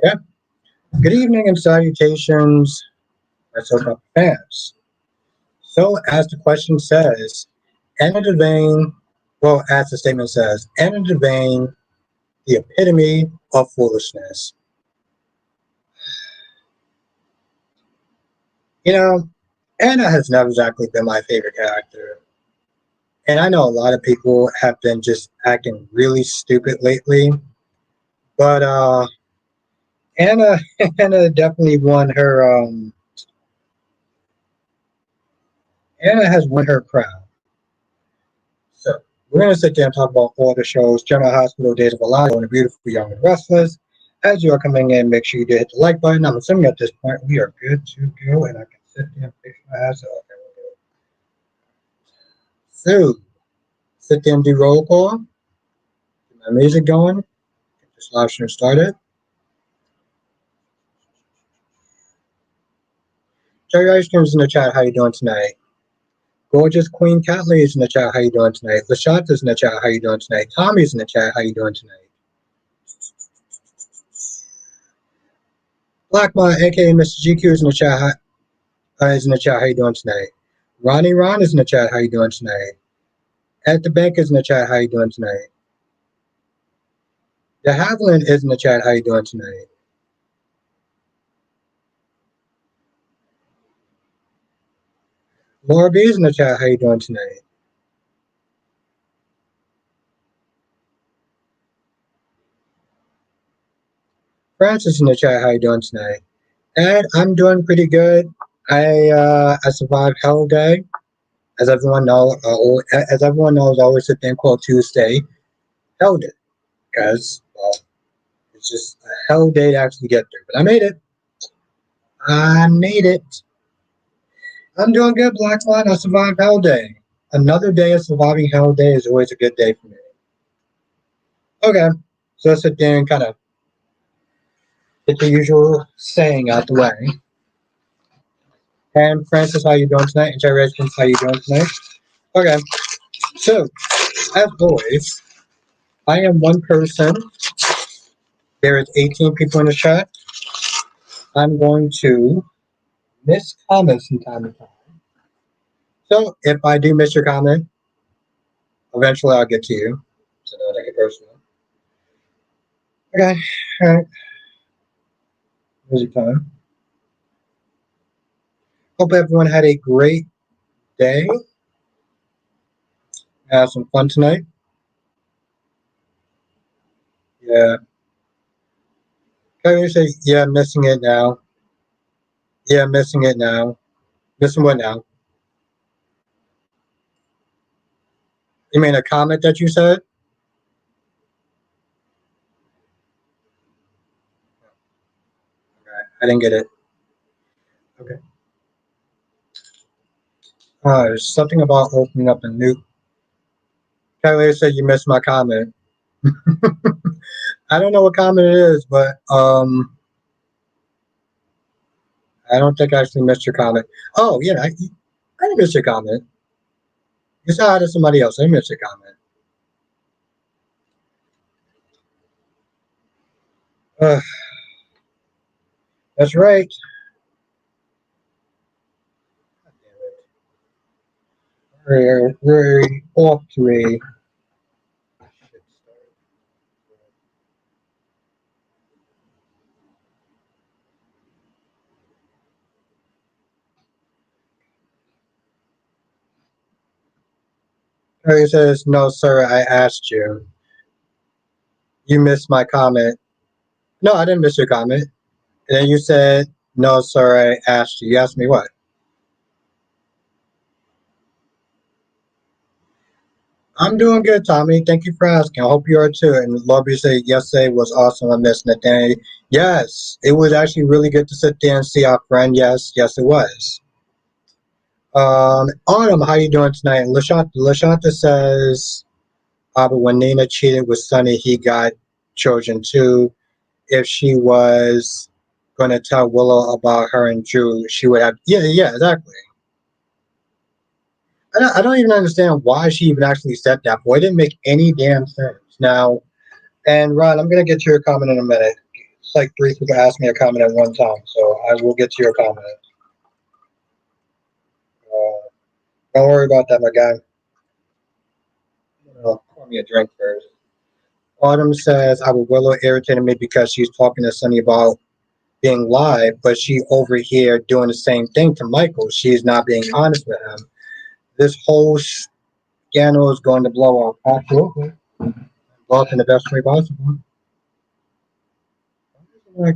Yeah. Good evening and salutations, my so-called fans. So, as the question says, Anna Devane, well, as the statement says, Anna Devane, the epitome of foolishness. You know, Anna has never exactly been my favorite character. And I know a lot of people have been just acting really stupid lately. But Anna Anna definitely won her Anna has won her crown. So we're going to sit there and talk about all the shows: General Hospital, Days of a Life, and the Beautiful, Young, and Restless. As you are coming in, make sure you do hit the like button. I'm assuming at this point we are good to go, and I can sit there and fix my ass up. Okay, we're good. So sit there and do roll call. Get my music going. Get this live stream started. Cherry Ice Cream's in the chat. How you doing tonight? Gorgeous Queen Catley is in the chat. How you doing tonight? Lashonda's in the chat. How you doing tonight? Tommy's in the chat. How you doing tonight? Blackmon, aka Mr. GQ, is in the chat. Is in the chat. How you doing tonight? Ronnie Ron is in the chat. How you doing tonight? At the bank is in the chat. How you doing tonight? The Haviland is in the chat. How you doing tonight? Laura B is in the chat. How you doing tonight? Francis in the chat. How you doing tonight? And I'm doing pretty good. I survived Hell Day, as everyone knows. As everyone knows, I always sit there and call Tuesday Hell Day because it's just a hell day to actually get through. But I made it. I made it. I'm doing good, Black Line. I survived Hell Day. Another day of surviving Hell Day is always a good day for me. Okay, so let's sit there and kind of get the usual saying out the way. And Francis, how you doing tonight? And Jerry Redskins, how you doing tonight? Okay, so as always, I am one person. There is 18 people in the chat. I'm going to miss comments from time to time. So if I do miss your comment, eventually I'll get to you. So don't take it personal. Okay, all right. Music time. Hope everyone had a great day. Have some fun tonight. Yeah. Can you say, yeah, missing it now? Yeah, missing it now. Missing what now? You mean a comment that you said? Okay, I didn't get it. Okay. There's something about opening up a new. Kelly said you missed my comment. I don't know what comment it is, but I don't think I actually missed your comment. Oh yeah, I didn't miss your comment. You said hi to somebody else. I missed your comment. That's right. We're off to a. He says, no, sir, I asked you. You missed my comment. No, I didn't miss your comment. And then you said, no, sir, I asked you. You asked me what? I'm doing good, Tommy. Thank you for asking. I hope you are too. And Lobby said yesterday was awesome. I missed Nathaniel. Yes, it was actually really good to sit there and see our friend. Yes, yes, it was. Autumn, how you doing tonight? Lashanta says, but when Nina cheated with Sonny, he got children too. If she was going to tell Willow about her and Drew, she would have. Yeah, exactly. I don't even understand why she even actually said that. Boy, it didn't make any damn sense. Now, and Ron, I'm going to get to your comment in a minute. It's like three people asked me a comment at one time, so I will get to your comment. Uh, don't worry about that, my guy. Pour me a drink first. Autumn says, I was Willow irritated me because she's talking to Sunny about being live, but she over here doing the same thing to Michael. She's not being honest with him. This whole scandal is going to blow up. Absolutely. Blow up in the best way possible. Like,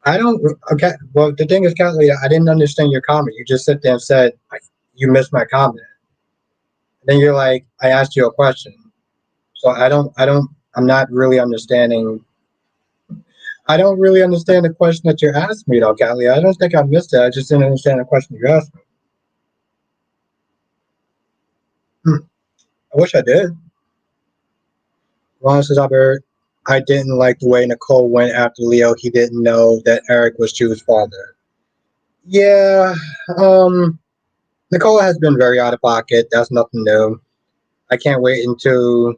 I don't. Okay. Well, the thing is, Kathleen, I didn't understand your comment. You just sit there and said like, you missed my comment. And then you're like, I asked you a question. So I don't. I don't. I'm not really understanding. I don't really understand the question that you asked me, though, Kathleen. I don't think I missed it. I just didn't understand the question you asked me. I wish I did. Ron says, Albert, I didn't like the way Nicole went after Leo. He didn't know that Eric was Chu's father. Yeah. Um. Nicole has been very out of pocket. That's nothing new. I can't wait until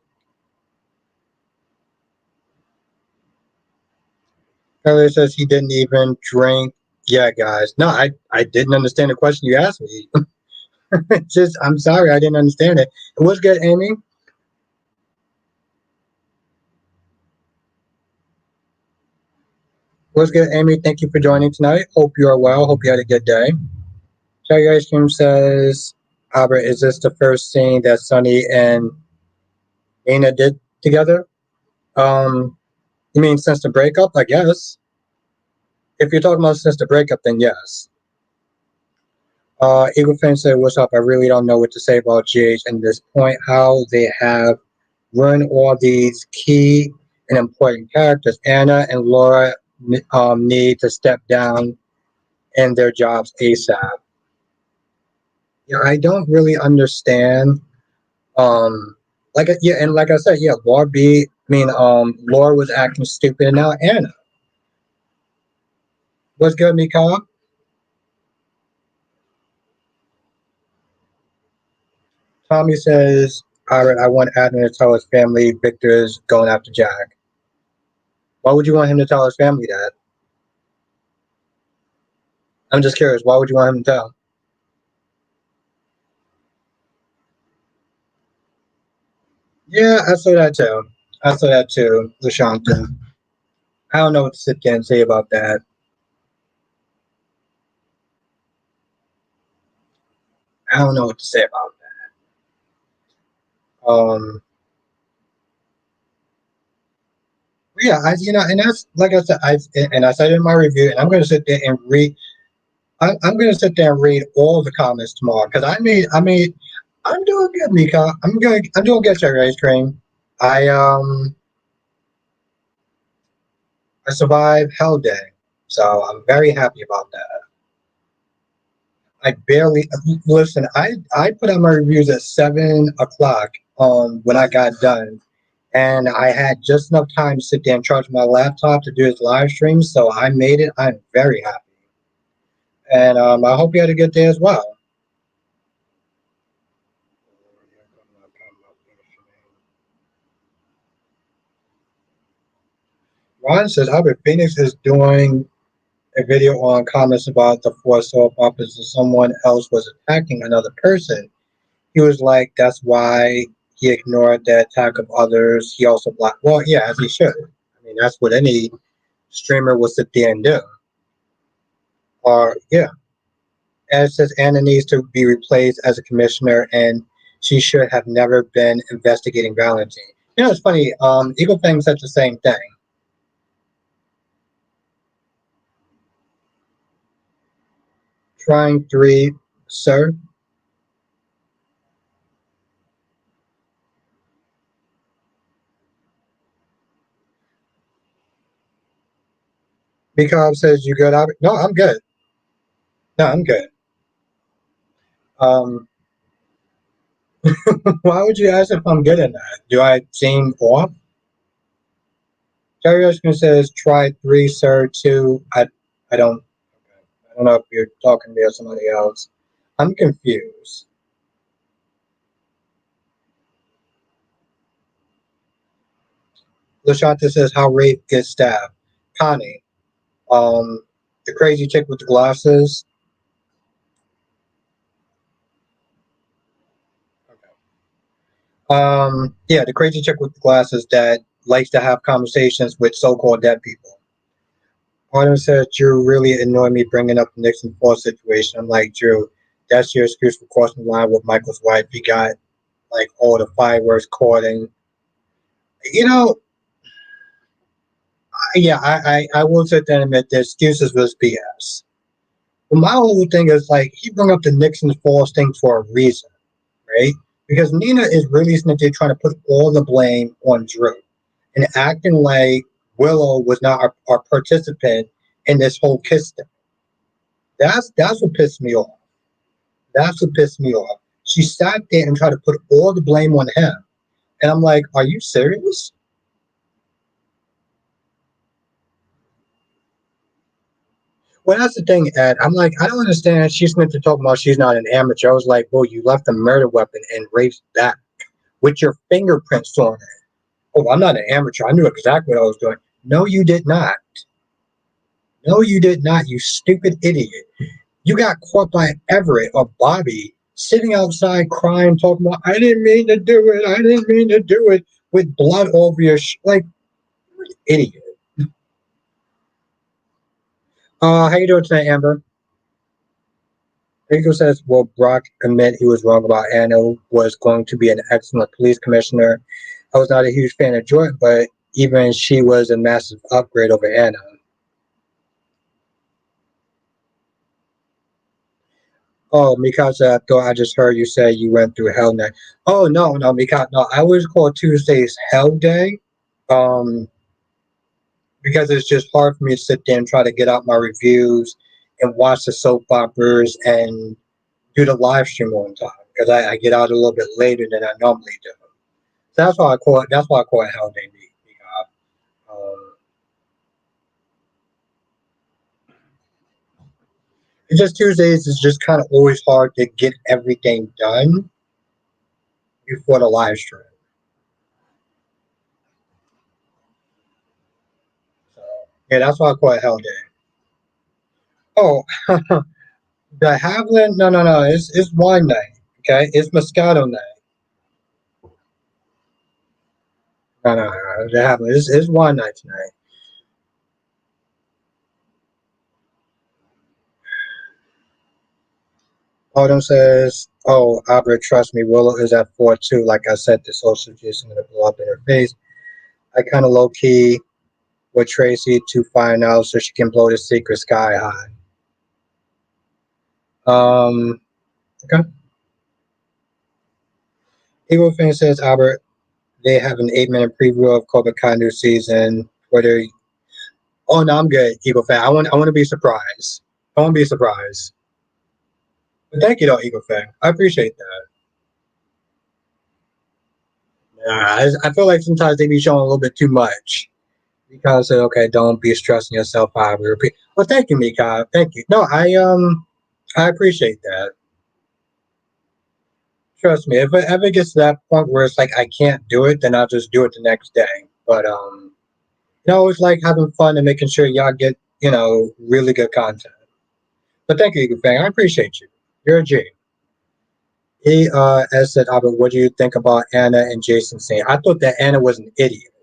Elliot says he didn't even drink. Yeah, guys. No, I didn't understand the question you asked me. Just, I'm sorry, I didn't understand it. It was good, Amy. What's good, Amy? Thank you for joining tonight. Hope you are well. Hope you had a good day. Cherry Ice Cream says, Albert, is this the first scene that Sunny and Nina did together? Um, you mean since the breakup? I guess. If you're talking about since the breakup, then yes. Eagle Fan said, what's up? I really don't know what to say about GH and this point, how they have ruined all these key and important characters. Anna and Laura need to step down in their jobs ASAP. Yeah, I don't really understand. Yeah, and like I said, yeah, Laura was acting stupid, and now Anna. What's good, Mika? Tommy says, all right, I want Adam to tell his family Victor's going after Jack. Why would you want him to tell his family that? I'm just curious. Why would you want him to tell? Yeah, I saw that too. I saw that too, LaShanta. I don't know what to sit there and say about that. I don't know what to say about that. Yeah, and that's like I said, I said in my review, and I'm going to sit there and read. I'm going to sit there and read all the comments tomorrow because I'm doing good, Mika. I'm doing good, Cherry Ice Cream. I um, I survived Hell Day, so I'm very happy about that. I barely listen. I put out my reviews at 7 o'clock when I got done, and I had just enough time to sit there and charge my laptop to do this live stream. So I made it. I'm very happy, and I hope you had a good day as well. Ron says Albert Phoenix is doing a video on comments about the four soap operas and someone else was attacking another person. He was like, that's why he ignored the attack of others. He also blocked. Well, yeah, as he should. I mean, that's what any streamer will sit there and do. Or yeah, and it says Anna needs to be replaced as a commissioner, and she should have never been investigating Valentine. It's funny. Eagle Fang said the same thing. Trying three, sir. Because says you good. No, I'm good. No, I'm good. Um, why would you ask if I'm good in that? Do I seem off? Terry Oshman says try three, sir. Two. I don't. I don't know if you're talking to me or somebody else. I'm confused. Lashanta says how rape gets stabbed. Connie, um, the crazy chick with the glasses. Yeah, the crazy chick with the glasses that likes to have conversations with so-called dead people. Autumn says Drew really annoyed me bringing up the Nixon Fall situation. I'm like, Drew, that's your excuse for crossing the line with Michael's wife. You got like all the fireworks caught, and you know, yeah, I will sit there and admit the excuses was BS. But my whole thing is like he brought up the Nixon Falls thing for a reason, right? Because Nina is really snitchy trying to put all the blame on Drew and acting like Willow was not a participant in this whole kiss thing. That's what pissed me off. That's what pissed me off. She sat there and tried to put all the blame on him. And I'm like, are you serious? Well, that's the thing, Ed. I'm like, I don't understand. She's meant to talk about she's not an amateur. I was like, well, you left a murder weapon in Rafe's back with your fingerprints on it. Oh, I'm not an amateur. I knew exactly what I was doing. No, you did not. No, you did not, you stupid idiot. You got caught by Everett or Bobby sitting outside crying, talking about, I didn't mean to do it. I didn't mean to do it with blood all over your like, idiot. How you doing tonight, Amber? Rico says, will Brock admit he was wrong about Anna was going to be an excellent police commissioner? I was not a huge fan of Jordan, but even she was a massive upgrade over Anna. Oh, Mikasa, I thought I just heard you say you went through Hell Night. Oh, no, no, Mikasa, no. I always call Tuesdays Hell Day um, because it's just hard for me to sit there and try to get out my reviews and watch the soap operas and do the live stream on time because I get out a little bit later than I normally do. So that's why I call it. That's why I call it Hell Day Mikasa. It's just Tuesdays is just kind of always hard to get everything done before the live stream. So yeah, that's why I call it Hell Day. Oh, the Haviland? No, no, no. It's wine night. Okay, it's Moscato night. No, no, no. The Haviland. It's wine night tonight. Autumn says, "Oh, Albert, trust me. Willow is at 4 too. Like I said, the social juice is gonna blow up in her face. I kind of low key with Tracy to find out so she can blow the secret sky high." Okay. Eagle fan says, Albert, they have an 8 minute preview of Cobra Kai new season. Whether oh no, I'm good, Eagle fan. I want to be surprised. I want to be surprised. But thank you, though, Eagle fan. I appreciate that. Yeah, I feel like sometimes they be showing a little bit too much. Because say, okay, don't be stressing yourself out. We repeat. Well, thank you, Mika. Thank you. No, I appreciate that. Trust me, if it ever gets to that point where it's like I can't do it, then I'll just do it the next day. But it's like having fun and making sure y'all get really good content. But thank you, Eagle fan. I appreciate you. You're a G. He as said, Albert, what do you think about Anna and Jason saying? I thought that Anna was an idiot.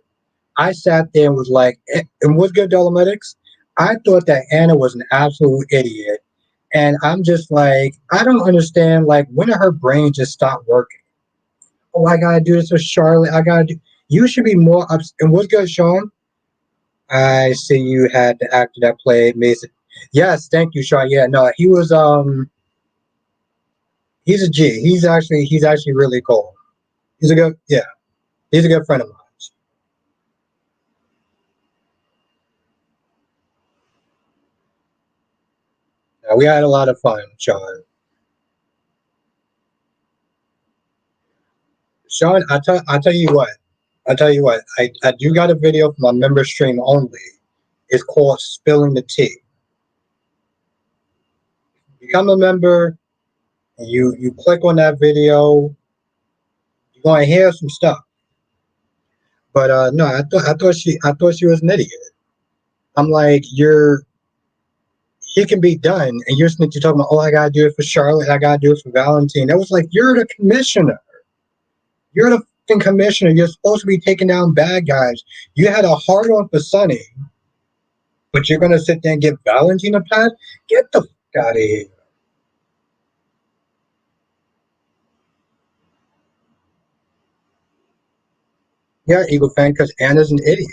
I sat there and was like, and what's good, Dolomitics? I thought that Anna was an absolute idiot. And I'm just like, I don't understand, like, when did her brain just stop working? Oh, I gotta do this with Charlotte. I gotta do. You should be more ups. And what's good, Sean? I see you had the actor that played Mason. Yes, thank you, Sean. Yeah, no, he was he's a G. He's actually really cool. He's a good yeah, he's a good friend of mine. Yeah, we had a lot of fun, Sean. Sean, I tell you what. I tell you what, I do got a video from my member stream only. It's called Spilling the Tea. Become a member and you click on that video, you're gonna hear some stuff. But no, I thought she was an idiot. I'm like, he can be done, and you're supposed to talk about, oh, I gotta do it for Charlotte, I gotta do it for Valentine. That was like, you're the commissioner. You're the fucking commissioner. You're supposed to be taking down bad guys. You had a hard on for Sonny, but you're gonna sit there and give Valentine a pass? Get the fuck out of here. Yeah, Eagle fan, because Anna's an idiot.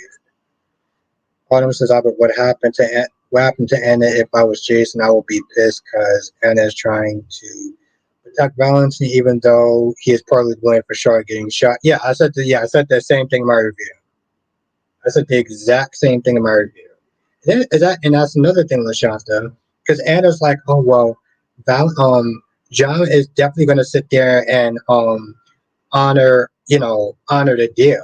Autumn says, "Ah, but what happened to Anna if I was Jason? I would be pissed because Anna is trying to protect Valentine, even though he is partly blamed for Charlotte getting shot." Yeah, I said the same thing in my review. I said the exact same thing in my review. And that's another thing, Lashanta, because Anna's like, oh well, John is definitely going to sit there and honor the deal.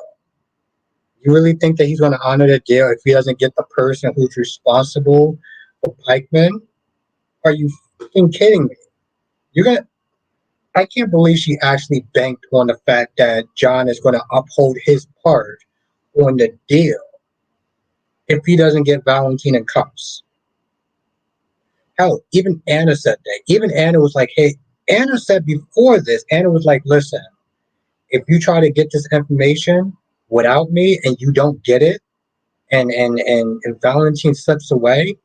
You really think that he's going to honor the deal if he doesn't get the person who's responsible for Pikeman? Are you fucking kidding me? You're gonna. I can't believe she actually banked on the fact that John is going to uphold his part on the deal if he doesn't get Valentine in cuffs. Hell, even Anna said that. Even Anna was like, "Hey," Anna said before this. Anna was like, "Listen, if you try to get this information without me and you don't get it, and Valentine slips away,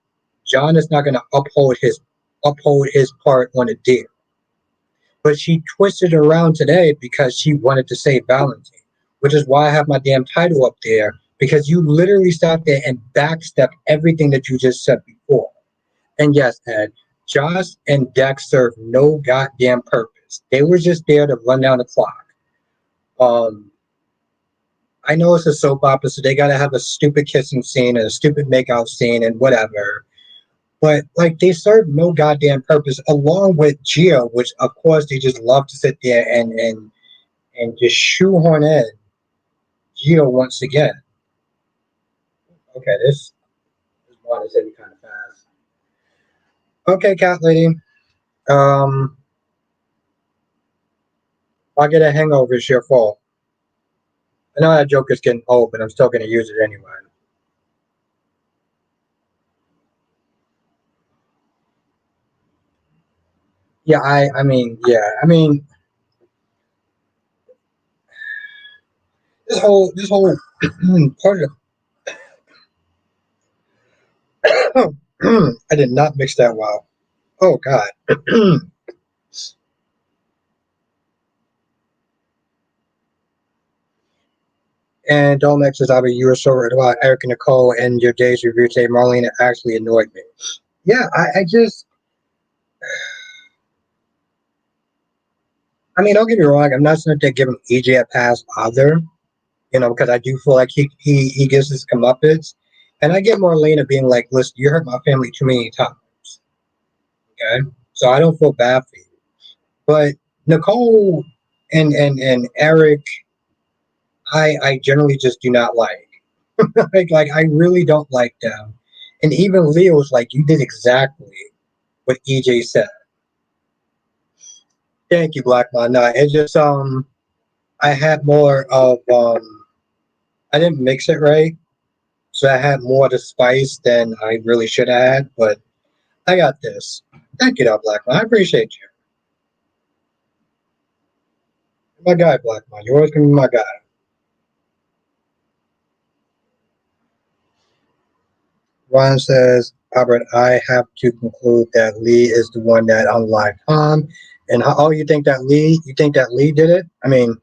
John is not going to uphold his part on the deal." But she twisted it around today because she wanted to save Valentine, which is why I have my damn title up there, because you literally sat there and backstep everything that you just said before. And yes, Ed, Josh and Dex served no goddamn purpose. They were just there to run down the clock. Um, I know it's a soap opera, so they gotta have a stupid kissing scene and a stupid makeout scene and whatever. But like they serve no goddamn purpose, along with Gio, which of course they just love to sit there and just shoehorn in Gio once again. Okay, this one is hitting kind of fast. Okay, cat lady. Um, if I get a hangover, it's your fault. I know that joke is getting old, but I'm still gonna use it anyway. Yeah, I mean, this whole part of I did not mix that well. Oh God. And Dolmex says, "Abby, you were so right about Eric and Nicole and your days review today. Marlene actually annoyed me." Yeah, I mean, don't get me wrong. I'm not saying to give him EJ a pass either, because I do feel like he gives his comeuppance. And I get Marlena being like, listen, you hurt my family too many times. Okay. So I don't feel bad for you. But Nicole and Eric, I generally just do not like. like I really don't like them. And even Leo was like, you did exactly what EJ said. Thank you, Black Man. No, it just I had more of I didn't mix it right. So I had more of the spice than I really should have had, but I got this. Thank you, though, Black Man. I appreciate you. My guy, Black Man. You're always gonna be my guy. Ron says, Albert, I have to conclude that Lee is the one that unlocked Tom. And oh, you think that Lee did it? I mean,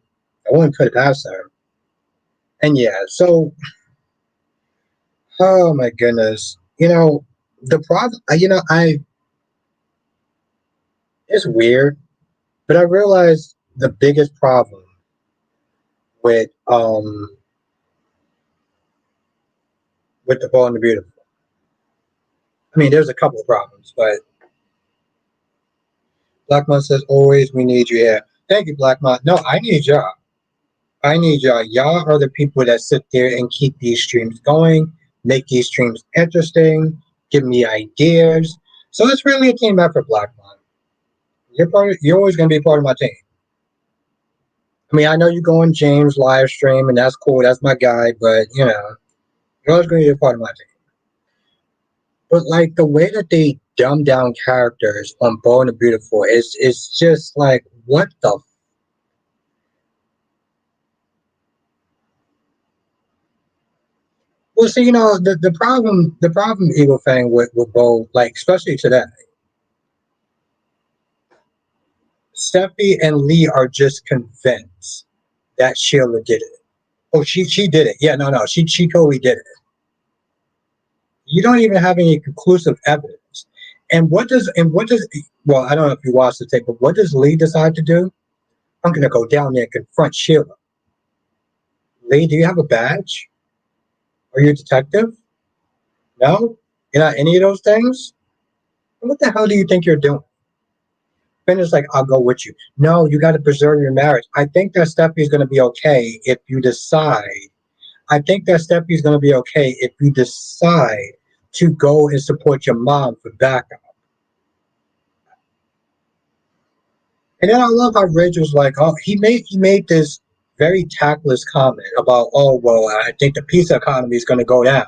I wouldn't put it past her. And yeah, so oh my goodness. The problem I it's weird, but I realized the biggest problem with with the Bold and the Beautiful. I mean, there's a couple of problems, but Blackmon says always we need you here. Thank you, Blackmon. No, I need y'all. I need y'all. Y'all are the people that sit there and keep these streams going, make these streams interesting, give me ideas. So it's really a team effort, Blackmon. You're always gonna be part of my team. I mean, I know you go on James live stream, and that's cool. That's my guy, but you're always going to be a part of my team. But like the way that they dumb down characters on Bold and the Beautiful is just like what the. Well, see, the problem Eagle thing with Bold, like especially today, Steffi and Lee are just convinced that Sheila did it. Oh, she did it. Yeah, no, she totally did it. You don't even have any conclusive evidence. And what does well, I don't know if you watched the tape, but what does Lee decide to do? I'm gonna go down there and confront Sheila. Lee, do you have a badge? Are you a detective? No? You're not any of those things? What the hell do you think you're doing? Finn is like, I'll go with you. No, you gotta preserve your marriage. I think that Steffi's gonna be okay if you decide. I think that Steffi's gonna be okay if you decide to go and support your mom for backup. And then I love how Ridge was like, oh, he made this very tactless comment about, oh well, I think the pizza economy is going to go down.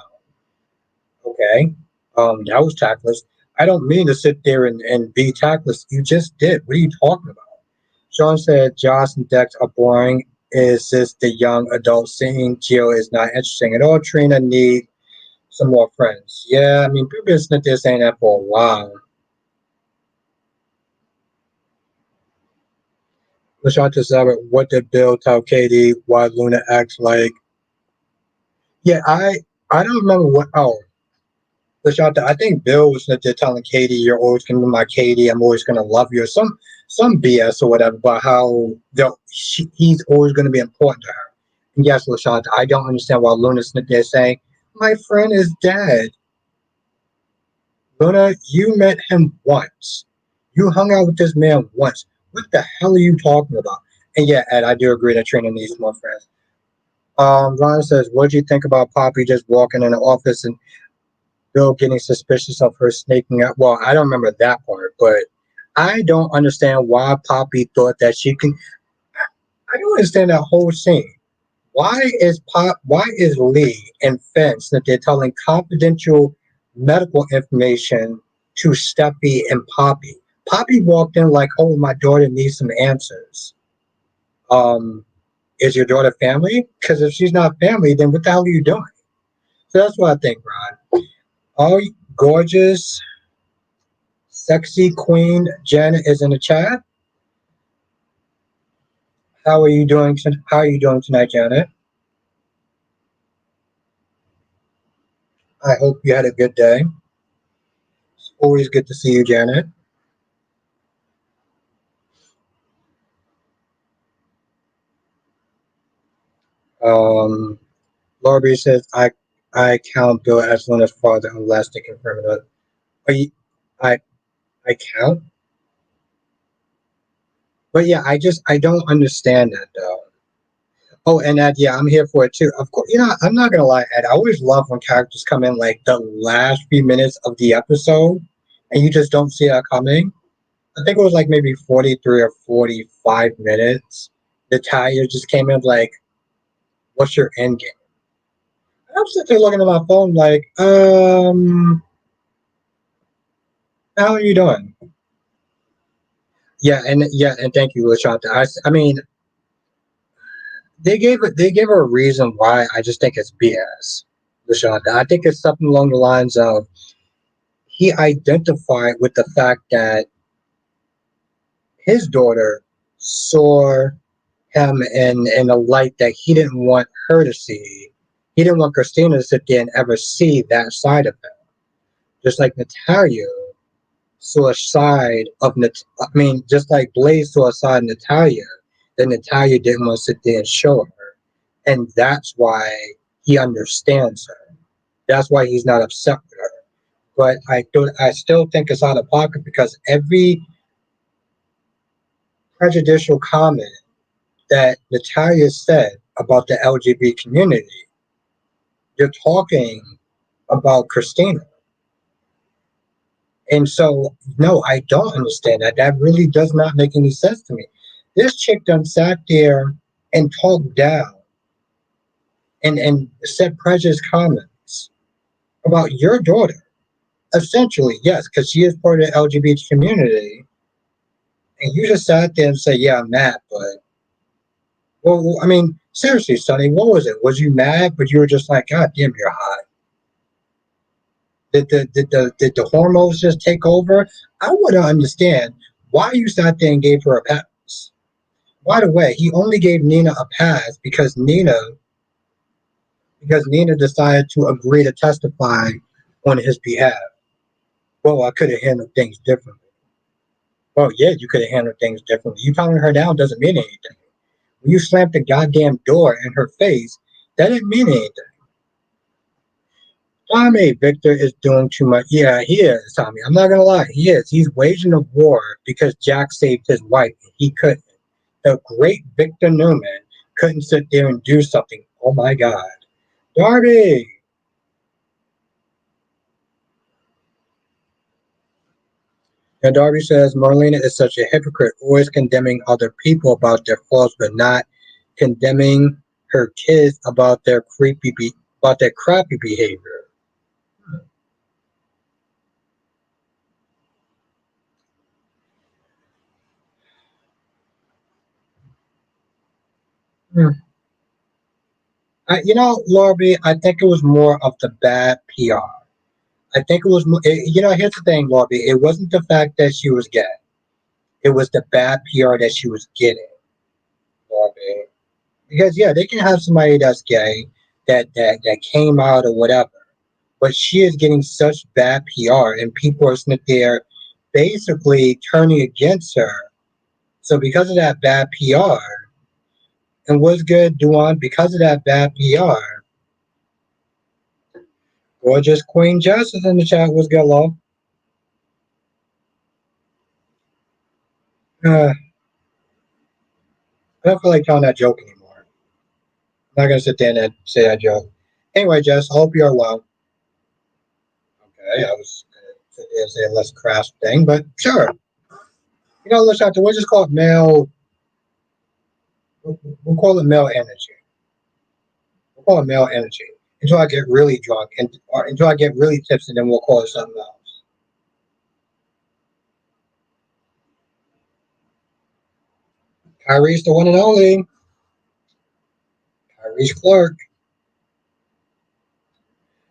Okay, that was tactless. I don't mean to sit there and be tactless. You just did. What are you talking about? Sean said, Joss and Dex are boring. Is this the young adult scene? Jill is not interesting at all. Trina need some more friends. Yeah, I mean, people have been sitting there saying that for a while. LaShanta said, what did Bill tell Katie? Why Luna acts like. Yeah, I don't remember what. Oh, LaShanta, I think Bill was just telling Katie, "You're always gonna be my Katie. I'm always gonna love you," or some BS or whatever. But how he's always gonna be important to her. And yes, LaShanta, I don't understand why Luna's sitting there saying, "My friend is dead." Luna, you met him once. You hung out with this man once. What the hell are you talking about? And yeah, Ed, I do agree that Trina needs more friends. Ron says, what do you think about Poppy just walking in the office and Bill getting suspicious of her sneaking out? Well, I don't remember that part, but I don't understand why Poppy thought that she can. I don't understand that whole scene. Why is Lee and Fence that they're telling confidential medical information to Steffi and Poppy? Poppy walked in like, oh, my daughter needs some answers. Um, is your daughter family? Because if she's not family, then what the hell are you doing? So that's what I think, Ron. Oh, gorgeous, sexy queen Janet is in the chat. How are you doing? How are you doing tonight, Janet? I hope you had a good day. It's always good to see you, Janet. Um, Laura B says, I count Bill as Luna's father unless they confirm it. Are you, I I count, but yeah, I don't understand that though. Oh, and Ed, yeah, I'm here for it too. Of course, I'm not gonna lie, Ed. I always love when characters come in like the last few minutes of the episode, and you just don't see that coming. I think it was like maybe 43 or 45 minutes. Natalia just came in like, "What's your end game?" And I'm sitting there looking at my phone like, how are you doing? Yeah, and thank you, Lashanta. I mean, they gave her a reason why. I just think it's BS, Lashanta. I think it's something along the lines of he identified with the fact that his daughter saw him in a light that he didn't want her to see. He didn't want Christina to sit there and ever see that side of him. Just like Natalia saw a side of I mean, just like Blaze saw a side of Natalia that Natalia didn't want to sit there and show her. And that's why he understands her. That's why he's not upset with her. But I still think it's out of pocket because every prejudicial comment that Natalia said about the LGBT community, you're talking about Christina. And so, no, I don't understand that. That really does not make any sense to me. This chick done sat there. and talk down and said prejudiced comments about your daughter. Essentially, yes, because she is part of the LGBT community, and you just sat there and say, "Yeah, I'm mad," but well, I mean, seriously, Sonny, what was it? Was you mad, but you were just like, "God damn, you're hot." Did the hormones just take over? I wouldn't understand why you sat there and gave her a pass. By the way, he only gave Nina a pass because Nina decided to agree to testify on his behalf. Well, I could have handled things differently. Well, yeah, you could have handled things differently. You telling her down doesn't mean anything. When you slammed the goddamn door in her face, that didn't mean anything. Tommy, Victor is doing too much. Yeah, he is, Tommy. I'm not gonna lie, he is. He's waging a war because Jack saved his wife and he couldn't. The great Victor Newman couldn't sit there and do something. Oh my God. Darby! And Darby says Marlena is such a hypocrite, always condemning other people about their faults, but not condemning her kids about about their crappy behavior. Hmm. Lorby, I think it was more of the bad PR. I think it was, here's the thing, Lorby. It wasn't the fact that she was gay. It was the bad PR that she was getting, Lorby. Because yeah, they can have somebody that's gay that came out or whatever, but she is getting such bad PR, and people are sitting there basically turning against her. So because of that bad PR, and what's good, Duan? Because of that bad PR, gorgeous Queen Jess is in the chat. What's good, love? I don't feel like telling that joke anymore. I'm not gonna sit there and say that joke. Anyway, Jess, I hope you're well. Okay, I was gonna sit there and say a less crass thing, but sure. Let's have to. We'll just call it male. We'll call it male energy. We'll call it male energy until I get really drunk or until I get really tipsy. Then we'll call it something else. Kyrie's the one and only. Kyrie's Clark.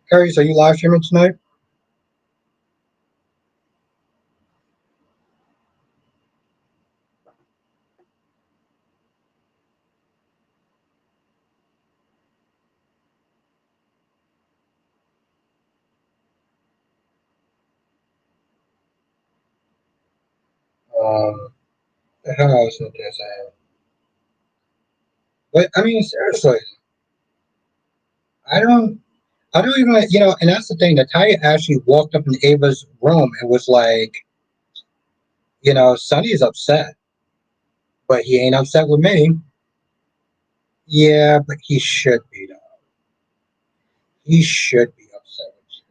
Kyrie, are you live streaming tonight? The hell I was sitting there saying. But I mean, seriously, I don't. I don't even, and that's the thing. Natalia actually walked up in Ava's room and was like, Sonny is upset, but he ain't upset with me. Yeah, but he should be, though. He should be upset with you.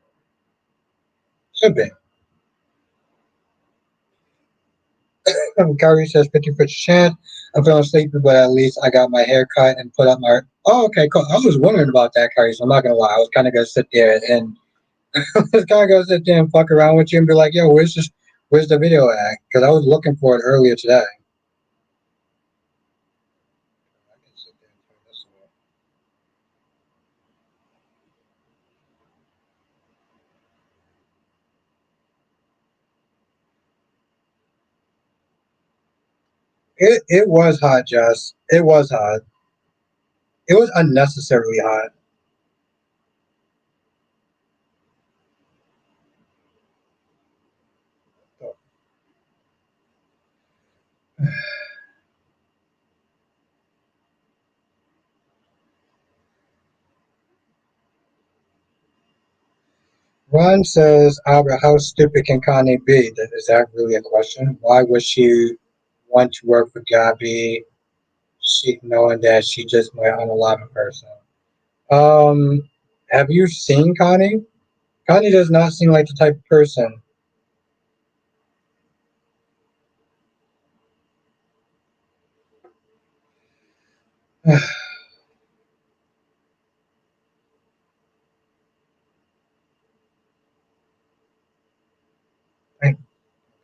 Should be. Kyrie says 50% chance. I'm feeling sleepy, but at least I got my hair cut and put up my. Oh, okay, cool. I was wondering about that, Kyrie, so I'm not going to lie. I was kind of going to sit there and. I was kind of going to sit there and fuck around with you and be like, yo, where's the video at? Because I was looking for it earlier today. It was hot, Jess. It was hot. It was unnecessarily hot. Ron says, Albert, how stupid can Kanye be? Is that really a question? Why would she want to work for Gabby, she knowing that she just might unalive a person? Have you seen Kanye? Kanye does not seem like the type of person. Thank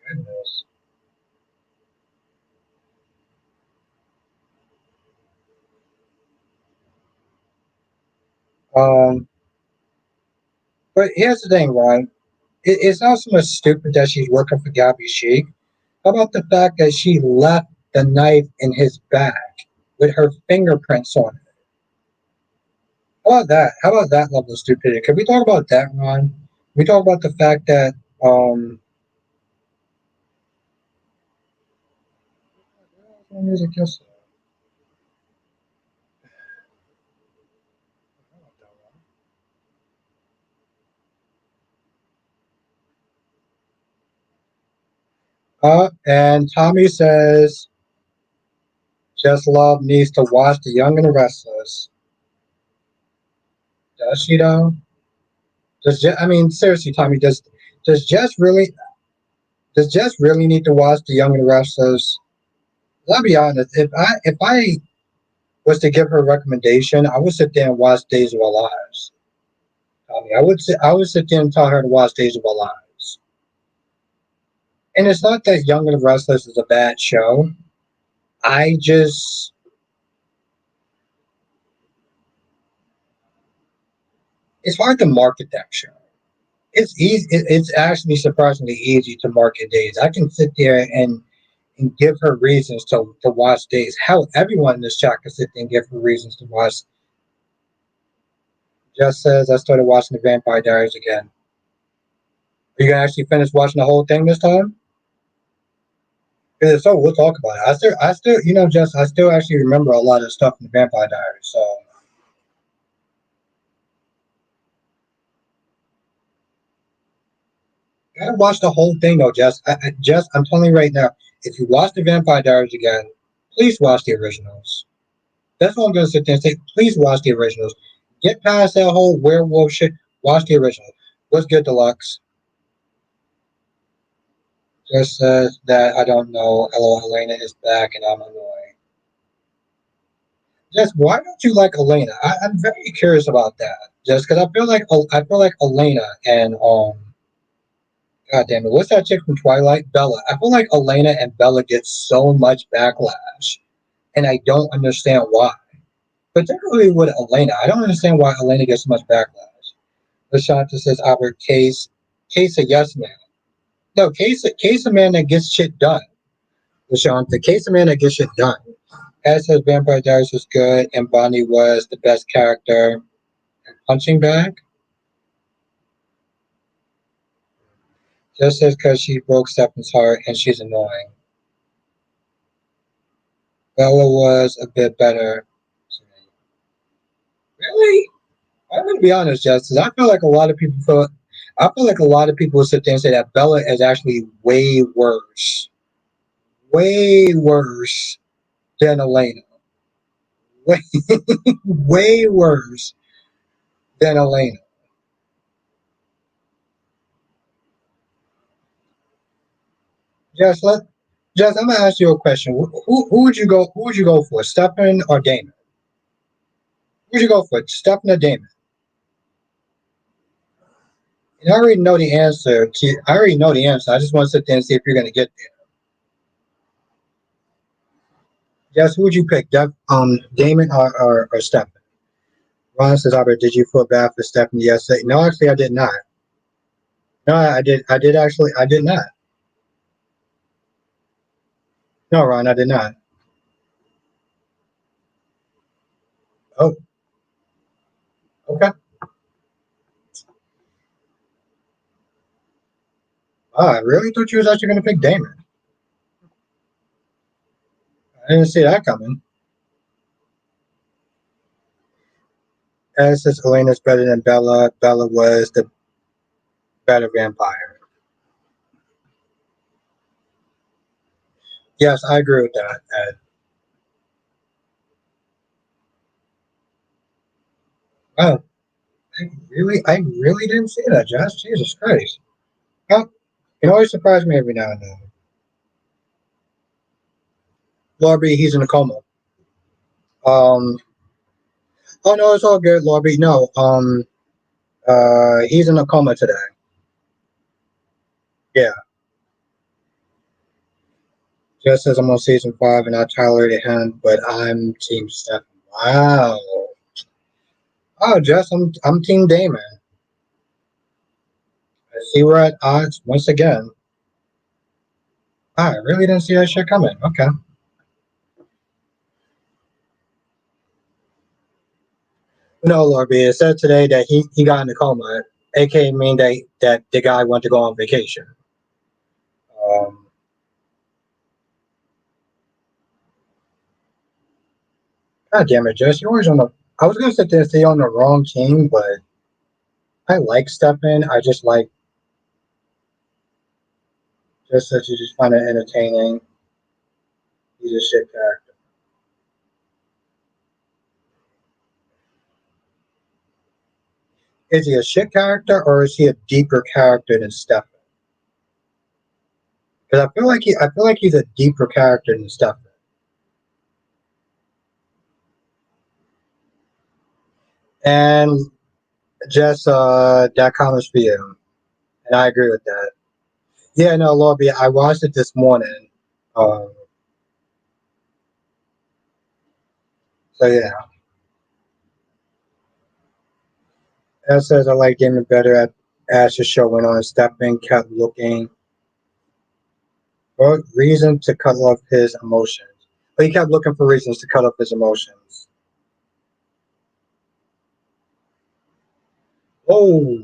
goodness. Um, but here's the thing, right? It's not so much stupid that she's working for Gabby Sheik. How about the fact that she left the knife in his bag with her fingerprints on it? How about that? How about that level of stupidity? Can we talk about that, Ron? Can we talk about the fact that music yesterday. And Tommy says, "Just Love needs to watch The Young and the Restless." Does she though? I mean, seriously, Tommy, does Jess really does Jess really need to watch The Young and the Restless? I'll be honest. If I was to give her a recommendation, I would sit there and watch Days of Our Lives. I would sit there and tell her to watch Days of Our Lives. And it's not that Young and the Restless is a bad show. I just it's hard to market that show. It's easy. It's actually surprisingly easy to market Days. I can sit there and give her reasons to watch Days. Hell, everyone in this chat can sit there and give her reasons to watch. Just says I started watching the Vampire Diaries again. Are you gonna actually finish watching the whole thing this time? Because if so, we'll talk about it. I still actually remember a lot of stuff in the Vampire Diaries. So you gotta watch the whole thing though, Jess. I'm telling you right now, if you watch the Vampire Diaries again, please watch the originals. That's what I'm gonna sit there and say. Please watch the originals. Get past that whole werewolf shit. Watch the original. What's good, Deluxe? Just says that I don't know. Hello, Helena is back, and I'm annoyed. Just why don't you like Elena? I'm very curious about that. Just because I feel like Elena and God damn it, what's that chick from Twilight? Bella. I feel like Elena and Bella get so much backlash, and I don't understand why. Particularly with Elena, I don't understand why Elena gets so much backlash. Lashanta says Albert Case a yes man. No, Case a man that gets shit done. Lashanta, Case a man that gets shit done. As says Vampire Diaries was good and Bonnie was the best character. Punching bag? Just says because she broke Stefan's heart and she's annoying. Bella was a bit better. Really? I'm gonna be honest, Justice. I feel like a lot of people will sit there and say that Bella is actually way worse than Elena. Way, way worse than Elena. Just let, just I'm gonna ask you a question. Who would you go? Who would you go for, Stefan or Damon? Who would you go for, Stefan or Damon? And I already know the answer. I already know the answer. I just want to sit there and see if you're gonna get there. Just who would you pick, Damon or Stefan? Ron says, Albert, did you feel bad for Stephanie yesterday? No, actually, I did not. No, I did. I did actually. I did not. No, Ron, I did not. Oh, okay. Oh, I really thought you was actually going to pick Damon. I didn't see that coming. And it says Elena's better than Bella. Bella was the better vampire. Yes, I agree with that, Ed. Oh, I really didn't see that, Josh. Jesus Christ. Oh, it always surprise me every now and then. Lorby, he's in a coma. Um. Oh no, it's all good, Lobby. No. He's in a coma today. Yeah. Just as I'm on season 5 and I tolerated him, but I'm Team Steph. Wow. Oh, Jess, I'm Team Damon. I see we're at odds once again. I really didn't see that shit coming. Okay. No, Lorby, it said today that he got in a coma, aka mean that the guy went to go on vacation. Um, God damn it, Jess, you're always on the. I was gonna sit there and say on the wrong team, but I like Stefan. I just like just that you just find it entertaining. He's a shit character. Is he a shit character or is he a deeper character than Stefan? Because I feel like he's a deeper character than Stefan. And Jess, that comments for you, and I agree with that. Yeah, no, Lobby, I watched it this morning. Um, so yeah, that says I like Damon better at as the show went on. Stefan kept looking for reason to cut off his emotions. But he kept looking for reasons to cut off his emotions. Oh,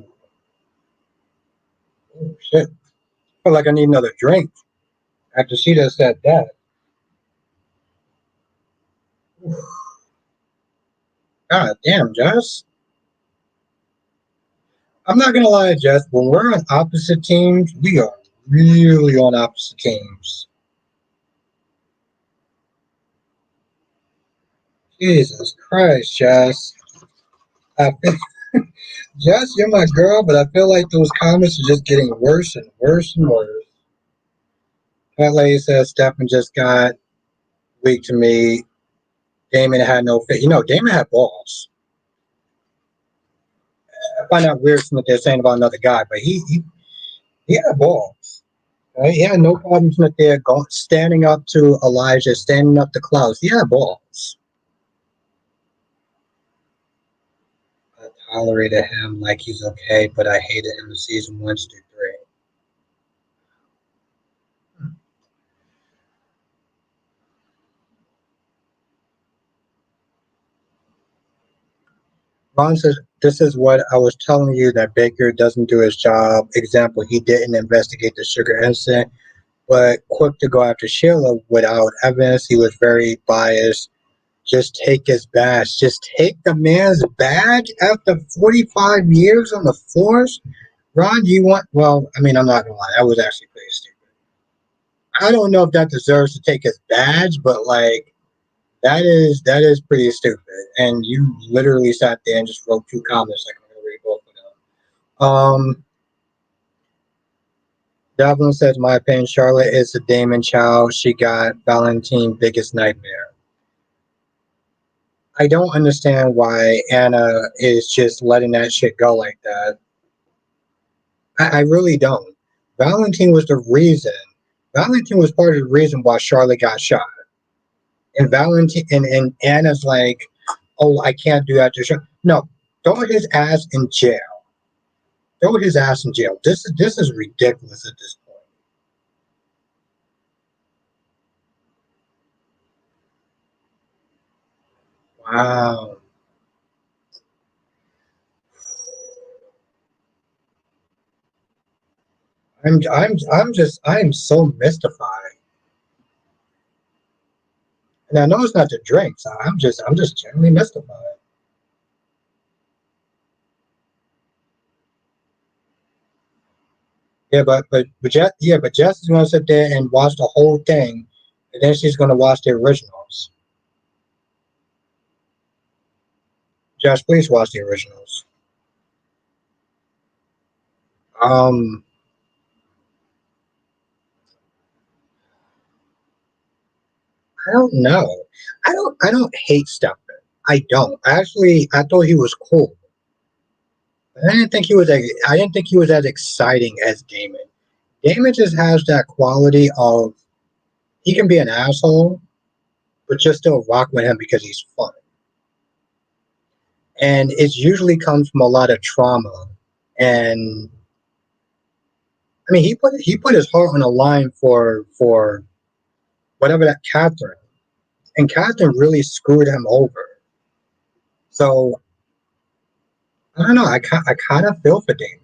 oh shit! I feel like I need another drink after she just said that. God damn, Jess. I'm not gonna lie, Jess. When we're on opposite teams, we are really on opposite teams. Jesus Christ, Jess. I feel, Jess, you're my girl, but I feel like those comments are just getting worse and worse and worse. That lady says Stefan just got weak to me. Damon had no fit. You know, Damon had balls. I find that weird what they're saying about another guy, but he had balls. Right? He had no problems with there going standing up to Elijah, standing up to Klaus. He had balls. I tolerated him like he's okay, but I hated him in season 1 through 3. Ron says, "This is what I was telling you that Baker doesn't do his job. Example, he didn't investigate the sugar incident, but quick to go after Sheila without evidence. He was very biased. Just take his badge. Just take the man's badge after 45 years on the force? Ron, do you want? Well, I mean, I'm not gonna lie. That was actually pretty stupid. I don't know if that deserves to take his badge, but like that is pretty stupid. And you literally sat there and just wrote 2 comments. Like I'm gonna read both of them. Devlin says, "My opinion, Charlotte is the Damon child. She got Valentine's biggest nightmare. I don't understand why Anna is just letting that shit go like that. I really don't. Valentine was the reason. Valentine was part of the reason why Charlotte got shot. And Valentine and Anna's like, oh, I can't do that to Charlotte. No, throw his ass in jail. Throw his ass in jail. This is ridiculous at this point. Wow. I'm so mystified. And I know it's not the drinks. I'm just genuinely mystified. But Jess is gonna sit there and watch the whole thing, and then she's gonna watch the originals. Jess, please watch the originals. Um, I don't know. I don't hate Stefan. I don't. Actually, I thought he was cool. I didn't think he was. I didn't think he was as exciting as Damon. Damon just has that quality of he can be an asshole, but just still rock with him because he's fun. And it usually comes from a lot of trauma. And I mean, he put his heart on the line for whatever that Catherine, and Catherine really screwed him over. So I don't know. I kind of feel for Damon.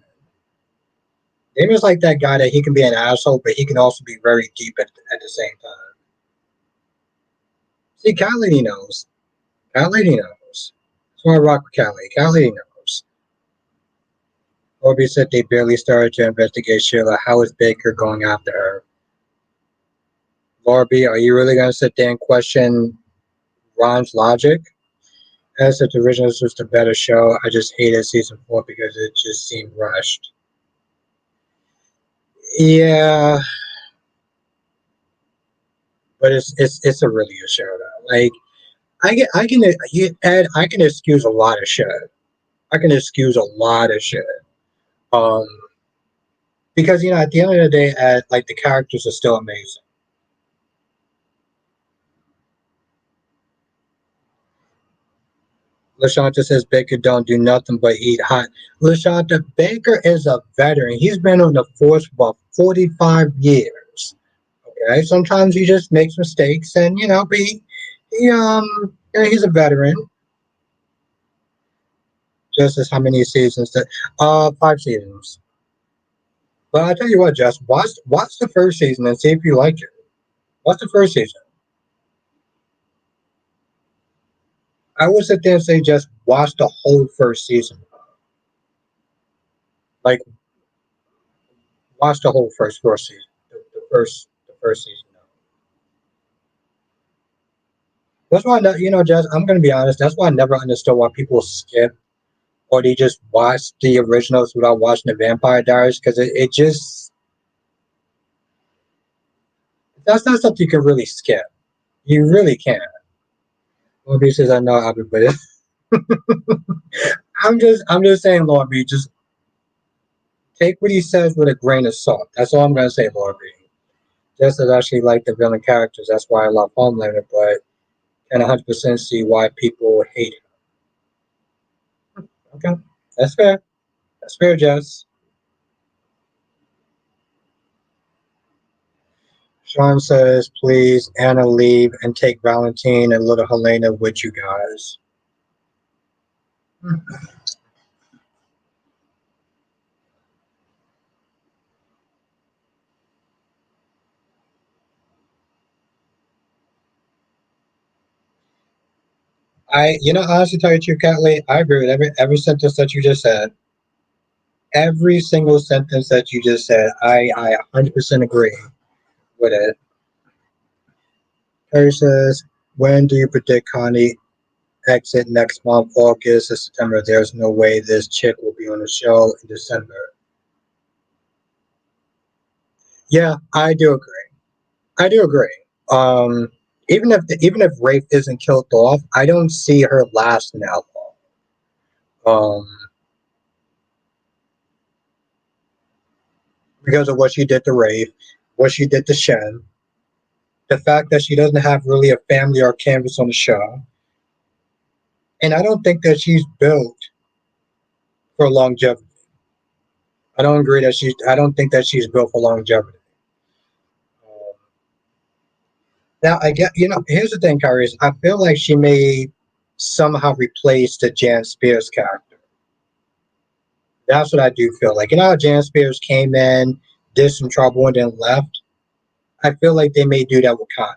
Damon's like that guy that he can be an asshole, but he can also be very deep at the same time. See, Cat Lady knows. Cat Lady knows. So I rock with Cat Lady. Cat Lady knows. Orby said they barely started to investigate Sheila. How is Baker going after her? Orby, are you really going to sit there and question Ron's logic? As if the originals was the better show, I just hated season 4 because it just seemed rushed. Yeah, but it's a really good show though. Like I can excuse a lot of shit. I can excuse a lot of shit. Um, because at the end of the day, like the characters are still amazing. LaShanta says Baker don't do nothing but eat hot. LaShanta Baker is a veteran. He's been on the force for about 45 years. Okay, sometimes he just makes mistakes, and but he's a veteran. Just as how many seasons that? 5 seasons. But I tell you what, Jess, watch the first season and see if you like it. Watch the first season. I would sit there and say just watch the whole first season. Like watch the whole first season. The first season. That's why Jess. I'm gonna be honest. That's why I never understood why people skip or they just watch the originals without watching the Vampire Diaries because it just that's not something you can really skip. You really can't. Lord B says I know Abby, but I'm just saying, Lord B, just take what he says with a grain of salt. That's all I'm gonna say, Lord B. Just as I actually like the villain characters, that's why I love Homelander, but can 100% see why people hate him. Okay, that's fair. That's fair, Jess. Sean says, please, Anna, leave and take Valentine and little Helena with you guys. Honestly, tell you the truth, Catley, I agree with every sentence that you just said. Every single sentence that you just said, I 100% agree with it. Harry says, when do you predict Connie exit next month, August or September? There's no way this chick will be on the show in December. Yeah, I do agree. I do agree. Um, even if Rafe isn't killed off, I don't see her lasting that long. Because of what she did to Rafe, what she did to Shen, the fact that she doesn't have really a family or canvas on the show, and I don't think that she's built for longevity. I don't agree that she's. I don't think that she's built for longevity. Um, Now I get. Here's the thing, Kyrie. I feel like she may somehow replace the Jan Spears character. That's what I do feel like. How Jan Spears came in, did some trouble, and then left. I feel like they may do that with Connie.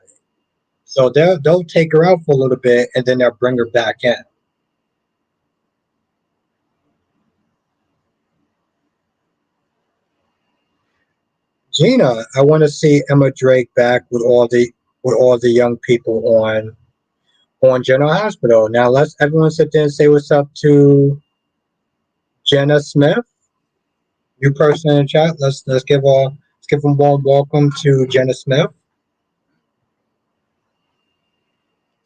So they'll take her out for a little bit, and then they'll bring her back in. Gina, I want to see Emma Drake back with all the young people on General Hospital. Now let's everyone sit there and say what's up to Jenna Smith, new person in the chat. Let's give a warm welcome to Jenna Smith.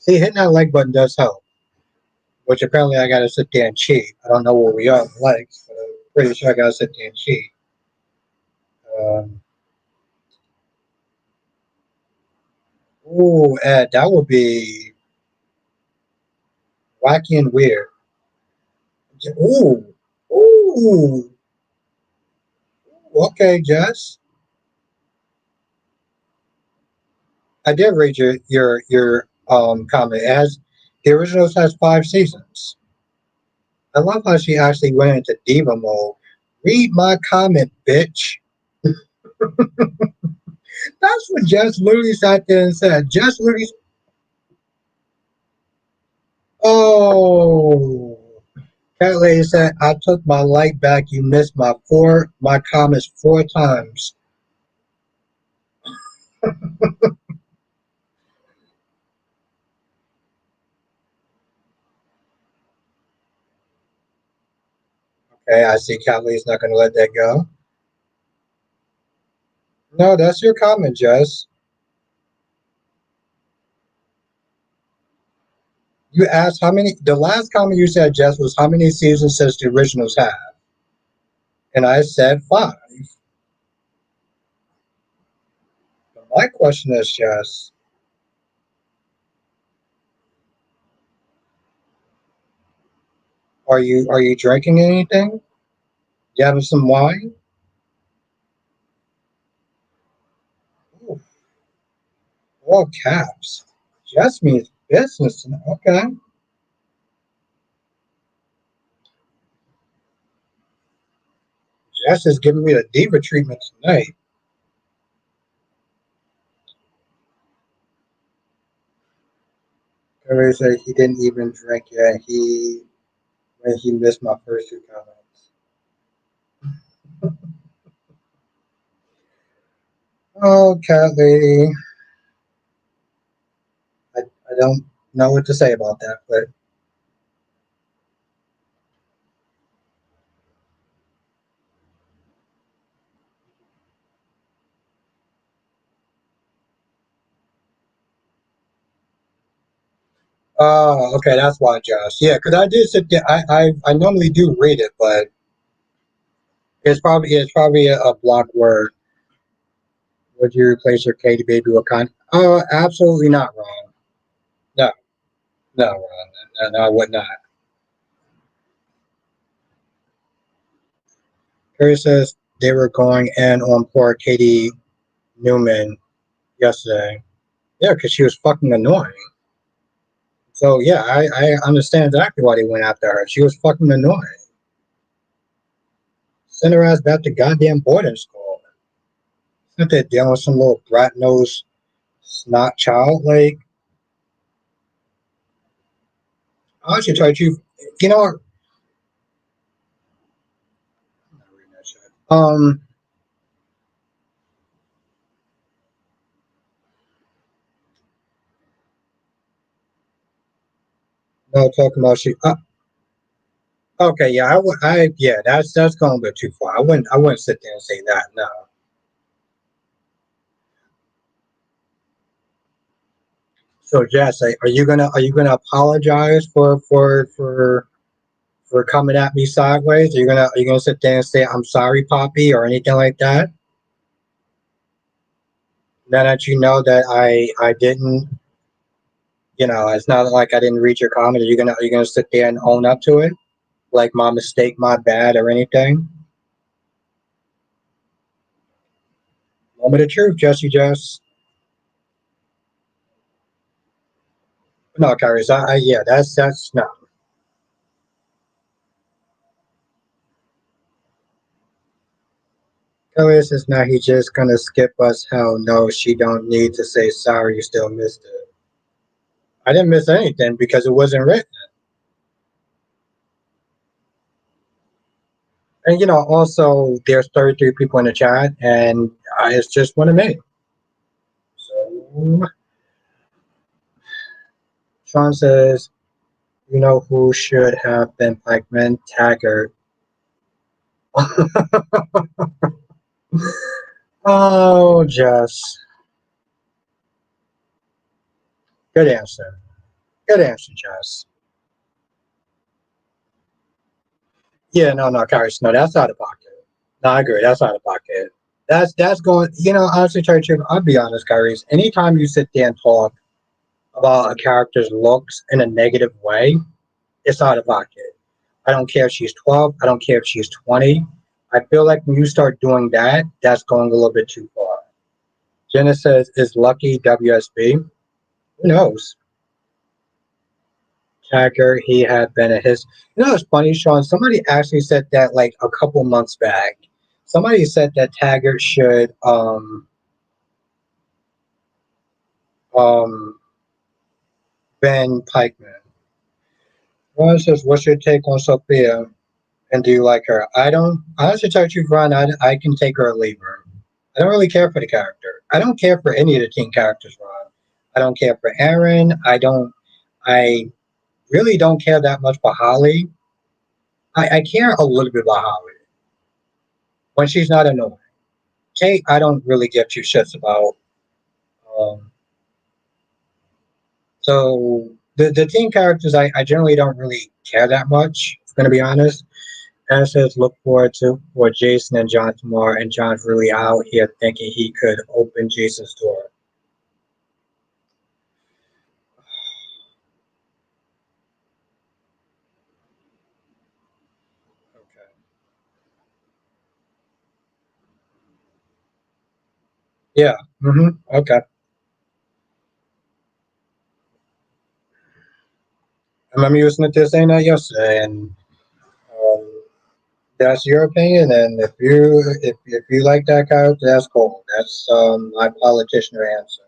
See, hitting that like button does help, which apparently I gotta sit there and cheat. I don't know where we are in likes, but I'm pretty sure I gotta sit there and cheat. Um, ooh, Ed, that would be wacky and weird. Ooh, ooh, okay, Jess. I did read your comment. It has the originals has 5 seasons. I love how she actually went into diva mode. Read my comment, bitch. That's what Jess literally sat there and said. Jess literally, oh, Cat Lady said, I took my light back. You missed my comments 4 times. Okay, I see Cat Lady's not going to let that go. No, that's your comment, Jess. You asked how many, the last comment you said, Jess, was how many seasons does the originals have? And I said 5. But my question is, Jess, are you drinking anything? You having some wine? Ooh, all caps. Jess means business. Okay. Jess is giving me the diva treatment tonight. Everybody said he didn't even drink yet. When he missed my first 2 comments. Oh, cat lady. I don't know what to say about that, but oh, okay, that's why, Josh. Yeah, because I did sit there. I normally do read it, but it's probably a block word. Would you replace your Katie baby with con? Oh, absolutely not, Ron. No, no, Ron. No, I would not. Harry says they were going in on poor Katie Newman yesterday. Yeah, because she was fucking annoying. So yeah, I understand exactly why they went after her. She was fucking annoying. Send her ass back to goddamn boarding school. Not that dealing with some little brat nose snot child. Like, I should try to, you know, um, no talking about she. Okay, yeah, yeah, that's going a bit too far. I wouldn't sit there and say that. No. So, Jess, are you gonna apologize for coming at me sideways? Are you gonna sit there and say I'm sorry, Poppy, or anything like that? Now that you know that I didn't, it's not like I didn't read your comment. Are you gonna sit there and own up to it, like my mistake, my bad, or anything? Moment of truth, Jesse, Jess. No, Carrie, yeah, that's no. Carrie says now he just gonna skip us. Hell no, she don't need to say sorry. You still missed it. I didn't miss anything because it wasn't written. And also there's 33 people in the chat, and it's just one of me. So Sean says, you know who should have been Pikeman? Taggart. Oh, Jess. Good answer. Good answer, Jess. Yeah, no, no, Kyrie, no, that's out of pocket. No, I agree. That's out of pocket. That's going. Honestly, Church, I'll be honest, Kyrie. Anytime you sit there and talk about a character's looks in a negative way, it's out of pocket. I don't care if she's 12. I don't care if she's 20. I feel like when you start doing that, that's going a little bit too far. Jenna says, "Is Lucky WSB?" Who knows? Taggart, he had been at his. It's funny, Sean. Somebody actually said that like a couple months back. Somebody said that Taggart should um Ben Pikeman. Ron says, "What's your take on Sophia? And do you like her?" I don't. Honestly, tell you, Ron, I can take her or leave her. I don't really care for the character. I don't care for any of the teen characters, Ron. I don't care for Aaron. I don't. I really don't care that much for Holly. I care a little bit about Holly when she's not annoying. Kate, I don't really give two shits about. Um, so the teen characters, I generally don't really care that much. I'm gonna be honest. And it says look forward to for Jason and John tomorrow, and John's really out here thinking he could open Jason's door. Okay. Yeah. Okay. I remember you listening to saying that yesterday, and um, that's your opinion. And if you like that character, that's cool. That's my politician answer.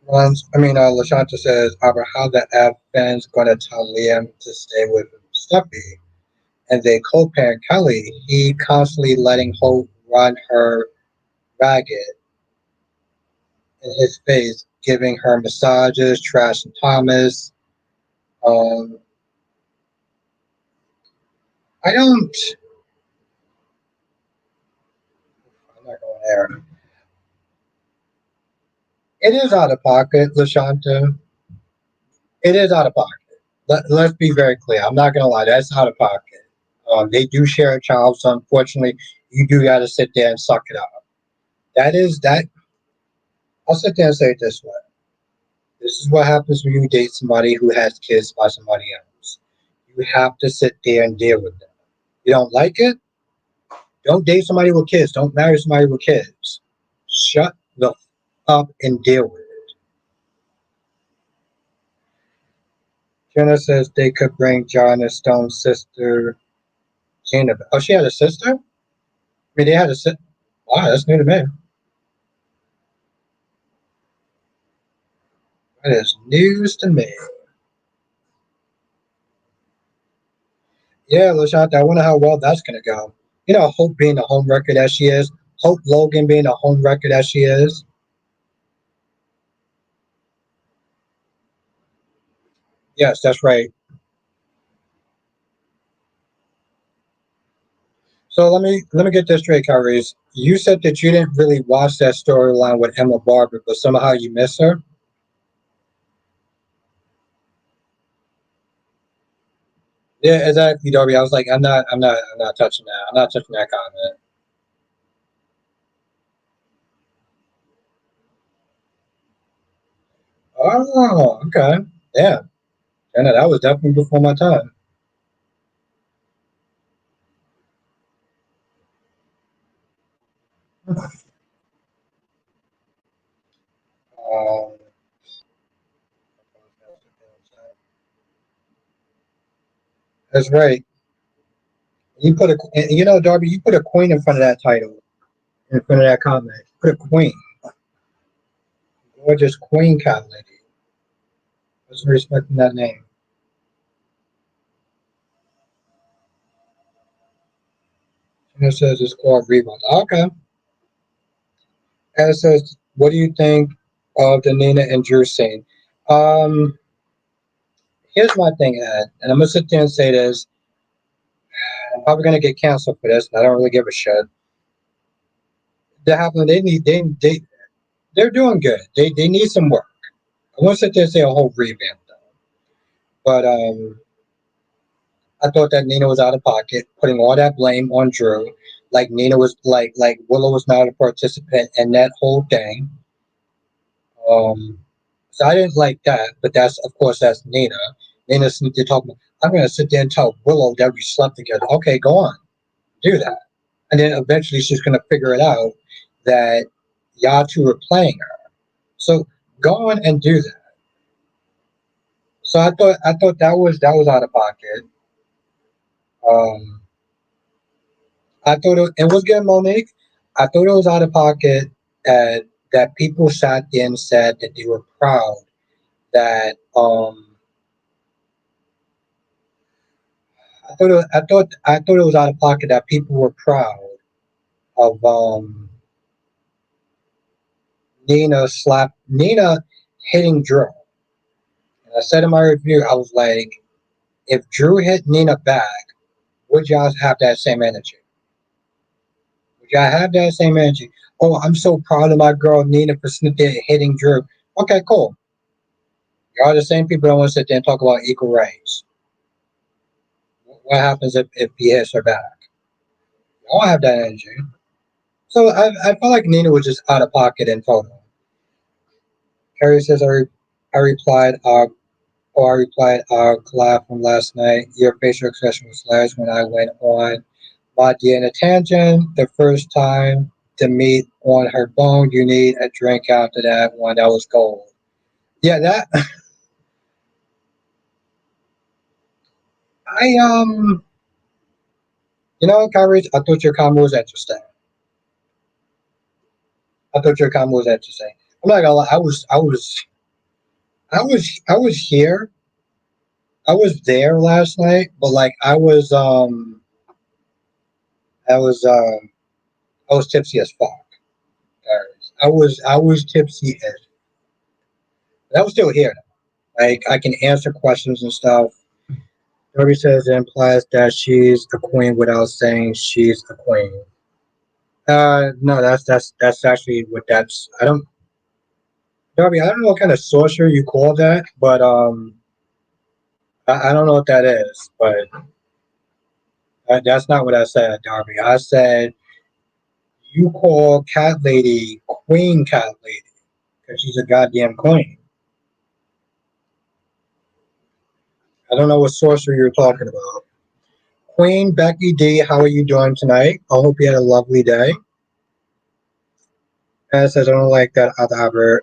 Lashanta says, how the F fans gonna tell Liam to stay with Steffi, and they co-parent Kelly. He constantly letting Hope run her ragged in his face, giving her massages, trashing Thomas. Um, I don't. I'm not going there. It is out of pocket, Lashanta. It is out of pocket. Let's be very clear. I'm not gonna lie. That's out of pocket. They do share a child, so unfortunately, you do got to sit there and suck it up. That is that. I'll sit there and say it this way. This is what happens when you date somebody who has kids by somebody else. You have to sit there and deal with them. You don't like it? Don't date somebody with kids. Don't marry somebody with kids. Shut the up and deal with it. Jenna says they could bring John and Stone's sister, Gina. Oh, she had a sister? I mean, they had a sister. Wow, that's new to me. That is news to me. Yeah, Lashanta, I wonder how well that's going to go. Hope being the home record as she is. Hope Logan being the home record as she is. Yes, that's right. So let me get this straight, Kyrie. You said that you didn't really watch that storyline with Emma Barber, but somehow you miss her. Yeah, exactly, Darby. I was like, I'm not touching that. I'm not touching that comment. Oh, okay. Yeah, and that was definitely before my time. Um, that's right. Darby, you put a queen in front of that title, in front of that comment. Put a queen, gorgeous queen cat lady. What's respecting that name? And it says it's called Rebound. Okay. And it says, what do you think of the Nina and Drew scene? Um, Here's my thing, Ed, and I'm gonna sit there and say this. I'm probably gonna get canceled for this, and I don't really give a shit. That happened. They're doing good. They need some work. I won't sit there and say a whole revamp though. But I thought that Nina was out of pocket, putting all that blame on Drew. Like Nina was like Willow was not a participant in that whole thing. Um, so I didn't like that, but that's of course that's Nina. Nina's sitting there talking. I'm gonna sit there and tell Willow that we slept together. Okay, go on, do that, and then eventually she's gonna figure it out that y'all two are playing her. So go on and do that. So I thought that was out of pocket. Um, I thought it was good, Monique. I thought it was out of pocket that people sat there and said that they were proud that I thought it was out of pocket that people were proud of Nina hitting Drew. And I said in my review, I was like, if Drew hit Nina back, would y'all have that same energy? Would y'all have that same energy? Oh, I'm so proud of my girl Nina for sitting there hitting Drew. Okay, cool. Y'all the same people that want to sit there and talk about equal rights. What happens if he hits her back? I don't have that energy. So I felt like Nina was just out of pocket in total. Carrie says I replied collab from last night. Your facial expression was hilarious when I went on my DNA tangent. The first time to meet on her bone, you need a drink after that one. That was gold. Yeah, that I Kyrie, I thought your comment was interesting. I thought your comment was interesting. I'm not gonna lie, I was here. I was there last night, but like I was I was tipsy as fuck. Guys. I was tipsy as but I was still here. Like I can answer questions and stuff. Darby says it implies that she's a queen without saying she's a queen. No, that's actually what that's. I don't, Darby. I don't know what kind of sorcerer you call that, but I don't know what that is. But that's not what I said, Darby. I said you call Cat Lady Queen Cat Lady because she's a goddamn queen. I don't know what sorcerer you're talking about. Queen Becky D, how are you doing tonight? I hope you had a lovely day. And it says I don't like that other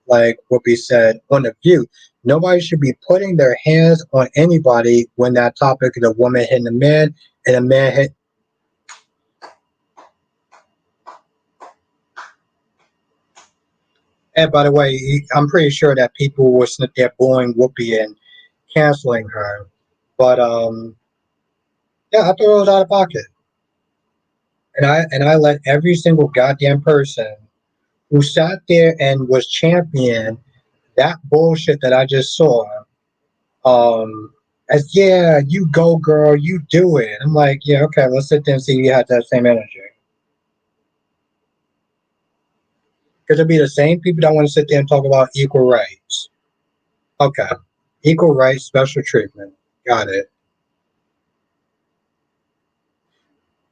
like what we said on the view. Nobody should be putting their hands on anybody when that topic is a woman hitting a man and a man hit. And by the way, I'm pretty sure that people were sitting there booing Whoopi and canceling her. But yeah, I thought it was out of pocket. And I let every single goddamn person who sat there and was champion that bullshit that I just saw. As yeah, you go girl, you do it. I'm like, yeah, okay, let's sit there and see if you had that same energy. Because it'll be the same people that want to sit there and talk about equal rights. Okay. Equal rights, special treatment. Got it.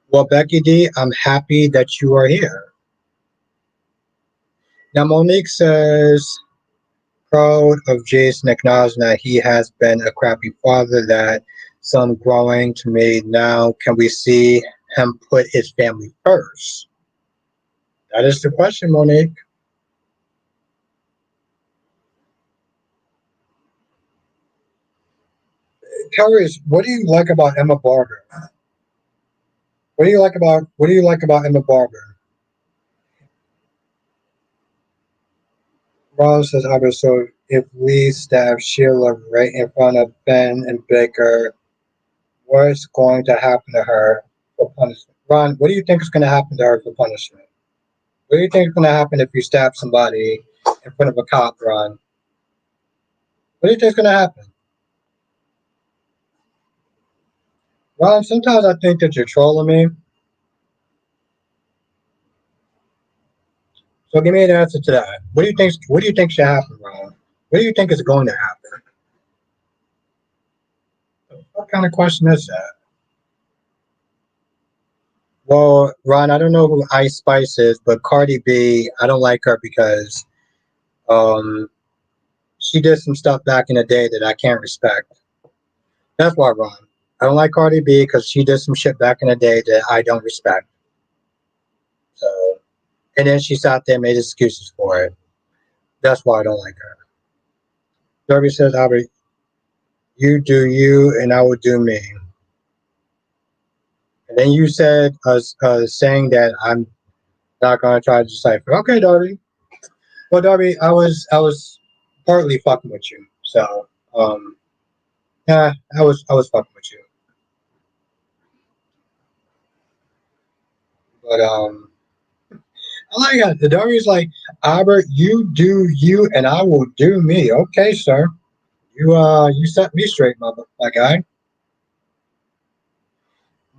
Well, Becky D, I'm happy that you are here. Now, Monique says, proud of Jason acknowledging that he has been a crappy father, that some growing to me now. Can we see him put his family first? That is the question, Monique. Curious, what do you like about Emma Barber? What do you like about Emma Barber? Ron says, "Albert, so if we stab Sheila right in front of Ben and Baker, what's going to happen to her for punishment?" Ron, what do you think is going to happen to her for punishment? What do you think is going to happen if you stab somebody in front of a cop, Ron? What do you think is going to happen? Ron, sometimes I think that you're trolling me. So give me an answer to that. What do you think? What do you think should happen, Ron? What do you think is going to happen? What kind of question is that? Well, Ron, I don't know who Ice Spice is, but Cardi B, I don't like her because um, she did some stuff back in the day that I can't respect. That's why, Ron. I don't like Cardi B because she did some shit back in the day that I don't respect. So, and then she sat there and made excuses for it. That's why I don't like her. Darby says, Albert, you do you, and I will do me. And then you said, saying that I'm not gonna try to decipher. Okay, Darby. Well, Darby, I was partly fucking with you. So, yeah, I was fucking with you. But I like that. The Darby's like, Albert, you do you, and I will do me. Okay, sir. You set me straight, my guy.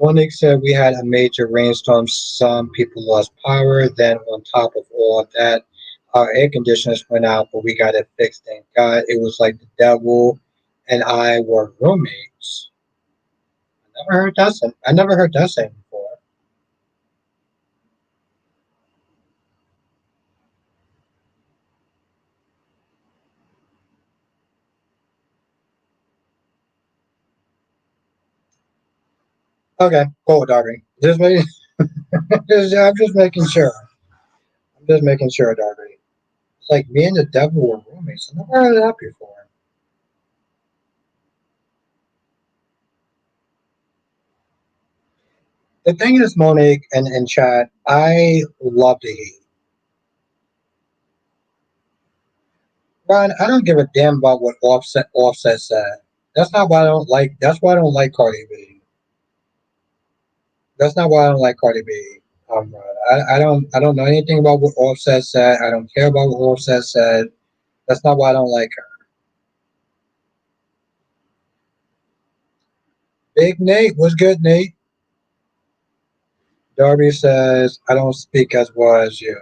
Monique said we had a major rainstorm. Some people lost power. Then on top of all of that, our air conditioners went out, but we got it fixed. Thank God. It was like the devil and I were roommates. I never heard that saying before. Okay, cool, Darby. I'm just making sure. I'm just making sure, Darby. It's like me and the devil were roommates. I never heard that before. The thing is, Monique and chat, I love the heat. Ron, I don't give a damn about what Offset said. That's not why I don't like. That's why I don't like Cardi B. That's not why I don't like Cardi B. Ron. I don't know anything about what Offset said. I don't care about what Offset said. That's not why I don't like her. Big Nate, what's good, Nate? Darby says I don't speak as well as you.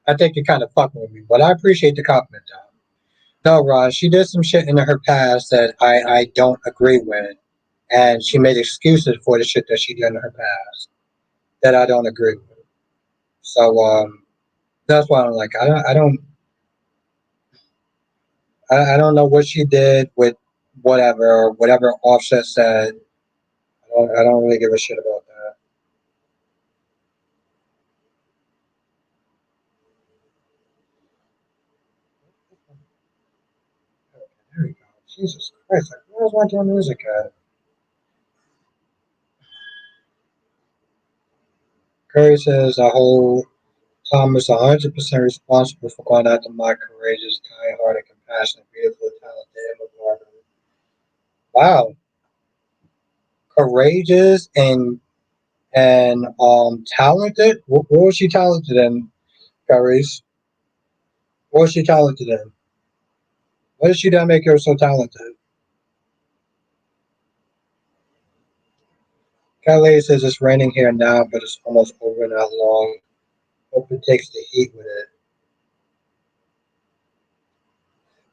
I think you're kind of fucking with me, but I appreciate the compliment, though. No, Ron, she did some shit in her past that I don't agree with, and she made excuses for the shit that she did in her past that I don't agree with. So that's why I'm like I don't know what she did with whatever Offset said. I don't really give a shit about that. Okay, there we go. Jesus Christ! Like, where's my damn music at? Curry says the whole Tom is 100% responsible for going after my courageous, kind-hearted, compassionate, beautiful, talented Emma Barber. Wow, courageous and talented. What was she talented in, Curry's? What was she talented in? What did she do that make her so talented? Calais says it's raining here now, but it's almost over not long. Hope it takes the heat with it.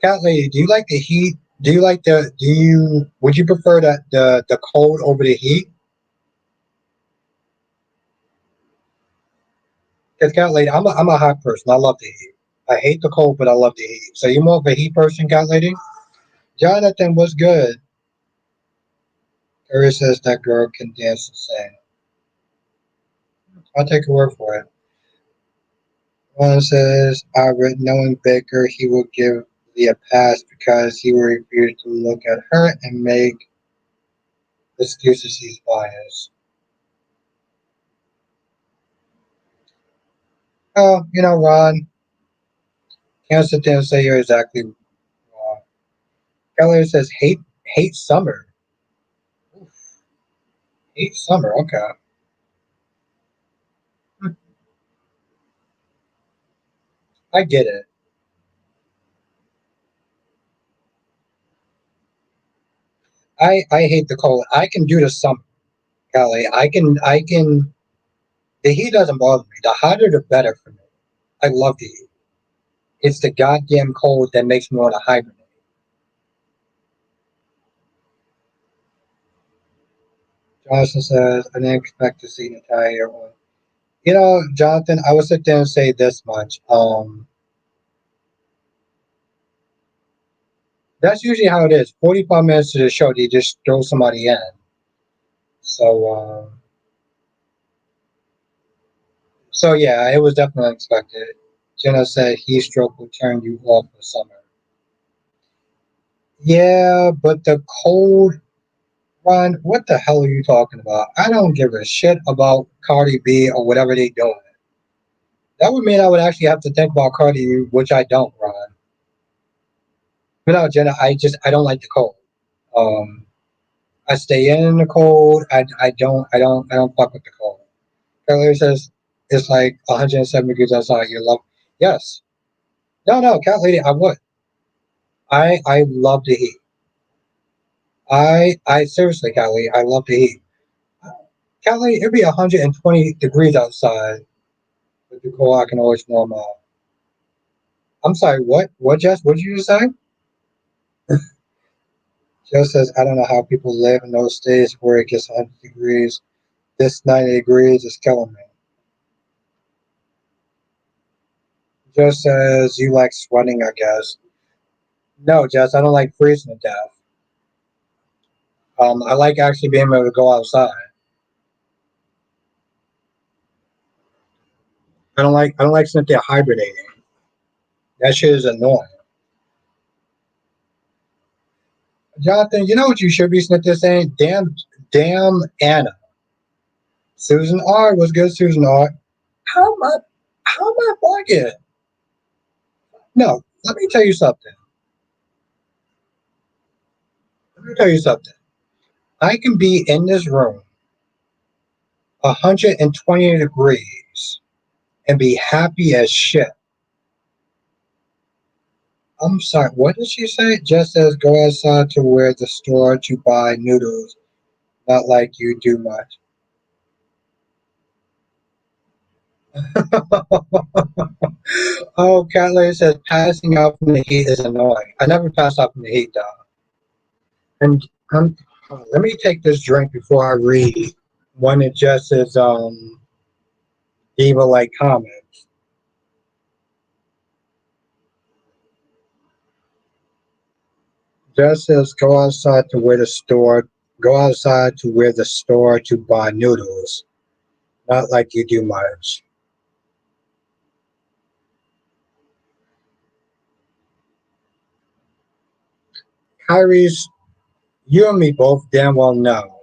Cat lady, do you like the heat? Do you like the? Do you? Would you prefer the cold over the heat? Because cat lady, I'm a hot person. I love the heat. I hate the cold, but I love the heat. So you more of a heat person, cat lady? Jonathan was good. Harry says that girl can dance and sing. I'll take your word for it. One says, I read knowing Baker, he will give Lee a pass because he will refuse to look at her and make excuses he's biased. Oh, Ron, can't sit there and say you're exactly wrong. Keller says hate summer. Oof, hate summer. Okay, I get it. I hate the cold. I can do the summer, Kelly. I can. The heat doesn't bother me. The hotter, the better for me. I love the heat. It's the goddamn cold that makes me want to hibernate. Johnson says, I didn't expect to see Natalia on. Jonathan, I would sit there and say this much. That's usually how it is. 45 minutes to the show, they just throw somebody in. So, so yeah, it was definitely unexpected. Jenna said heat stroke will turn you off for summer. Yeah, but the cold run, what the hell are you talking about? I don't give a shit about Cardi B or whatever they doing. That would mean I would actually have to think about Cardi B, which I don't, Ron. But no, Jenna, I don't like the cold. Um, I stay in the cold. I don't fuck with the cold. Kelly says it's like 107 degrees outside. You love, yes. No, cat lady, I would. I love the heat. I seriously, cat lady, I love the heat. Cat lady, it'd be 120 degrees outside. With the cold, I can always warm up. I'm sorry, what? What, Jess? What did you just say? Jess says, I don't know how people live in those days where it gets 100 degrees. This 90 degrees is killing me. Jess says, you like sweating, I guess. No, Jess, I don't like freezing to death. I like actually being able to go outside. I don't like sitting there hibernating. That shit is annoying. Jonathan, you know what you should be sitting there saying? Damn Anna. Susan R was good, Susan R. How am I bugging? No, let me tell you something. Let me tell you something. I can be in this room 120 degrees and be happy as shit. I'm sorry, what did she say? Just says go outside to where the store to buy noodles. Not like you do much. Oh, cat lady says passing out from the heat is annoying. I never pass out from the heat though. And let me take this drink before I read one that just says diva like comments. Just says go outside to where the store to buy noodles. Not like you do much. Kyrie's, you and me both damn well know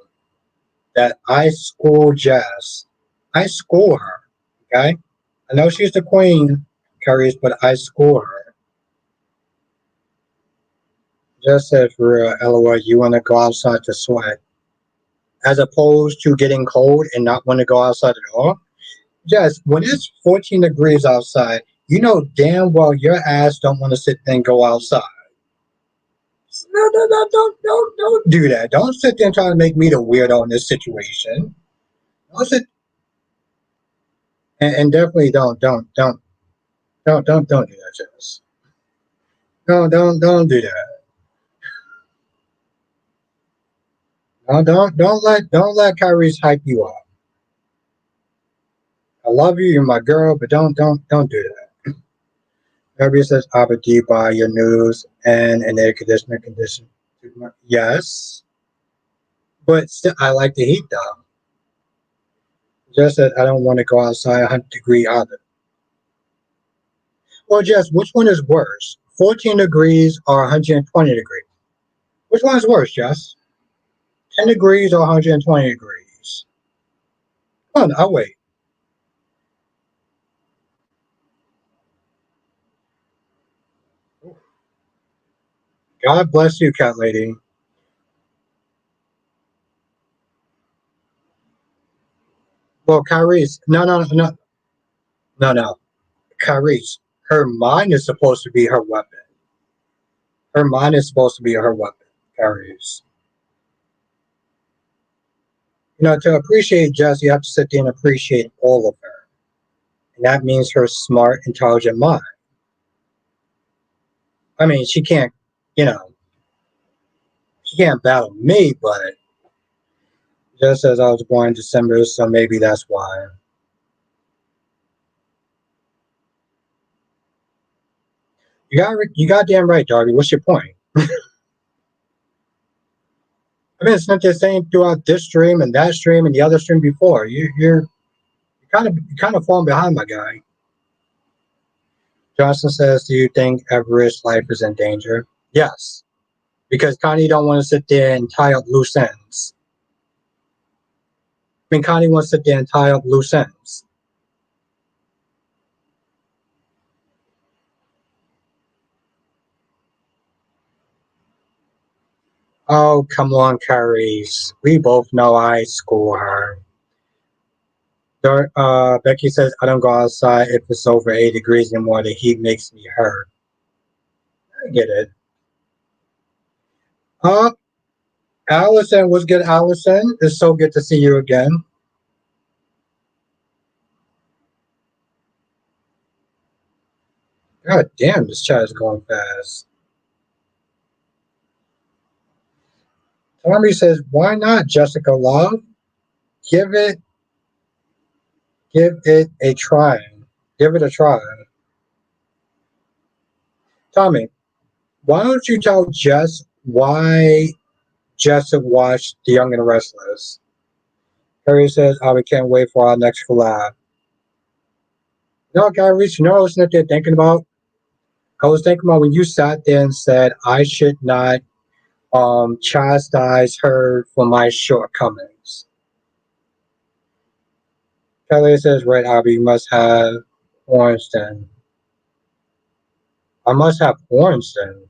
that I school Jess. I school her. Okay? I know she's the queen, Kyrie's, but I school her. Just said for LOL, you want to go outside to sweat, as opposed to getting cold and not want to go outside at all. Jess, when it's 14 degrees outside, you know damn well your ass don't want to sit there and go outside. No, don't do that. Don't sit there and try to make me the weirdo in this situation. Don't sit and definitely don't do that, Jess. Don't do that. No, don't let Kyrie's hype you up. I love you, you're my girl, but don't do that. Kyrie says Abadi by your news and an air conditioner condition. Yes, but still, I like the heat though. Just that I don't want to go outside 100-degree either. Well, Jess, which one is worse? 14 degrees or 120 degrees? Which one is worse, Jess? 10 degrees or 120 degrees? Come on, I'll wait. God bless you, cat lady. Well, Kyrie's, no. Kyrie's, her mind is supposed to be her weapon. Her mind is supposed to be her weapon, Kyrie's. To appreciate Jess, you have to sit there and appreciate all of her. And that means her smart, intelligent mind. I mean, you know, she can't battle me, but just as I was born in December, so maybe that's why. You got damn right, Darby. What's your point? I mean, it's not the same throughout this stream and that stream and the other stream before. You're kind of falling behind, my guy. Johnson says, "Do you think Everest's life is in danger?" Yes, because Connie don't want to sit there and tie up loose ends. I mean, Connie wants to sit there and tie up loose ends. Oh, come on, Clarice. We both know I school her. Becky says, I don't go outside if it's over 8 degrees anymore. The heat makes me hurt. I get it. Uh, Allison, what's good, Allison? It's so good to see you again. God damn, this chat is going fast. Tommy says, why not, Jessica Love? Give it, give it a try. Give it a try. Tommy, why don't you tell Jess why Jess have watched The Young and the Restless? Harry says, oh, we can't wait for our next collab. No, Kyrie, you know what I was sitting there thinking about? I was thinking about when you sat there and said I should not chastise her for my shortcomings. Kelly says, right, Abby, you must have horns then. I must have horns then.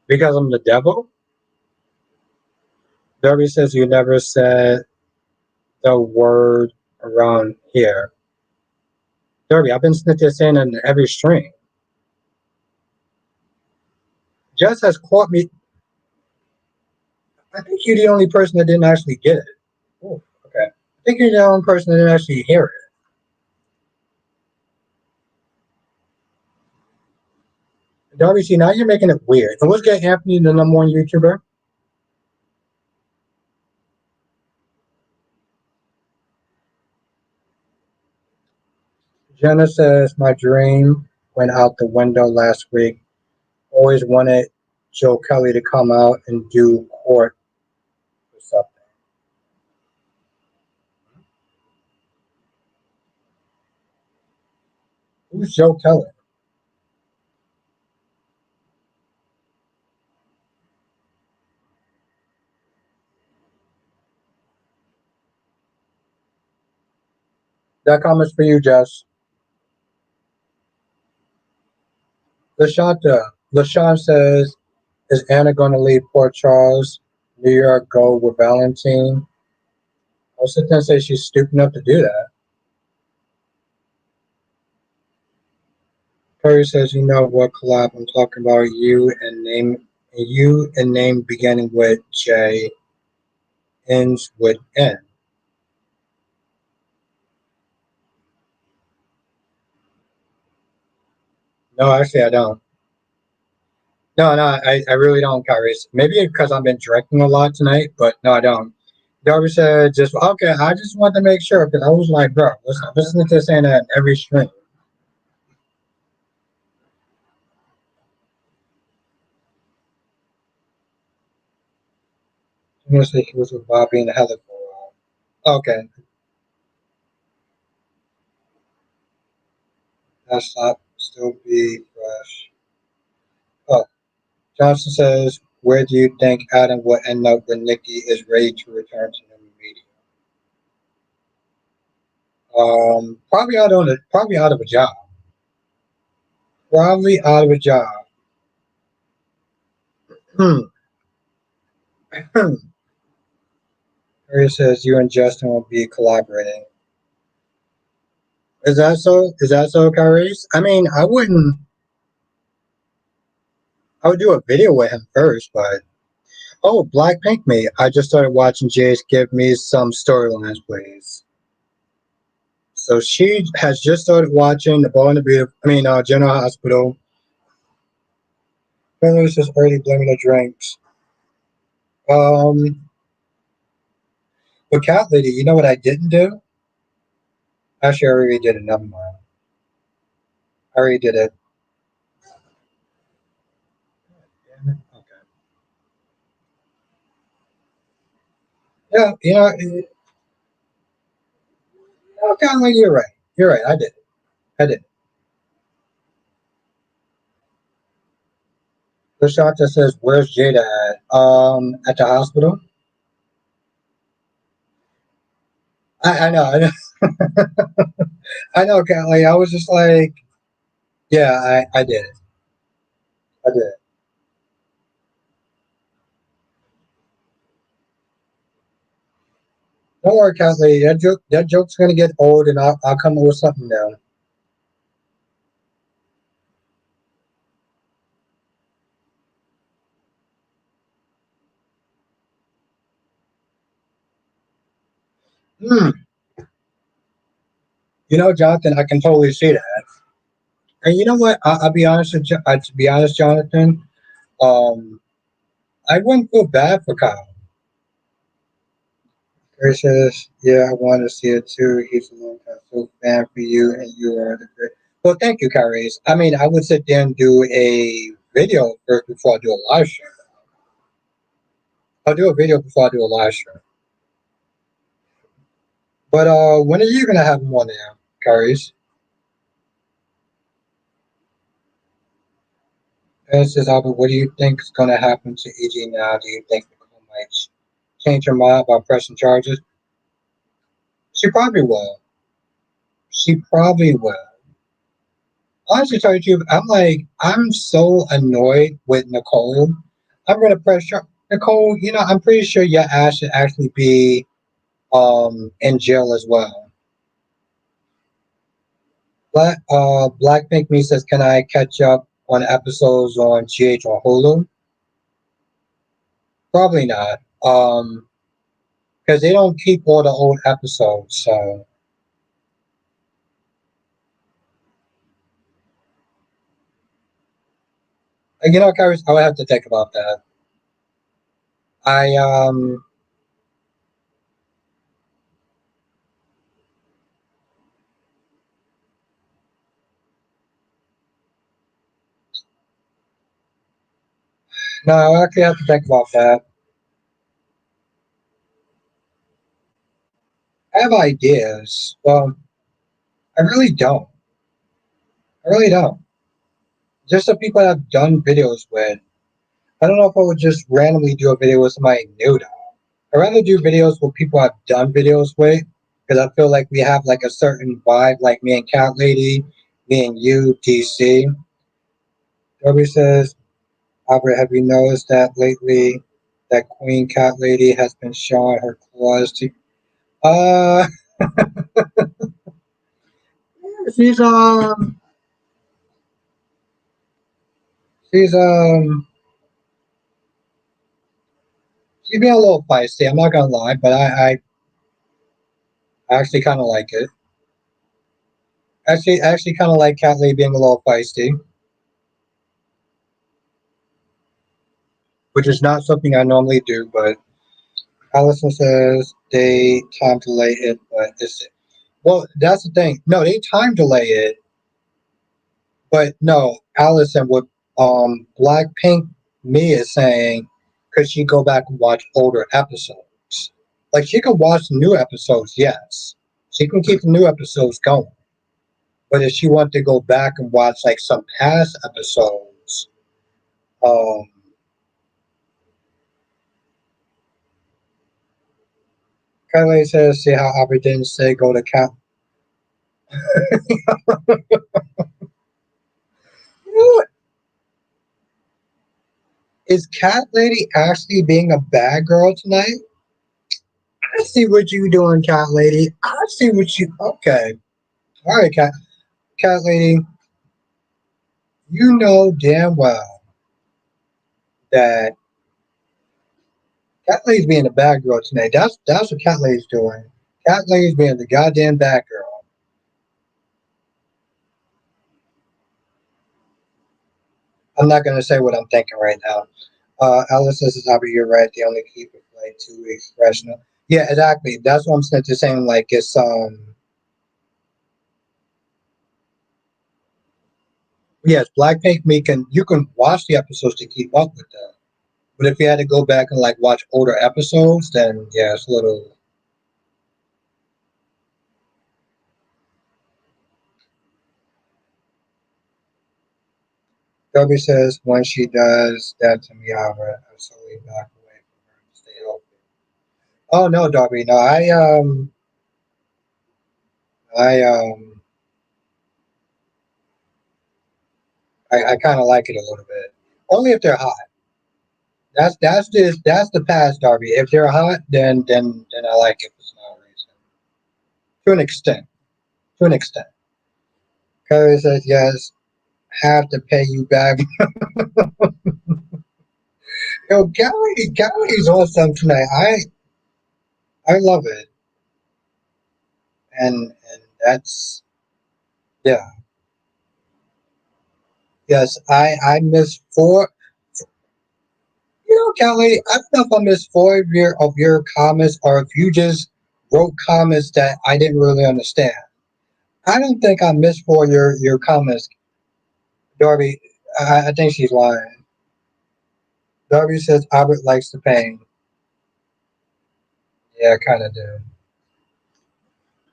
Because I'm the devil? Derby says you never said the word around here. Derby, I've been sitting there saying in every stream. Jess has caught me. I think you're the only person that didn't actually get it. Oh, okay. I think you're the only person that didn't actually hear it. Darby, see, now you're making it weird. And let's get Anthony, the number one YouTuber. Jenna says, my dream went out the window last week. Always wanted Joe Kelly to come out and do court or something. Who's Joe Kelly? That comment's for you, Jess. LaShawn says, is Anna going to leave Port Charles, New York, go with Valentine? I was sitting there and say she's stupid enough to do that. Curry says, you know what collab I'm talking about? You and name beginning with J, ends with N. No, actually, I don't. No, I really don't, Kyrie. Maybe because I've been drinking a lot tonight, but no, I don't. Darby said, just okay. I just wanted to make sure because I was like, bro, listen to saying that in every stream. I'm gonna say he was with Bobby and Heather for a while. Okay, that's not still be fresh. Oh, Johnson says, where do you think Adam will end up when Nikki is ready to return to the media? Probably out of a job. Probably out of a job. Hmm. Harry says you and Justin will be collaborating. Is that so? Is that so, Kyrie? I mean, I wouldn't. I would do a video with him first, but Oh, Blackpink me. I just started watching Jade. Give me some storylines, please. So she has just started watching The Ball and the Beautiful. General Hospital. Finish this early blaming the drinks. Um, but Cat Lady, you know what I didn't do? Actually, I already did it. Never mind. I already did it. Damn it. Okay. Yeah, Cat Lady, you're right. You're right. I did it. I did it. The shot that says, "Where's Jada at?" At the hospital. I know. I know. I know, Cat Lady. I was just like, yeah, I did it. I did it. Don't worry, Cat Lady. That joke's gonna get old, and I'll come up with something now. Hmm. Jonathan, I can totally see that. And you know what? I'll be honest with you. To be honest, Jonathan, um, I wouldn't feel bad for Kyle. He says, "Yeah, I want to see it too. He's a long time so fan for you, and you are the great." Well, thank you, Kyrie. I would sit there and do a video first before I do a live stream. I'll do a video before I do a live stream. But when are you gonna have him on there, Kyrie? And it says, Albert, what do you think is gonna happen to EG now? Do you think Nicole might change her mind about pressing charges? She probably will. She probably will. Honestly, tell you the truth, I'm so annoyed with Nicole. I'm gonna press Nicole. I'm pretty sure your ass should actually be in jail as well. Blackpink me says, can I catch up on episodes on GH or Hulu? Probably not. Because they don't keep all the old episodes. So Carrie, I would have to think about that. I No, I actually have to think about that. I have ideas. Well, I really don't. I really don't. Just the people I've done videos with. I don't know if I would just randomly do a video with somebody new though. I'd rather do videos with people I've done videos with because I feel like we have like a certain vibe, like me and Cat Lady, me and you, DC. Darby says, Albert, have you noticed that lately that Queen Cat Lady has been showing her claws to uh she's um she's she's being a little feisty, I'm not gonna lie, but I actually kinda like it. I actually kinda like Cat Lady being a little feisty, which is not something I normally do, but Allison says they time delay it, but it's well, that's the thing. No, they time delay it, but no, Allison would Blackpink me is saying could she go back and watch older episodes? Like she could watch new episodes, yes. She can keep the new episodes going. But if she wanted to go back and watch like some past episodes, um Kylie says see how Aubrey didn't say go to Cat. You know what? Is Cat Lady actually being a bad girl tonight? I see what you doing, Cat Lady. I see what you. Okay, all right, Cat Lady. You know damn well that Cat Lady's being a bad girl tonight. That's what Cat Lady's doing. Cat Lady's being the goddamn bad girl. I'm not gonna say what I'm thinking right now. Alice says, "Albert, you're right. They only keep it for like 2 weeks fresh." No, yeah, exactly. That's what I'm saying. Like it's yes, Blackpink. You can watch the episodes to keep up with them. But if you had to go back and like watch older episodes, then yeah, it's a little. Toby says when she does that to me, I slowly back away from her to stay healthy. Oh no, Darby, no, I kind of like it a little bit. Only if they're hot. That's the past, Darby. If they're hot, then I like it for some reason. To an extent. To an extent. Curry says yes. Have to pay you back. Yo, Galley's awesome tonight. I love it, and that's yeah. Yes, I miss four. You know, Kelly, I don't know if I missed four of your comments or if you just wrote comments that I didn't really understand. I don't think I missed four of your comments, Darby. I think she's lying. Darby says Albert likes the pain. Yeah, I kind of do.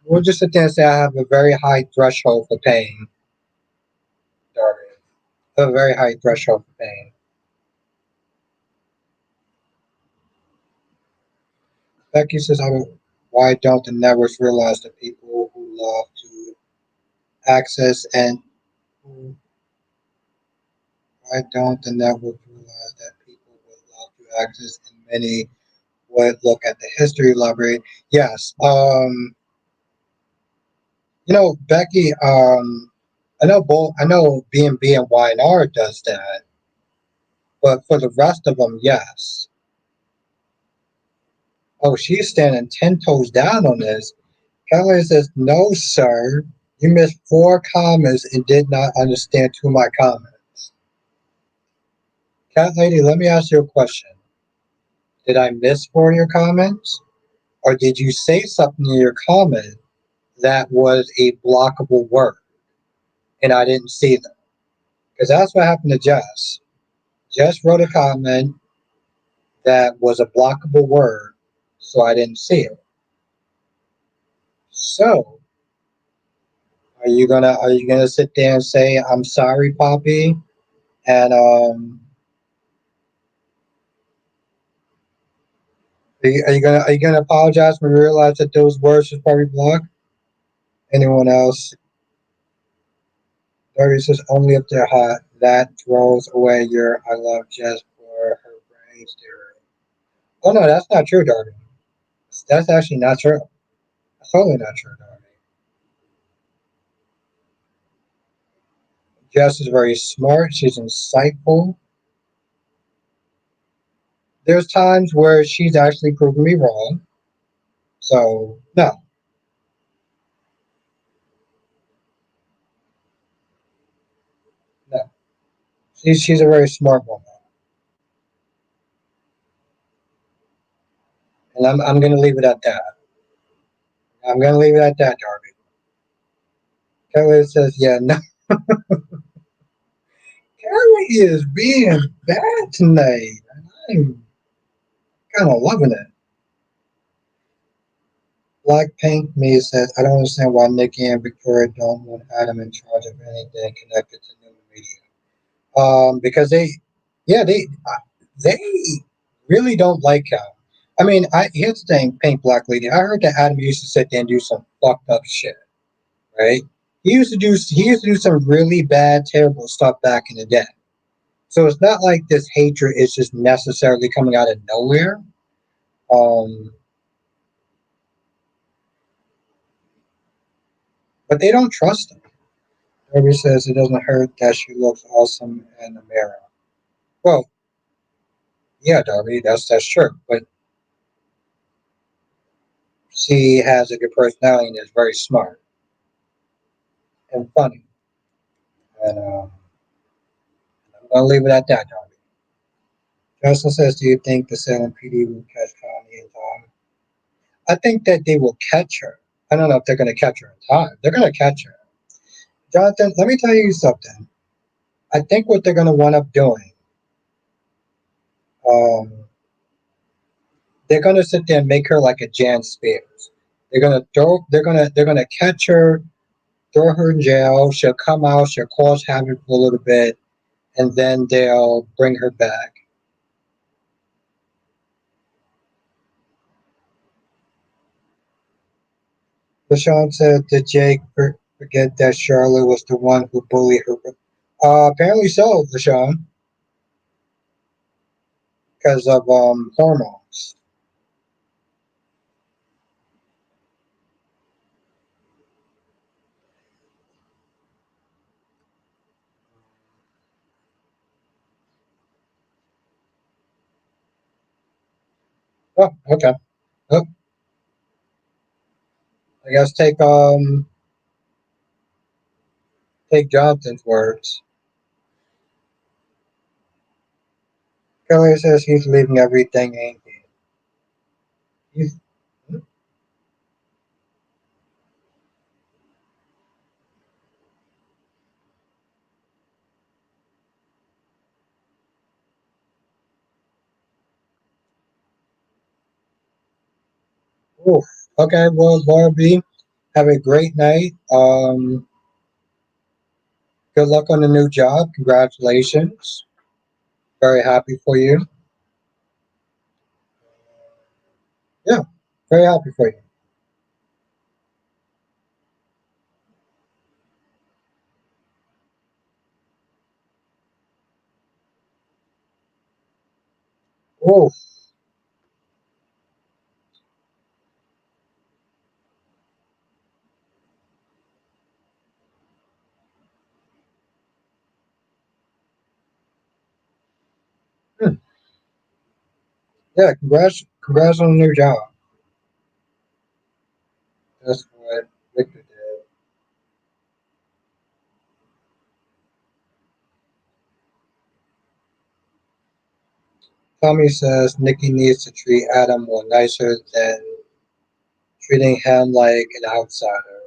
We'll just sit there and say I have a very high threshold for pain, Darby. I have a very high threshold for pain. Becky says, why don't the networks realize that people who love to access and why don't the network realize that people would love to access and many would look at the history library? Yes. Becky, I know B&B and Y&R does that, but for the rest of them, yes. Oh, she's standing 10 toes down on this. Kelly says, no, sir. You missed four comments and did not understand two of my comments. Cat lady, let me ask you a question. Did I miss four of your comments? Or did you say something in your comment that was a blockable word and I didn't see them? Because that's what happened to Jess. Jess wrote a comment that was a blockable word, so I didn't see it. So, are you gonna sit there and say I'm sorry, Poppy, and are you gonna apologize when you realize that those words was probably blocked? Anyone else? Dirty says only if they're hot. That throws away your I love Jess for her brains theory. Oh no, that's not true, Darby. That's actually not true. That's totally not true, Darby. Jess is very smart. She's insightful. There's times where she's actually proven me wrong. So no, no. She's a very smart woman, and I'm gonna leave it at that. I'm gonna leave it at that, Darby. Kelly says, yeah, no. Kelly is being bad tonight. I'm kind of loving it. Blackpink me says, I don't understand why Nikki and Victoria don't want Adam in charge of anything connected to new media. Because they really don't like him. I mean, here's the thing, Pink Black Lady. I heard that Adam used to sit there and do some fucked up shit, right? He used to do some really bad, terrible stuff back in the day. So it's not like this hatred is just necessarily coming out of nowhere. Um, but they don't trust him. Darby says it doesn't hurt that she looks awesome in the mirror. Well, yeah, Darby, that's true. But She has a good personality and is very smart and funny. And I'm gonna leave it at that, Darby. Justin says, "Do you think the Salem PD will catch Connie in time?" I think that they will catch her. I don't know if they're gonna catch her in time. They're gonna catch her. Jonathan, let me tell you something. I think what they're gonna wind up doing, um, they're gonna sit there and make her like a Jan Spears. They're gonna catch her, throw her in jail. She'll come out. She'll cause havoc for a little bit, and then they'll bring her back. LaShawn said, "Did Jake forget that Charlotte was the one who bullied her?" Apparently so, LaShawn, because of hormones. Oh, okay. Oh, I guess take Jonathan's words. Kelly says he's leaving everything, ain't he? He's, oof. Okay, well, Barbie, have a great night. Good luck on the new job. Congratulations. Very happy for you. Yeah, very happy for you. Oof. Hmm. Yeah, congrats on the new job. That's what Victor did. Tommy says Nikki needs to treat Adam more nicer than treating him like an outsider.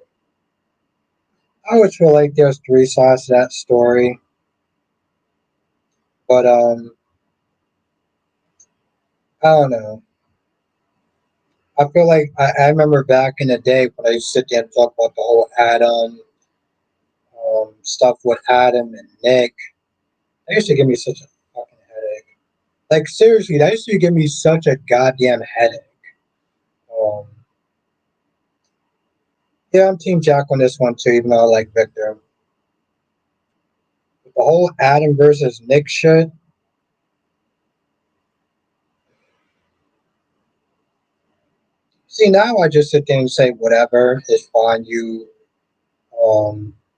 I always feel like there's three sides to that story, but I don't know. I feel like I remember back in the day when I used to sit there and talk about the whole Adam stuff with Adam and Nick. That used to give me such a fucking headache. Like seriously, that used to give me such a goddamn headache. Um, yeah, I'm Team Jack on this one too, even though I like Victor. With the whole Adam versus Nick shit. See, now I just sit there and say whatever is fine. You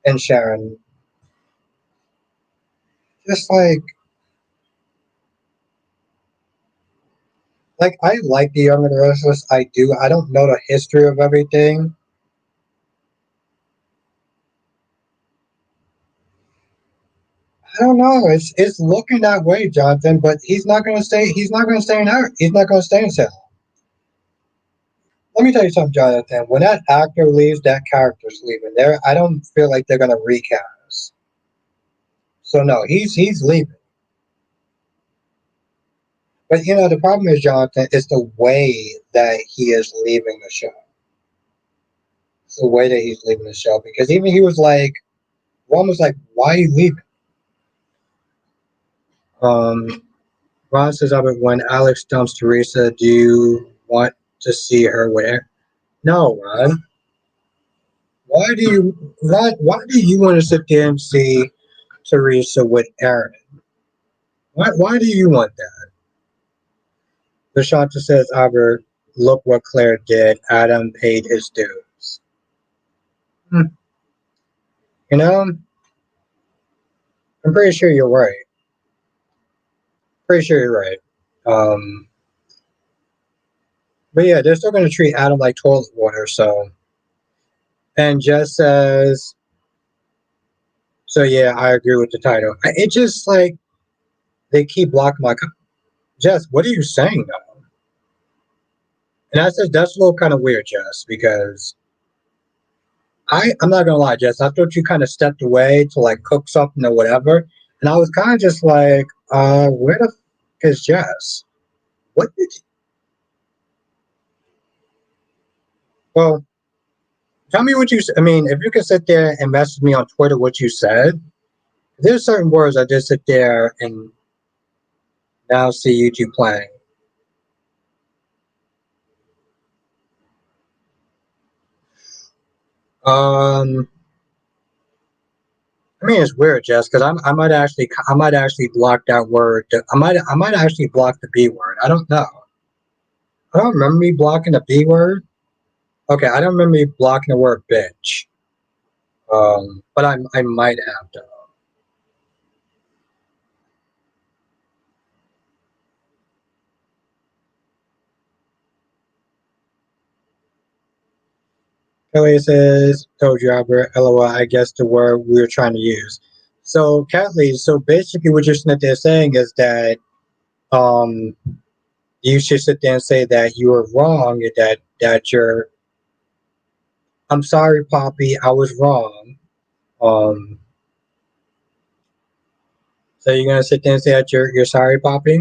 and Sharon, just like I like the Young and the Restless. I do. I don't know the history of everything. I don't know. It's looking that way, Jonathan. But he's not going to stay. He's not going to stay in there. He's not going to stay in Salem. Let me tell you something, Jonathan. When that actor leaves, that character's leaving. There, I don't feel like they're going to recast. So no, he's leaving. But you know, the problem is, Jonathan, it's the way that he is leaving the show. It's the way that he's leaving the show because even he was like, Ron was like, "Why are you leaving?" Um, Ron says, "Albert, when Alex dumps Teresa, do you want to see her with her?" No, Ron. Why do you want to sit there and see Teresa with Aaron? Why do you want that? Lashanta says, Albert, look what Claire did. Adam paid his dues. Hmm. You know, I'm pretty sure you're right. Pretty sure you're right. Um, But yeah, they're still gonna treat Adam like toilet water. So and Jess says, so yeah, I agree with the title. It just like they keep blocking my Jess. What are you saying though? And I said that's a little kind of weird, Jess, because I'm not gonna lie, Jess. I thought you kind of stepped away to like cook something or whatever, and I was kind of just like, where the is Jess? What did you? Well, tell me what you. I mean, if you can sit there and message me on Twitter what you said, there's certain words I just sit there and now see YouTube playing. Um, I mean, it's weird, Jess, because I might actually block that word. I might actually block the B word. I don't know. I don't remember me blocking the B word. Okay, I don't remember me blocking the word bitch. But I might have to. Kelly says, "Told you, Albert. LOL. I guess the word we were trying to use." So, Catley. So basically, what you're sitting there saying is that um, you should sit there and say that you were wrong. That you're. I'm sorry, Poppy. I was wrong. Um, so you're gonna sit there and say that you're sorry, Poppy?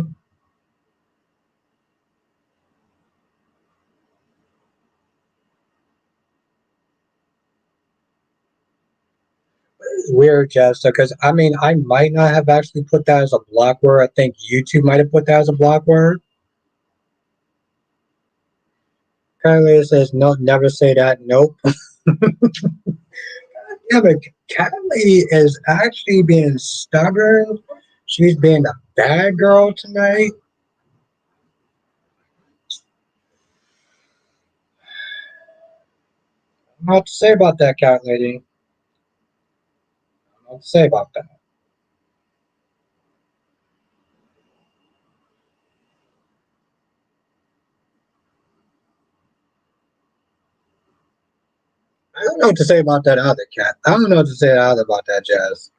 It's weird, Jess. Because I mean, I might not have actually put that as a block word. I think YouTube might have put that as a block word. Kylie says, "No, never say that." Nope. Yeah, but Cat Lady is actually being stubborn. She's being a bad girl tonight. I don't know what to say about that, Cat Lady. I don't know what to say about that. I don't know what to say about that other cat. I don't know what to say either about that, Jazz.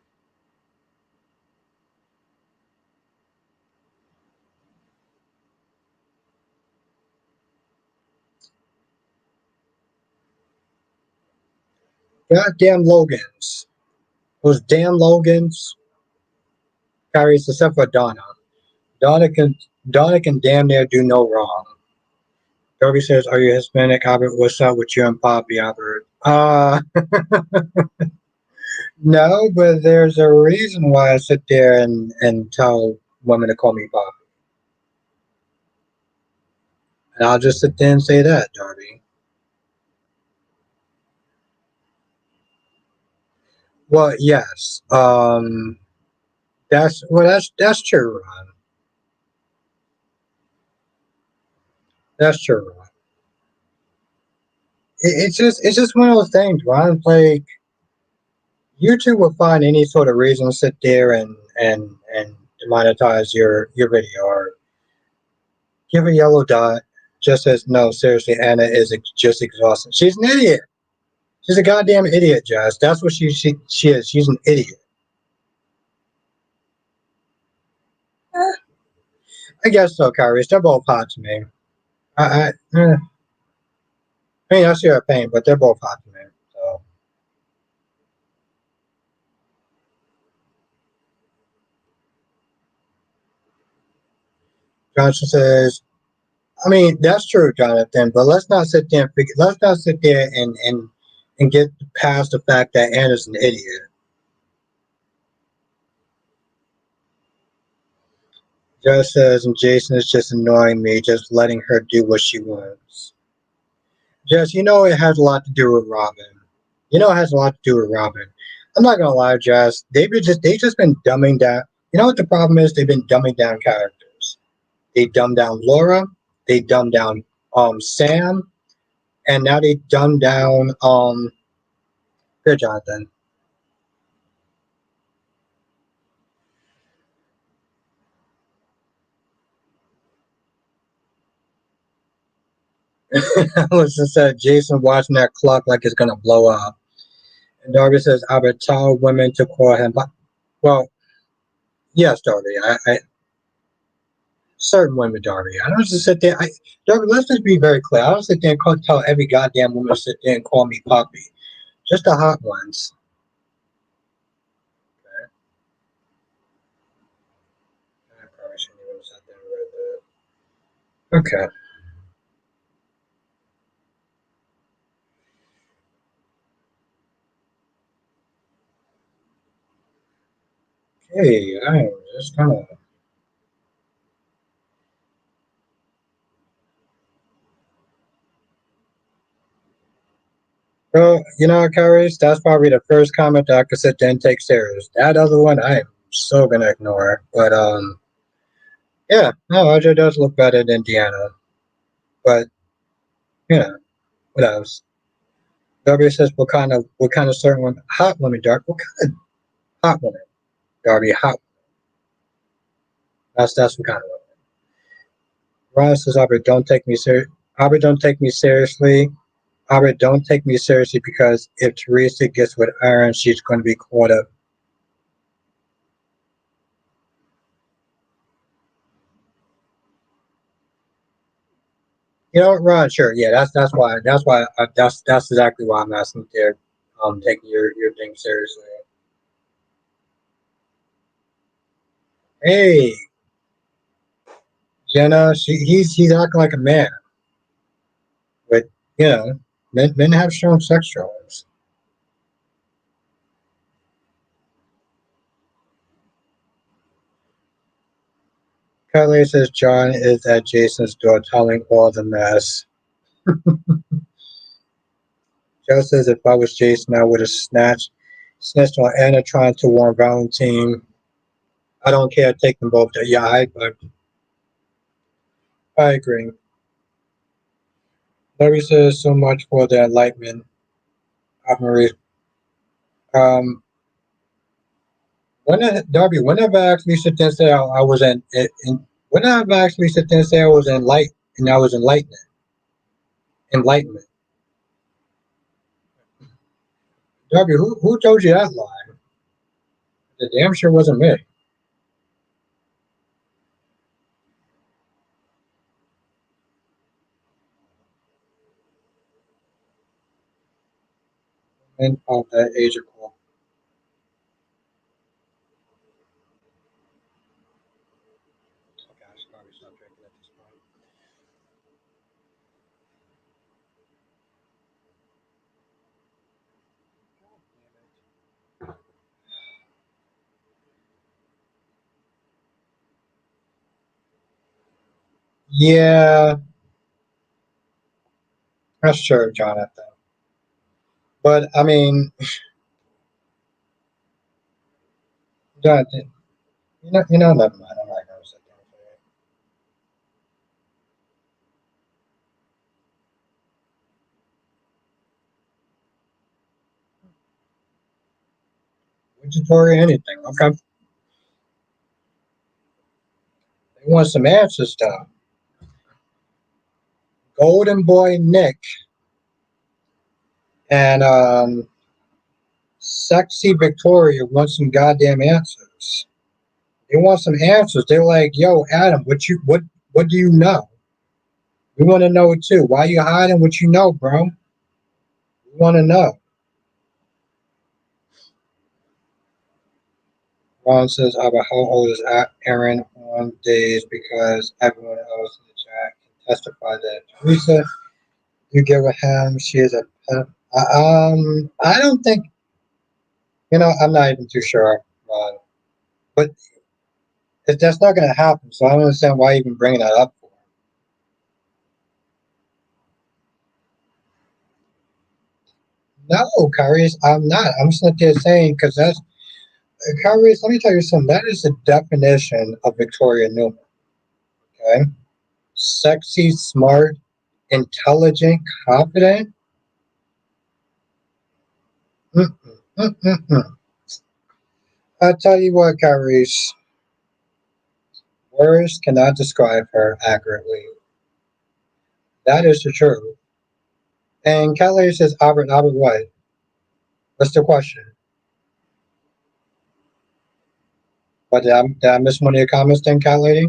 Goddamn Logans. Those damn Logans carries except for Donna. Donna can Donna can damn near do no wrong. Darby says, "Are you Hispanic, Albert? What's up with you and Poppy, Albert?" No, but there's a reason why I sit there and tell women to call me Poppy. And I'll just sit there and say that, Darby. Well, yes. That's true, Ron. That's true, Ron. It's just one of those things, Ron. Like YouTube will find any sort of reason to sit there and demonetize your video or give a yellow dot. Just says no, seriously, Anna is just exhausted. She's an idiot. She's a goddamn idiot, Jess. That's what she is. She's an idiot. I guess so, Kyrie. They're both hot to me. I mean, I see her pain, but they're both hot to me. So Johnson says, I mean, that's true, Jonathan. But let's not sit there and get past the fact that Anna's an idiot. Just says, and Jason is just annoying me, just letting her do what she wants. Jess, you know it has a lot to do with Robin. You know it has a lot to do with Robin. I'm not gonna lie, Jess. They just been dumbing down. You know what the problem is? They've been dumbing down characters. They dumbed down Laura. They dumbed down Sam, and now they dumbed down here, Jonathan. I was just said Jason watching that clock like it's gonna blow up. And Darby says, I would tell women to call him. But, well, yes, Darby. I certain women, Darby. I don't just sit there. Darby, let's just be very clear. I don't sit there and tell every goddamn woman to sit there and call me puppy. Just the hot ones. I probably shouldn't even sit there and read that. Okay. Hey, I am just kind of. Well, Carries, that's probably the first comment that I could sit there and take serious. That other one, I am so gonna ignore. But yeah, no, RJ does look better than Deanna. But what else? Darby says, what kind of certain women, hot women, Darby, what kind of hot women, Darby, hot. That's what kind of women. Ron says, Albert, don't take me serious. Albert, don't take me seriously. Albert, don't take me seriously because if Teresa gets with Aaron, she's going to be caught up. You know what, Ron? Sure, yeah, that's exactly why I'm asking there. Taking your thing seriously. Hey, Jenna, he's acting like a man, but you know, men have strong sex drives. Kelly says John is at Jason's door telling all the mess. Joe says if I was Jason, I would have snitched on Anna trying to warn Valentine. I don't care. Take them both. Yeah, I agree. Larry says so much for the enlightenment of Marie. Um, Darby, whenever I actually sit there and say I was whenever I actually sit there and say I was enlightenment. Darby, who told you that lie? The damn sure wasn't me. And of that age of cool. Oh gosh, Darby, stop drinking at this point. Yeah, that's true, Jonathan. But I mean, Jonathan, never mind. I'm not gonna sit there and say it. Widgetory anything. Okay, they want some answers though. Golden Boy Nick and Sexy Victoria want some goddamn answers. They want some answers. They're like, "Yo, Adam, what do you know? We want to know it too. Why you hiding what you know, bro? We want to know." Ron says, "About how old is Aaron on days because everyone else in the chat can testify that Teresa, you get with him. She is a I don't think I'm not even too sure, Ron. But that's not going to happen. So I don't understand why you even bringing that up for. No, Kyrie's, I'm not. I'm just not there saying because that's Kyrie's. Let me tell you something. That is the definition of Victoria Newman. Okay, sexy, smart, intelligent, confident. Mm-mm, mm-mm. I tell you what, Kyrie's words cannot describe her accurately. That is the truth. And Cat Lady says, Albert, what? What's the question? What did I miss one of your comments then, Cat Lady?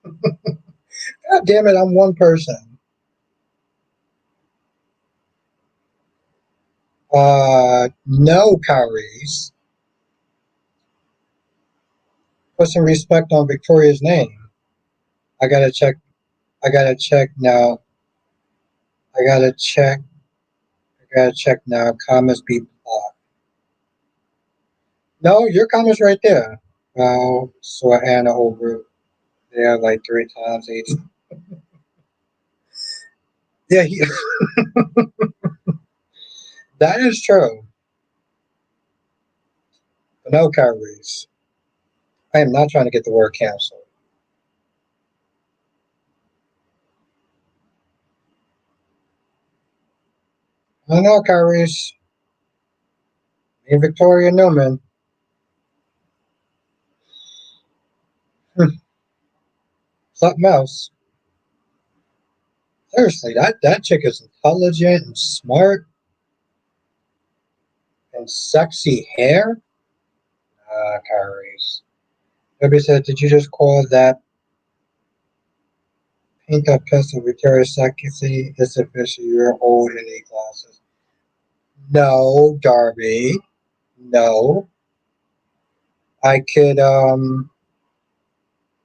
God damn it, I'm one person. No, Kyrie's. Put some respect on Victoria's name. I gotta check. I gotta check now. I gotta check. I gotta check now. Comments be blocked. No, your comments right there. Well, so Anna over there like 3 times each. Yeah, that is true. But no, Kyrie's. I am not trying to get the word canceled. I know, Kyrie's. Me and Victoria Newman. Something else. Seriously, that chick is intelligent and smart and sexy hair. Kyrie's. Nobody said, did you just call that pink up pencil Victoria sexy? It's official. You're old and need glasses. No, Darby. No. I could,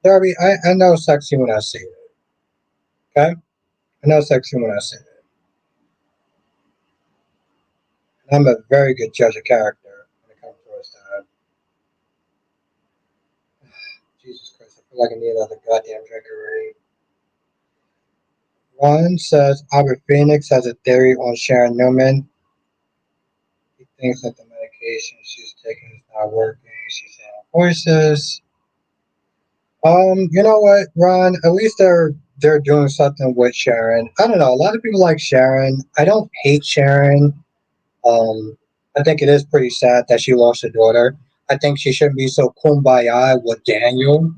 Darby, I know sexy when I see it. Okay? I know sexy when I see it. I'm a very good judge of character when it comes to us. Jesus Christ, I feel like I need another goddamn drink already. Ron says Albert Phoenix has a theory on Sharon Newman. He thinks that the medication she's taking is not working. She's saying voices. You know what, Ron? At least they're doing something with Sharon. I don't know. A lot of people like Sharon. I don't hate Sharon. I think it is pretty sad that she lost her daughter. I think she shouldn't be so kumbaya with Daniel.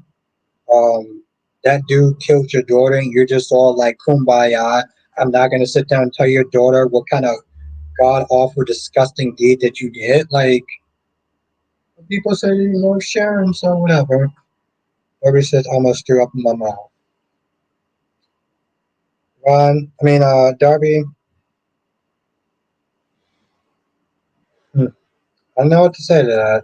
Um, that dude killed your daughter, and you're just all like kumbaya. I'm not gonna sit down and tell your daughter what kind of god awful, disgusting deed that you did. Like people say, Sharon, so whatever. Darby says almost threw up in my mouth. Darby. I don't know what to say to that.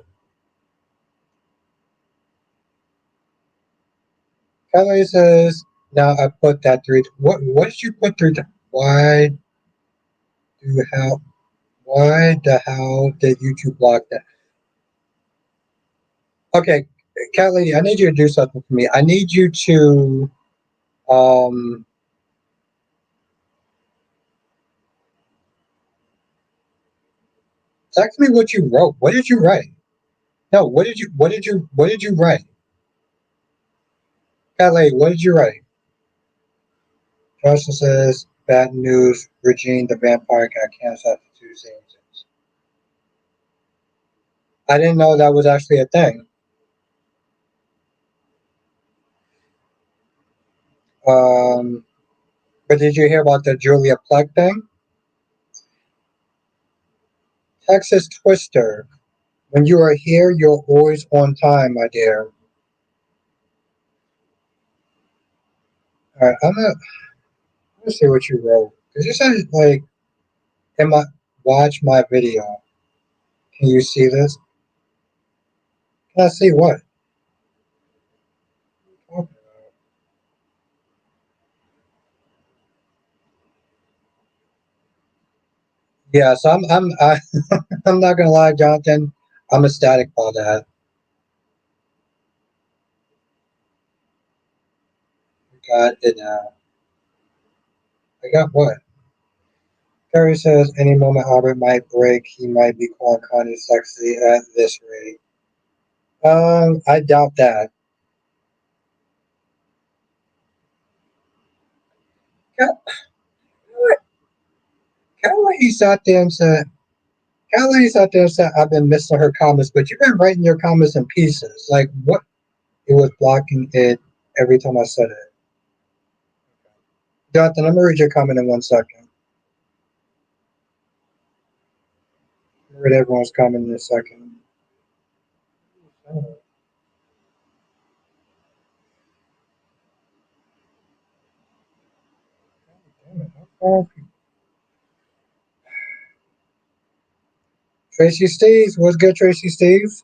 Kelly says, now I put that three. What did you put three? Why do how? Why the hell did YouTube block that? Okay, Cat Lady, I need you to do something for me. I need you to um text me what you wrote. What did you write? No, what did you write? Cat Lady, what did you write? Johnson says bad news, Regine the vampire got cancer after 2 seasons. I didn't know that was actually a thing. Um but did you hear about the Julia Plec thing? Texas Twister. When you are here, you're always on time, my dear. Alright, I'm gonna see what you wrote. Cause you said like watch my video. Can you see this? Can I see what? Okay. Yeah, so I'm not gonna lie, Jonathan. I'm ecstatic about that. God did now. I got what? Terry says any moment Albert might break, he might be calling Kanye sexy at this rate. I doubt that. Kelly sat there and said, Kelly sat there and said, I've been missing her comments, but you've been writing your comments in pieces. Like what? It was blocking it every time I said it. Jonathan, I'm gonna read your comment in 1 second. I'm gonna read everyone's comment in a second. Oh, damn it. How far Tracy Steves, what's good, Tracy Steves?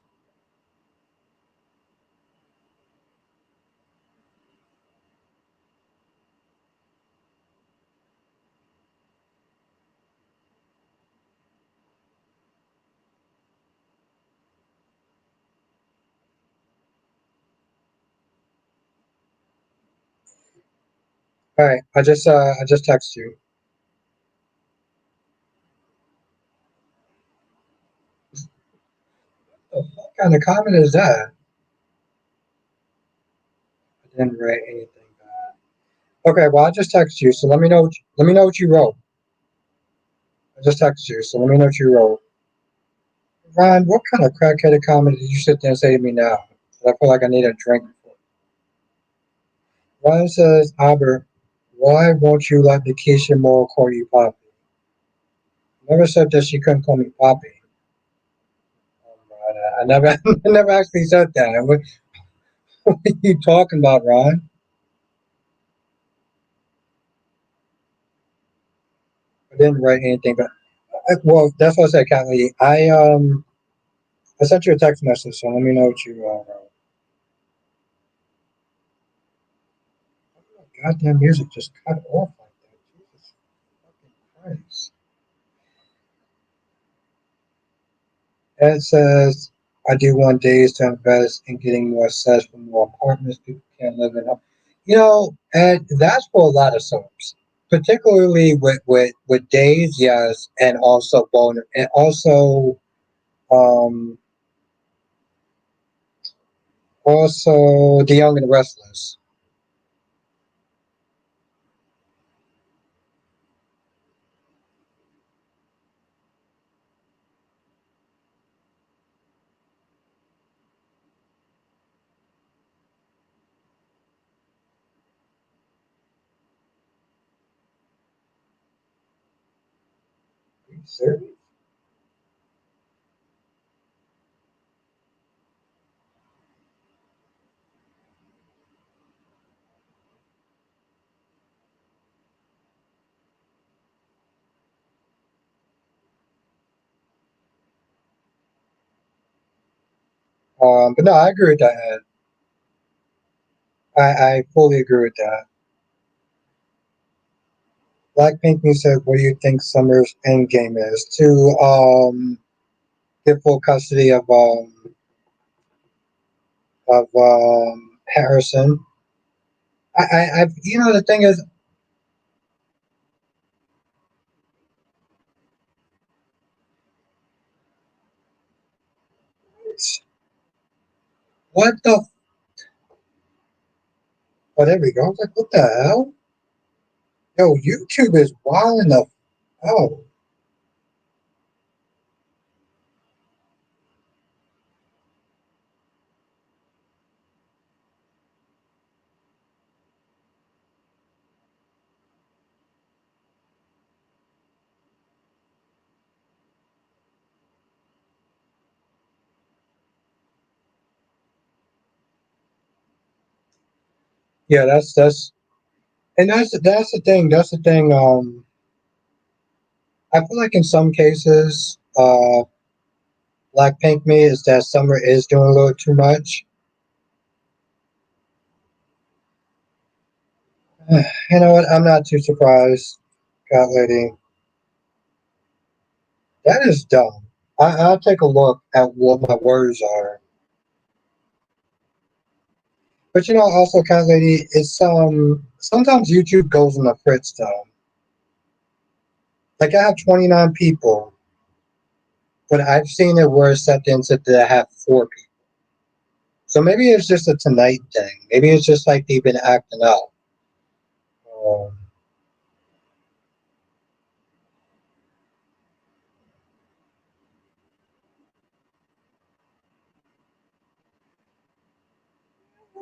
All right, I just texted you. What kind of comment is that? I didn't write anything bad. Okay, well I just texted you, so let me know what you wrote. I just texted you, so let me know what you wrote. Ryan, what kind of crackheaded comment did you sit there and say to me now? I feel like I need a drink. Ryan says, Albert, why won't you let Nikisha Moore call you Poppy? Never said that she couldn't call me Poppy. I never, I never actually said that. What are you talking about, Ron? I didn't write anything, but well, that's what I said, Kathleen. I sent you a text message, so let me know what you wrote. Goddamn music just cut off like that. Jesus fucking Christ. Ed says, I do want days to invest in getting more sets for more apartments people can't live in. And that's for a lot of soaps, particularly with days, yes, and also boner, and um, also the Young and the Restless. Are you serious? But no, I agree with that, Ed. I fully agree with that. Blackpink me said, "What do you think Summer's end game is to get full custody of Harrison?" The thing is, what the? Oh, there we go. I was like, what the hell? Yo, YouTube is wild enough. Oh, yeah, and that's the thing. That's the thing. I feel like in some cases, Blackpink me is that Summer is doing a little too much. You know what? I'm not too surprised, God lady. That is dumb. I'll take a look at what my words are. But also, God lady, it's sometimes YouTube goes on the fritz though. Like I have 29 people, but I've seen it where it's set into that I have 4 people. So maybe it's just a tonight thing. Maybe it's just like they've been acting out. Um,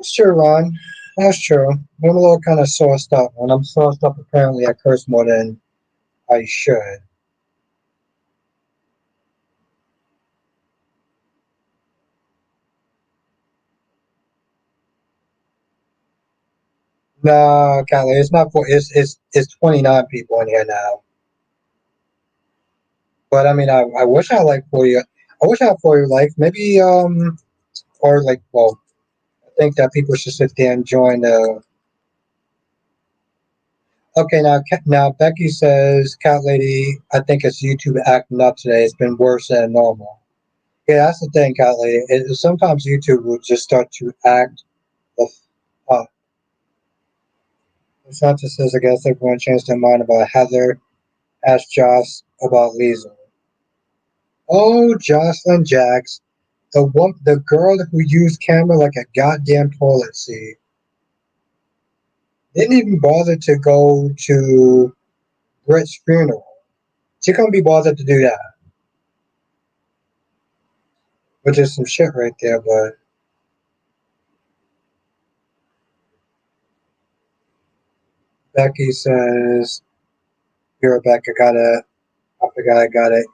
sure, Ron. That's true. I'm a little kind of sauced up. When I'm sauced up, apparently I curse more than I should. No, Callie, it's not for. It's 29 people in here now. But I mean, I wish I like for you. I wish I had for you like maybe or like well, I think that people should sit there and join the. Okay, now Becky says, "Cat lady, I think it's YouTube acting up today. It's been worse than normal." Yeah, that's the thing, Cat lady. Sometimes YouTube will just start to act the up. Santa says, "I guess everyone changed their mind about Heather." Asked Josh about Liesel. Oh, Jocelyn Jacks, the girl who used camera like a goddamn toilet seat, didn't even bother to go to Britt's funeral. She couldn't be bothered to do that, which is some shit right there. But Becky says, "Here, Rebecca, I forgot I got it.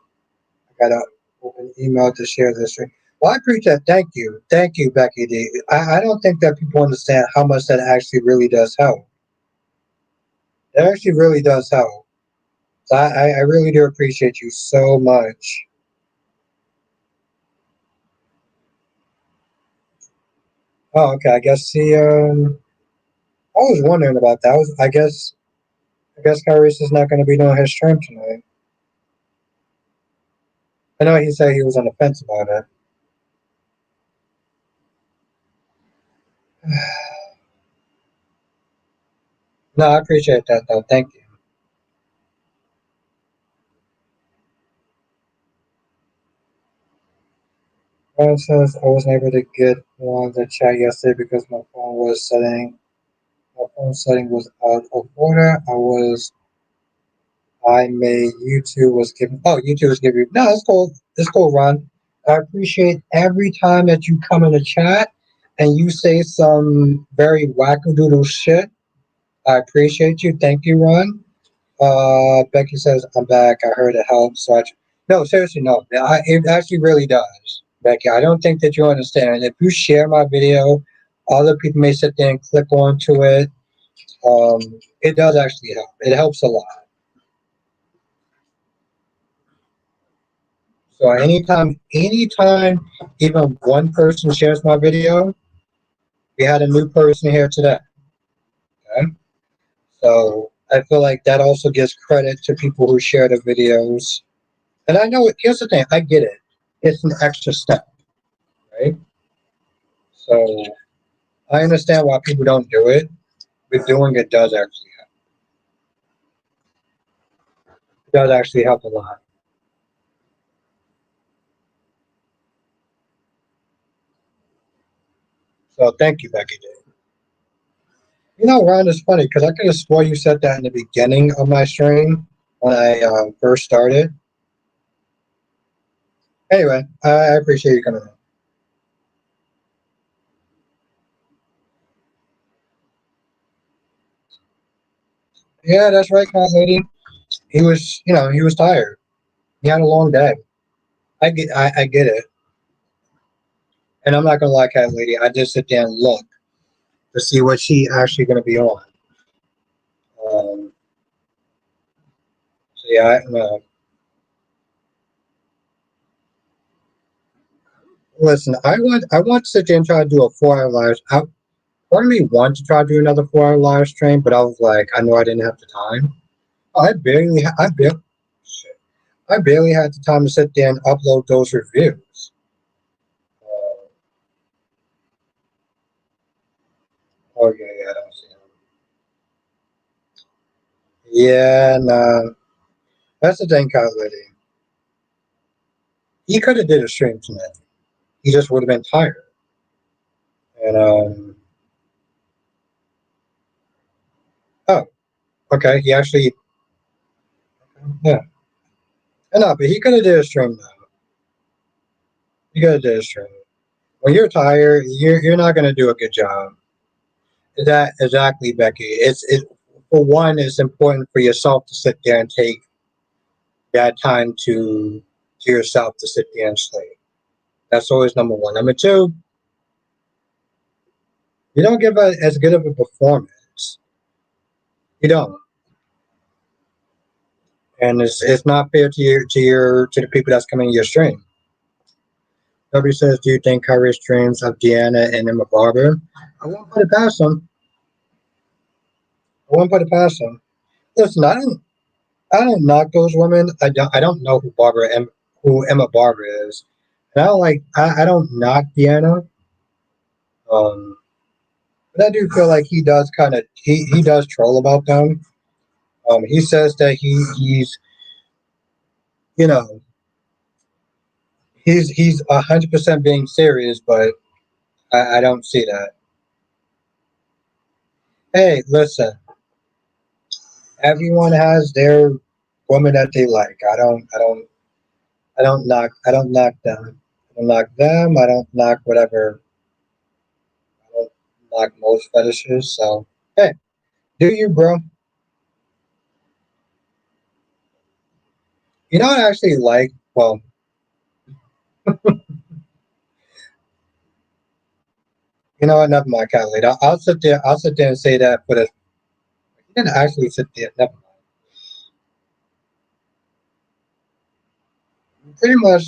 I got to open email to share this." Well, I appreciate that. Thank you, Becky D. I don't think that people understand how much that actually really does help. It actually really does help. So I really do appreciate you so much. Oh, okay. I guess I was wondering about that. I guess Kyrie's is not going to be doing his stream tonight. I know he said he was on the fence about it. No, I appreciate that though. Thank you. Ryan says I wasn't able to get on the chat yesterday because my phone setting was out of order. I made YouTube was giving. Oh, YouTube was giving. No, it's cool. It's cool, Ron. I appreciate every time that you come in the chat and you say some very wackadoodle shit. I appreciate you. Thank you, Ron. Becky says I'm back. I heard it helps. No, seriously, no. It actually really does, Becky. I don't think that you understand. If you share my video, other people may sit there and click onto it. Um, it does actually help. It helps a lot. So anytime, even one person shares my video, we had a new person here today. Okay? So I feel like that also gives credit to people who share the videos. And I know here's the thing, I get it. It's an extra step, right? So I understand why people don't do it, but doing it does actually help. It does actually help a lot. So thank you, Becky. You know, Ron, it's funny because I could have swore you said that in the beginning of my stream when I first started. Anyway, I appreciate you coming in. Yeah, that's right, Cat Lady. He was tired. He had a long day. I get it. And I'm not gonna lie, Cat Lady. I just sit there and look to see what she actually gonna be on. Um, so yeah, listen. I want to sit there and try to do a 4 hour live. Part of me wanted to try to do another 4 hour live stream, but I was like, I know I didn't have the time. Shit. I barely had the time to sit there and upload those reviews. Uh, oh yeah, I don't see him. Yeah, nah. That's the thing, Cat Lady. He could have did a stream tonight. He just would have been tired. And oh, okay. He actually, yeah. No, but he could have did a stream though. He could have did a stream. When you're tired, you're not gonna do a good job. That exactly, Becky. It for one, it's important for yourself to sit there and take that time to yourself to sit there and sleep. That's always number one. Number two, you don't give as good of a performance. You don't, and it's not fair to the people that's coming to your stream. Nobody says, "Do you think Kyrie's streams of Deanna and Emma Barber?" I won't put it past them. I won't put it past them. Listen, I don't knock those women. I don't know who Emma Barber is. And I don't knock Deanna. Um, but I do feel like he does troll about them. He says that he's you know he's 100% being serious, but I don't see that. Hey, listen, everyone has their woman that they like. I don't knock them. I don't knock them. I don't knock whatever. I don't knock most fetishes. So hey, do you, bro? You know what I actually like? Well, you know what? Never mind, cat lady. I'll sit there. I'll sit there and say that for the. He didn't actually sit there. Never mind. Pretty much,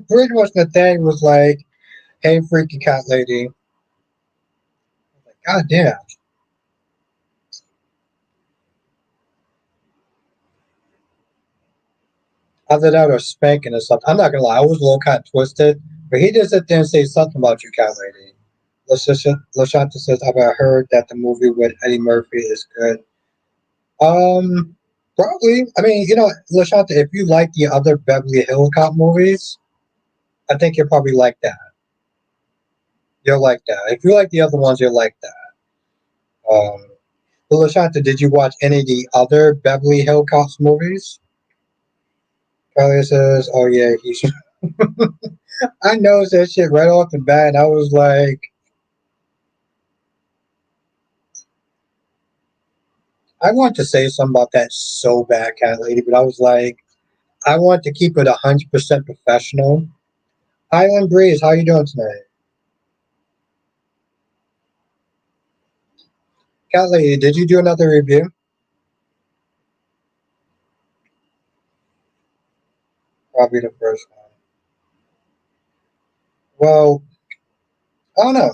pretty much. The thing was like, "Hey, freaky cat lady." Like, God damn. Either that or spanking or something. I'm not gonna lie. I was a little kind of twisted, but he did sit there and say something about you, cat lady. Lashanta says, "I've heard that the movie with Eddie Murphy is good." Um, Probably. I mean, Lashanta, if you like the other Beverly Hills Cop movies, I think you'll probably like that. You'll like that. If you like the other ones, you'll like that. Um, but Lashanta, did you watch any of the other Beverly Hills Cops movies? Kylie says, "Oh yeah, he should." I noticed that shit right off the bat. I was like, I want to say something about that so bad, cat lady, but I was like, I want to keep it 100% professional. Island Breeze, how you doing tonight? Cat lady, did you do another review? Probably the first one. Well, I don't know.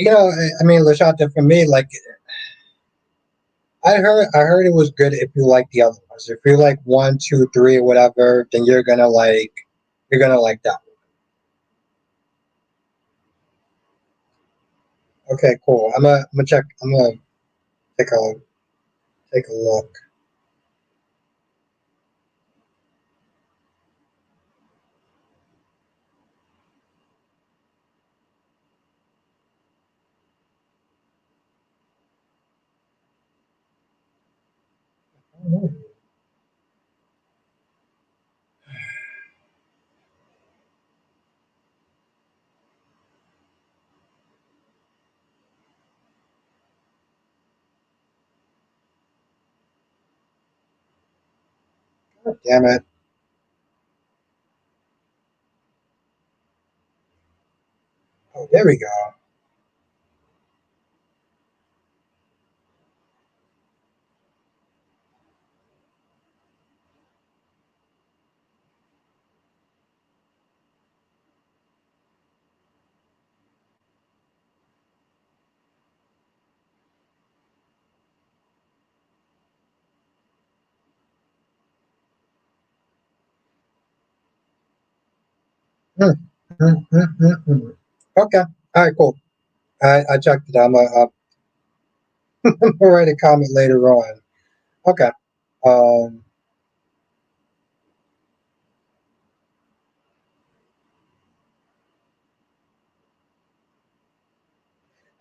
I mean, Lashanta, for me, like, I heard it was good if you like the other ones. If you like one, two, three, or whatever, then you're gonna like that. Okay, cool. I'm gonna check. I'm gonna take a take a look. God damn it! Oh, there we go. Hmm, hmm. Okay. All right. Cool. I checked it. I'm gonna write a comment later on. Okay. Um.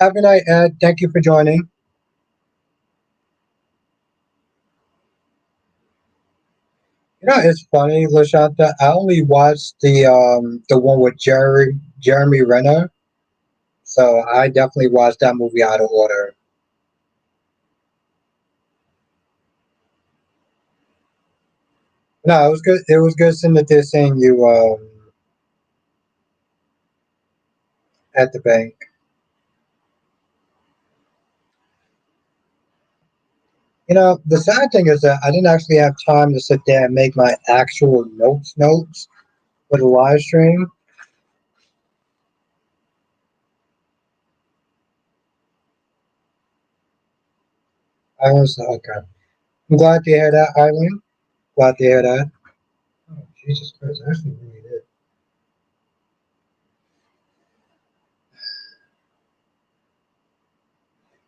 Have a night, Ed. Thank you for joining. It's funny, Lashanta. I only watched the one with Jeremy Renner. So I definitely watched that movie out of order. No, it was good. It was good seeing that they're seeing you at the bank. The sad thing is that I didn't actually have time to sit there and make my actual notes for the live stream. I was okay. I'm glad to hear that, Eileen. Glad to hear that. Oh, Jesus Christ, I actually really did.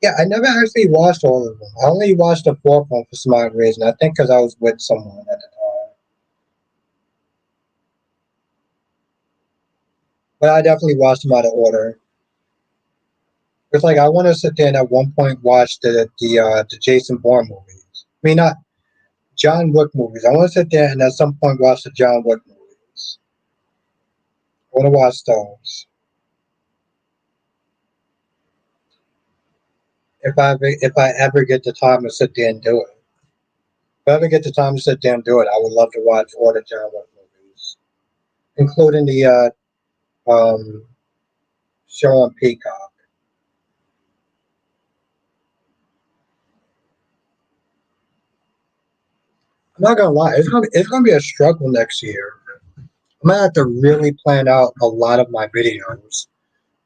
Yeah, I never actually watched all of them. I only watched the fourth one for some odd reason. I think because I was with someone at the time. But I definitely watched them out of order. It's like I want to sit there and at one point watch the Jason Bourne movies. I mean, not John Wick movies. I want to sit there and at some point watch the John Wick movies. I want to watch those. If I ever get the time to sit there and do it. If I ever get the time to sit there and do it, I would love to watch all the John Wick movies, including the show on Peacock. I'm not gonna lie, it's gonna be a struggle next year. I'm gonna have to really plan out a lot of my videos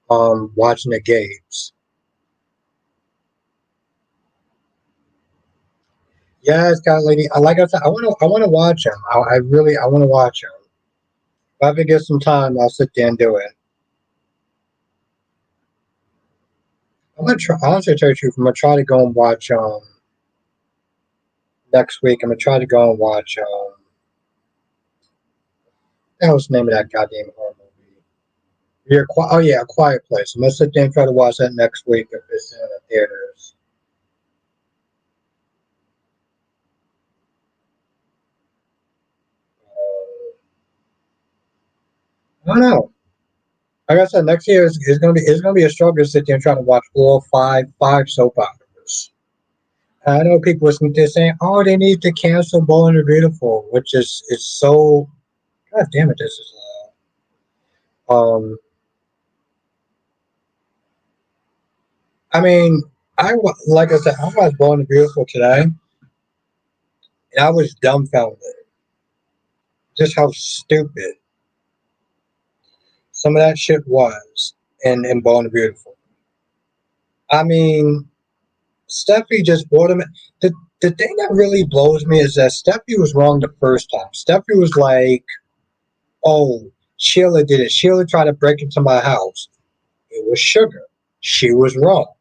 watching the games. Yes, God, lady. Like I said, I wanna watch them. I wanna watch them. If I ever get some time, I'll sit there and do it. I'm gonna try. Honestly, to tell you the truth, I'm gonna try to go and watch next week. I'm gonna try to go and watch what was the name of that goddamn horror movie? Oh yeah, A Quiet Place. I'm gonna sit there and try to watch that next week if it's in the theaters. I don't know. Like I said, next year is gonna be a struggle to sit there and try to watch all five soap operas. I know people are sitting there saying, "Oh, they need to cancel Bold and the Beautiful," which is so. God damn it, this is loud. I mean, like I said, I watched Bold and the Beautiful today, and I was dumbfounded just how stupid some of that shit was in Bold and the Beautiful. I mean, Steffi just brought him. The thing that really blows me is that Steffi was wrong the first time. Steffi was like, "Oh, Sheila did it. Sheila tried to break into my house. It was Sugar. She was wrong.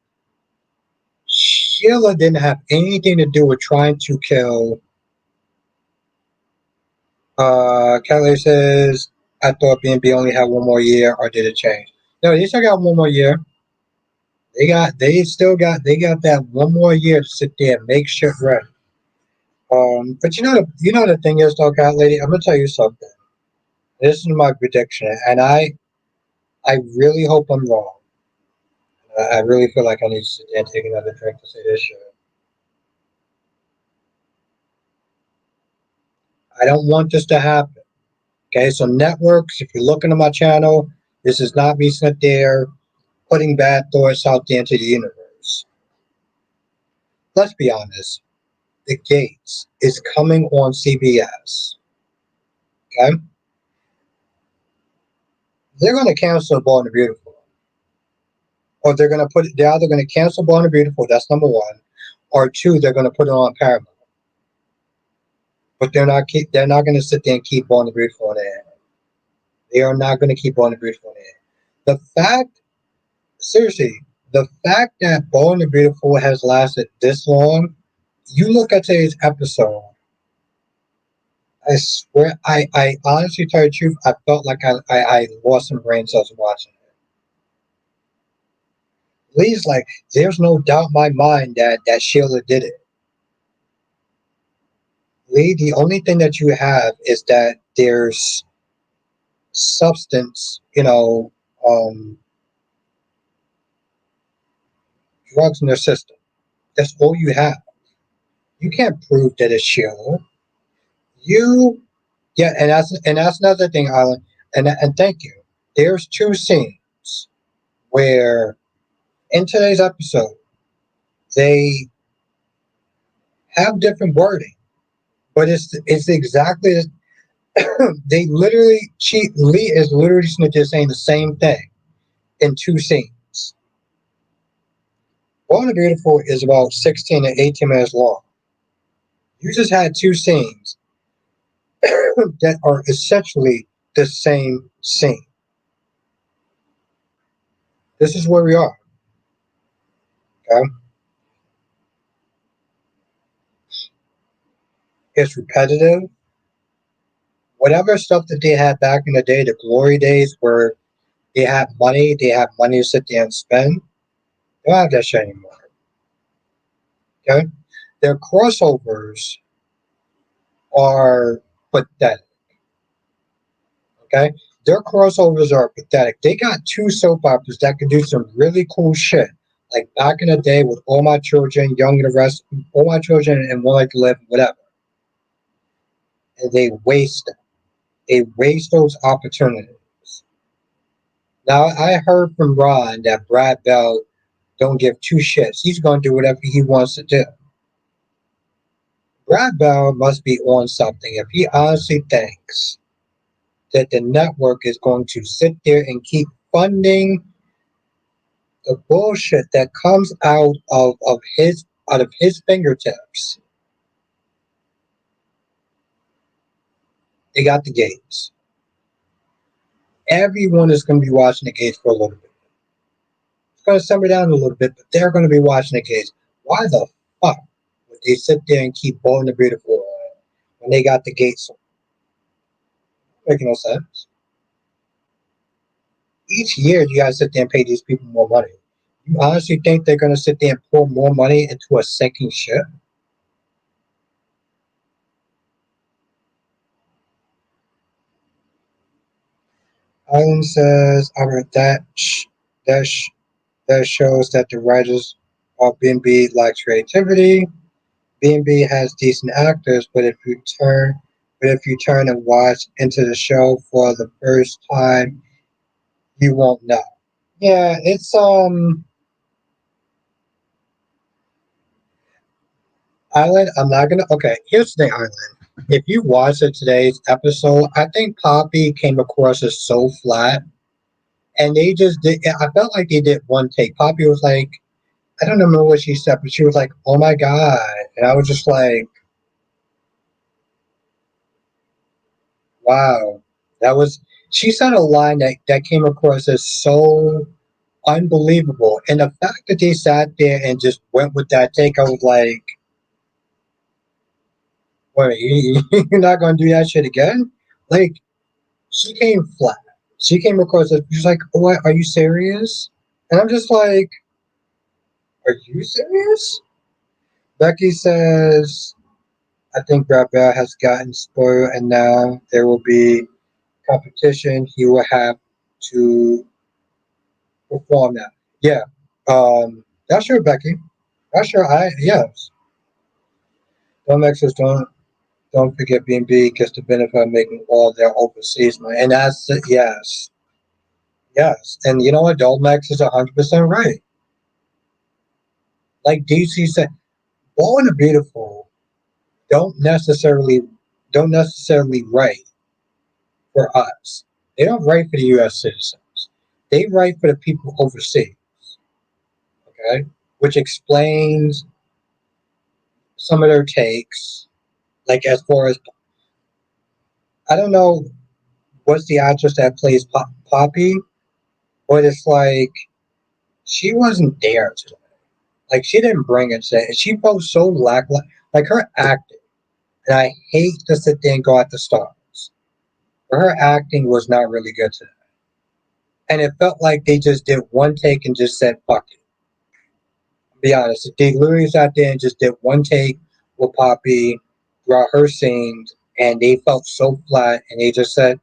Sheila didn't have anything to do with trying to kill." Kelly says, "I thought B&B only had one more year, or did it change?" No, they still got one more year. They got that one more year to sit there and make shit right. But the thing is though, cat lady, I'm gonna tell you something. This is my prediction, and I really hope I'm wrong. I really feel like I need to sit there and take another drink to say this shit. I don't want this to happen. Okay, so networks, if you're looking at my channel, this is not me sitting there putting bad thoughts out there into the universe. Let's be honest. The Gates is coming on CBS. Okay, they're going to cancel Born and Beautiful, or they're either going to cancel Born and Beautiful. That's number one, or two, they're going to put it on Paramount. But they're not going to sit there and keep Born and Beautiful on the air. They are not going to keep Born and Beautiful on the air. The fact, seriously, the fact that Born and Beautiful has lasted this long, you look at today's episode. I swear, I honestly tell you the truth, I felt like I lost some brain cells watching it. Lee's like, there's no doubt in my mind that Sheila did it. Lee, the only thing that you have is that there's substance, um, drugs in their system. That's all you have. You can't prove that it's you. You, yeah, and that's another thing, Alan. And thank you. There's two scenes where in today's episode they have different wording, but it's exactly they literally Lee is literally just saying the same thing in two scenes. Born and Beautiful is about 16 to 18 minutes long. You just had two scenes that are essentially the same scene. This is where we are. Okay? It's repetitive. Whatever stuff that they had back in the day, the glory days where they have money to sit there and spend. They don't have that shit anymore. Okay? Their crossovers are pathetic. Okay? Their crossovers are pathetic. They got two soap operas that can do some really cool shit. Like back in the day with All My Children, Young and the Rest, All My Children and One Like to Live, whatever. And they waste them. They waste those opportunities. Now I heard from Ron that Brad Bell don't give two shits. He's gonna do whatever he wants to do. Brad Bell must be on something if he honestly thinks that the network is going to sit there and keep funding the bullshit that comes out of his fingertips. They got the gates. Everyone is going to be watching the gates for a little bit. It's going to simmer down a little bit, but they're going to be watching the gates. Why the fuck would they sit there and keep Born the Beautiful when they got the gates? Making no sense. Each year, you guys sit there and pay these people more money. You honestly think they're going to sit there and pour more money into a sinking ship? Island says, I read that, that shows that the writers of B&B like creativity. B&B has decent actors, but if you turn and watch into the show for the first time, you won't know. Yeah, it's Island. I'm not gonna. Okay, here's the thing, Island. If you watch today's episode, I think Poppy came across as so flat, and they just did. I felt like they did one take. Poppy was like, I don't remember what she said, but she was like, "Oh my god," and I was just like, "Wow." That was. She said a line that came across as so unbelievable, and the fact that they sat there and just went with that take, I was like, "Wait, you're not gonna do that shit again?" Like she came flat. She came across as she's like, "Oh, are you serious?" And I'm just like, "Are you serious?" Becky says, "I think Brad Bear has gotten spoiled, and now there will be competition. He will have to perform that." Yeah, that's true, Becky. That's true. Yes. Don't Exes don't forget B&B gets the benefit of making all their overseas money, and that's yes, yes. And you know what? Dolmex is 100% right. Like DC said, Bold and the Beautiful don't necessarily don't necessarily write for us. They don't write for the U.S. citizens. They write for the people overseas. Okay, which explains some of their takes. Like as far as I don't know what's the actress that plays Poppy, but it's like she wasn't there today. Like she didn't bring it today. She felt so lackluster. Like her acting, and I hate to sit there and go at the stars. But her acting was not really good today. And it felt like they just did one take and just said, fuck it. Be honest. They literally sat there and just did one take with Poppy throughout her scenes, and they felt so flat, and they just said,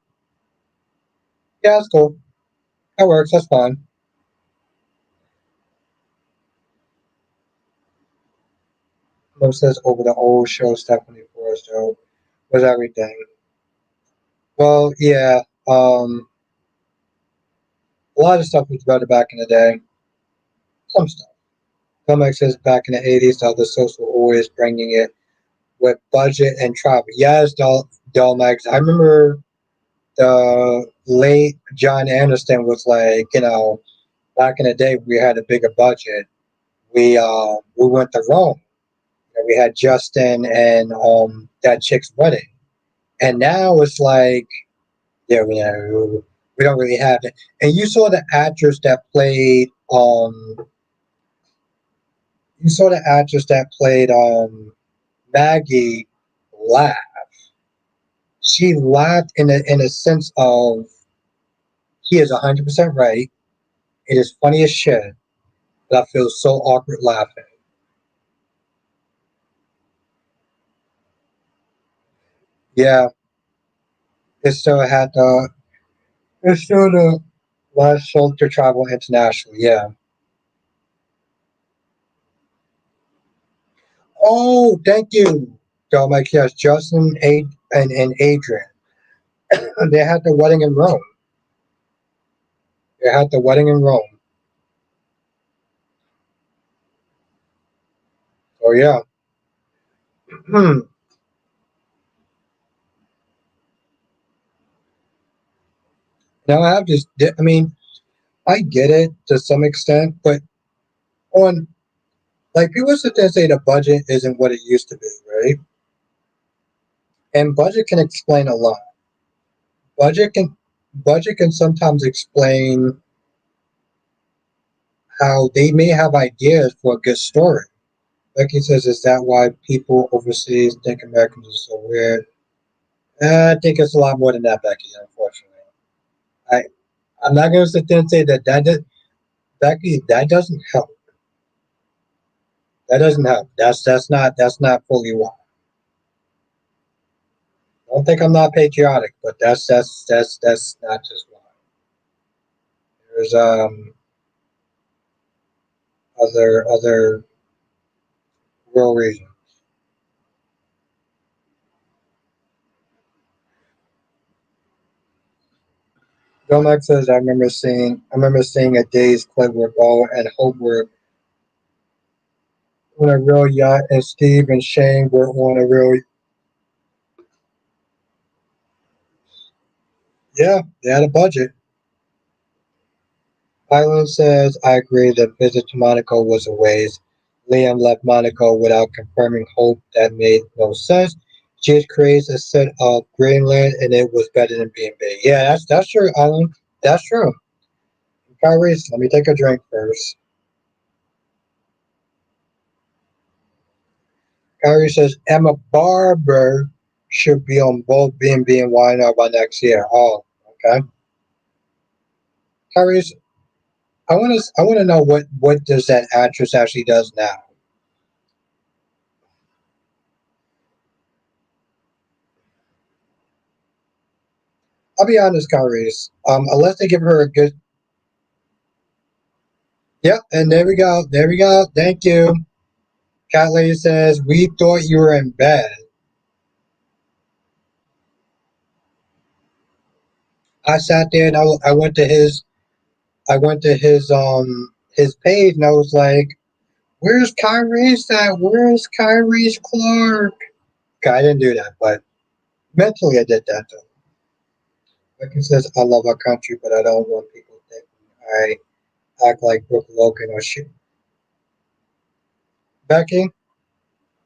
yeah, that's cool. That works. That's fine. Most says over the old shows definitely for us though was everything. Well, yeah, a lot of stuff was better back in the day. Some stuff. Comex says back in the 80s, the other source were always bringing it with budget and travel. Yes, Delmex. I remember the late John Anderson was like, back in the day we had a bigger budget. We went to Rome. We had Justin and that chick's wedding. And now it's like, yeah, we don't really have it. And you saw the actress that played Maggie laugh. She laughed in a sense of he is 100% right. It is funny as shit, but I feel so awkward laughing. Yeah, it still had the it's still the last show to travel internationally. Yeah. Oh, thank you. So, like, yes, Justin and Adrian. They had the wedding in Rome. They had the wedding in Rome. Oh yeah. Now I have this. I mean, I get it to some extent, but on like people sit there and say the budget isn't what it used to be, right? And budget can explain a lot. Budget can budget can sometimes explain how they may have ideas for a good story. Like he says, is that why people overseas think Americans are so weird? I think it's a lot more than that, Becky. Unfortunately, I I'm not going to sit there and say Becky. That doesn't help. That doesn't help. That's not fully why. Don't think I'm not patriotic, but that's not just why. There's other real reasons. Domac says I remember seeing a day's clip where Bo and Hope were on a real yacht and Steve and Shane were on a real yeah, they had a budget. Island says I agree that visit to Monaco was a waste. Liam left Monaco without confirming Hope that made no sense. Just creates a set of Greenland and it was better than B&B. Yeah, that's true, Island. That's true. Kyrie, let me take a drink first. Kyrie says Emma Barber should be on both B&B and YNR by next year. Oh, okay. Kyrie, I want to know what does that actress actually does now. I'll be honest, Kyrie. Unless they give her a good, yep, and there we go, there we go. Thank you. Cat lady says we thought you were in bed. I sat there and I went to his page and I was like, where's Kyrie's at? Where's Kyrie's Clark? Okay, I didn't do that, but mentally I did that though. Like he says, I love our country, but I don't want people thinking I act like Brooke Logan or shit. Becky,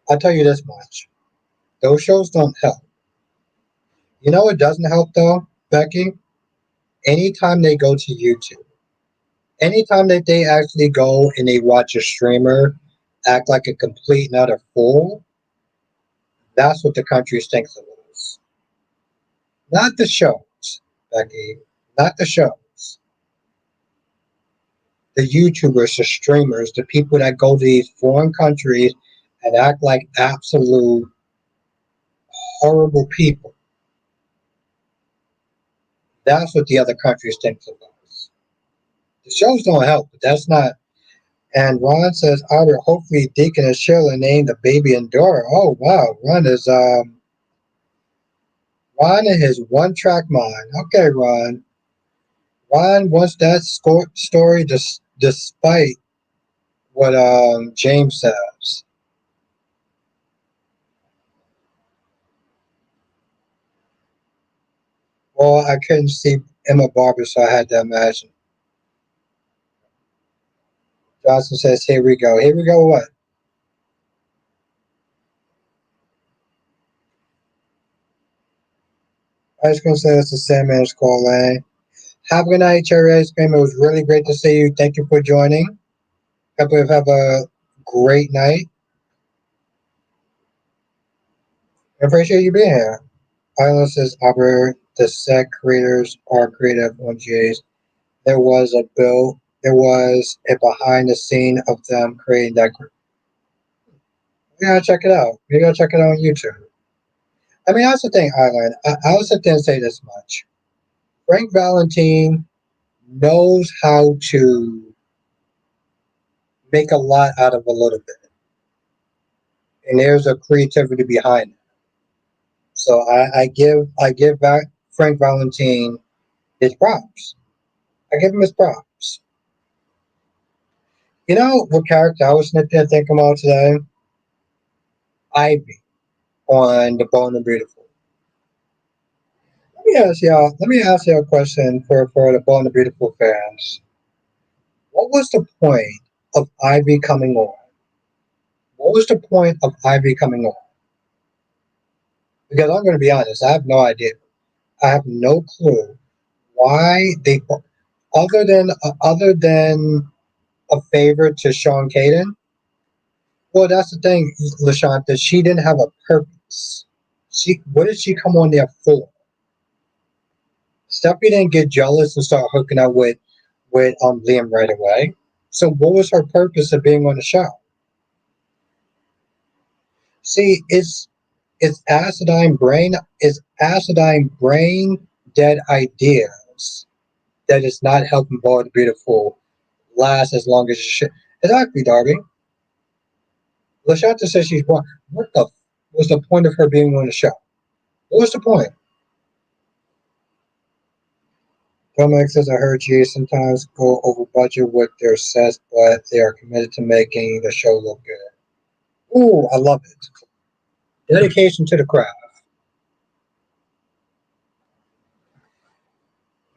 I'll tell you this much. Those shows don't help. You know what doesn't help though, Becky? Anytime they go to YouTube, anytime that they actually go and they watch a streamer act like a complete and utter fool, that's what the country thinks of us. Not the shows, Becky. Not the shows. The YouTubers, the streamers, the people that go to these foreign countries and act like absolute horrible people. That's what the other countries think of us. The shows don't help, but that's not. And Ron says, Albert, hopefully Deacon and Sheila name the baby Endora. Oh wow, Ron and his one track mind. Okay, Ron. Ron wants that story despite what James says. Well, I couldn't see Emma Barber, so I had to imagine. Johnson says, here we go. Here we go, what? Ice cream says the Sandman's call, Lane. Have a good night, Cherry Ice Cream. It was really great to see you. Thank you for joining. Hope you have a great night. I appreciate you being here. Island says, Albert, the set creators are creative on GAs. There was a behind the scene of them creating that group. You gotta check it out. You gotta check it out on YouTube. I mean, that's the thing, Island. I'll sit there and say this much. Frank Valentine knows how to make a lot out of a little bit. And there's a creativity behind it. So I give back Frank Valentine his props. I give him his props. You know what character I was sitting there thinking about today? Ivy on The Bone and Beautiful. Let me ask y'all a question for the Bone and Beautiful fans. What was the point of Ivy coming on? What was the point of Ivy coming on? Because I'm going to be honest, I have no idea. I have no clue why they, other than a favor to Sean Caden. Well, that's the thing, Lashanta. She didn't have a purpose. What did she come on there for? Steffi didn't get jealous and start hooking up with Liam right away. So what was her purpose of being on the show? See, it's acidine brain dead ideas that is not helping Ball the Beautiful last as long as it should. Exactly, Darby. Lashanta says she's born. What the was the point of her being on the show? What was the point? Tomax says I heard G sometimes go over budget with their sets, but they are committed to making the show look good. Ooh, I love it. Dedication to the craft.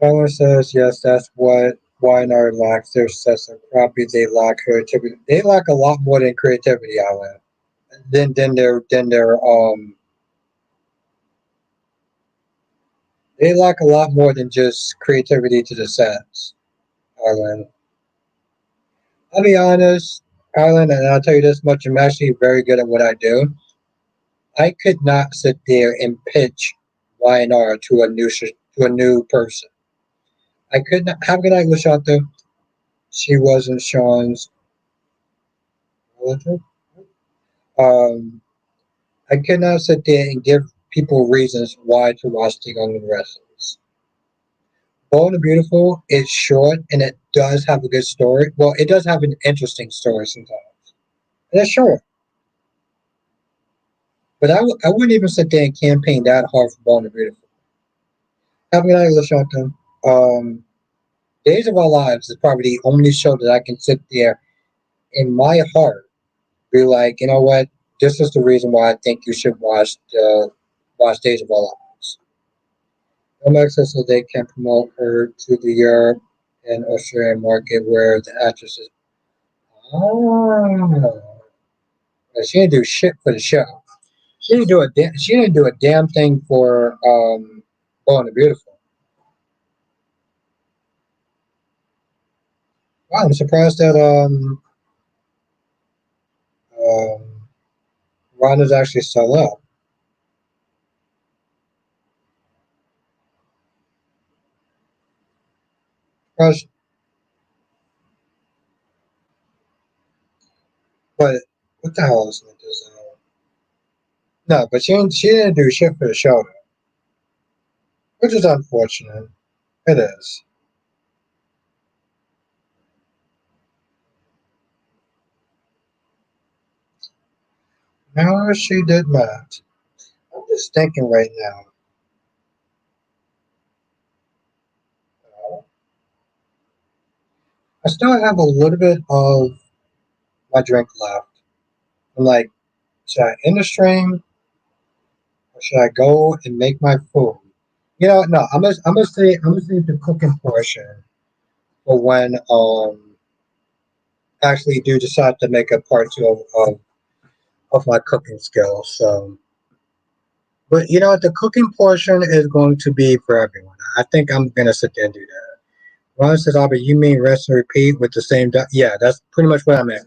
Tyler says yes, that's what YNR lacks. Their sets are crappy. They lack creativity. They lack a lot more than creativity, Alan. Than their they lack a lot more than just creativity to the sets, Alan. I'll be honest, Alan, and I'll tell you this much, I'm actually very good at what I do. I could not sit there and pitch YNR to a new person. I could not have a good night, Lashanta. She wasn't Sean's relative. Um, I could not sit there and give people reasons why to watch the Young and Restless. Bold and Beautiful is short and it does have a good story. Well, it does have an interesting story sometimes. And it's short. But I wouldn't even sit there and campaign that hard for Bold and Beautiful. Have a good night, Lashanta. Um, Days of Our Lives is probably the only show that I can sit there in my heart be like, you know what? This is the reason why I think you should watch Days of Our Lives. Comex says so they can promote her to the Europe and Australian market where the actress is. Oh, she didn't do shit for the show. She didn't do a damn thing for Bold and the Beautiful. Wow, I'm surprised that um Rhonda's actually still up. Surprised- But what the hell is with this? No, but she didn't do shit for the show, which is unfortunate. It is. No, she did not. I'm just thinking right now. I still have a little bit of my drink left. I'm like, should I end the stream or should I go and make my food? No. I'm gonna save the cooking portion for when actually do decide to make a part two of my cooking skills. So, but the cooking portion is going to be for everyone. I think I'm gonna sit there and do that. Ron says, "Albert, you mean rest and repeat with the same?" Yeah, that's pretty much what I meant,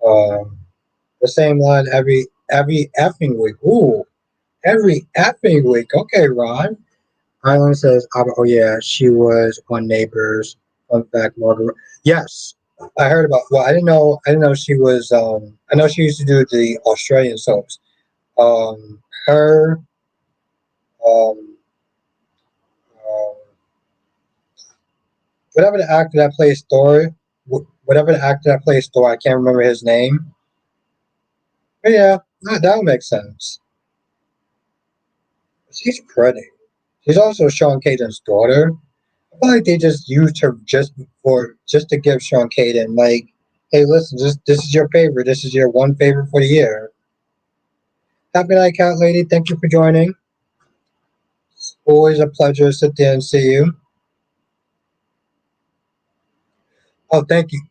Ron. The same line every effing week. Ooh, every effing week. Okay, Ron. Island says, "Oh yeah, she was on Neighbors." Fun fact, Margaret. Yes, I heard about. Well, I didn't know. I didn't know she was. I know she used to do the Australian soaps. Her. Um, um, whatever the actor that plays Thor. Whatever the actor that plays Thor, I can't remember his name. But yeah, that would make sense. She's pretty. She's also Sean Caden's daughter. I feel like they just used her just to give Sean Caden like, hey, listen, this is your favorite. This is your one favorite for the year. Happy night, cat lady. Thank you for joining. Always a pleasure to sit there and see you. Oh, thank you.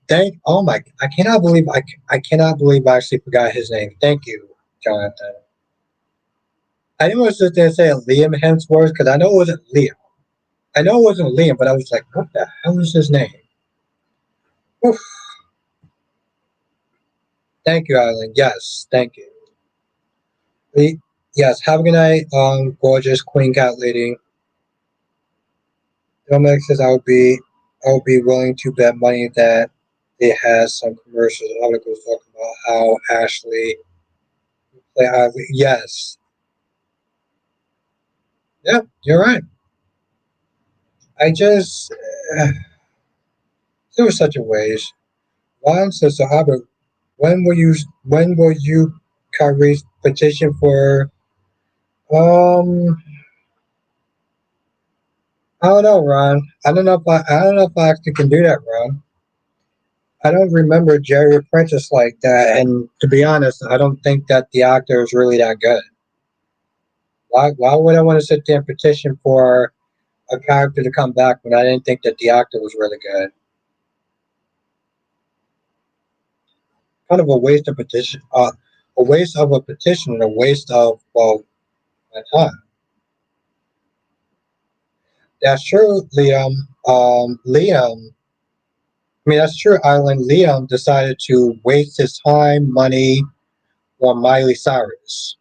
Oh my, I cannot believe I actually forgot his name. Thank you, Jonathan. I didn't want to sit there and say Liam Hemsworth because I know it wasn't Liam. I know it wasn't Liam, but I was like, what the hell is his name? Oof. Thank you, Eileen. Yes, thank you. Yes, have a good night, gorgeous queen cat lady. Dominic says I would be willing to bet money that it has some commercials and articles talking about how Ashley play Ivy. Yes. Yeah, you're right. I just there was such a waste. Ron says to Albert, when will you Kyrie's petition for um I don't know, Ron. I don't know if I actually can do that, Ron. I don't remember Jerry Prentice like that, and to be honest, I don't think that the actor is really that good. Why would I want to sit there and petition for a character to come back when I didn't think that the actor was really good? Kind of a waste of petition, a waste of a petition, and a waste of my time. That's true, Liam. Liam. I mean, that's true, Island. Liam decided to waste his time, money on Miley Cyrus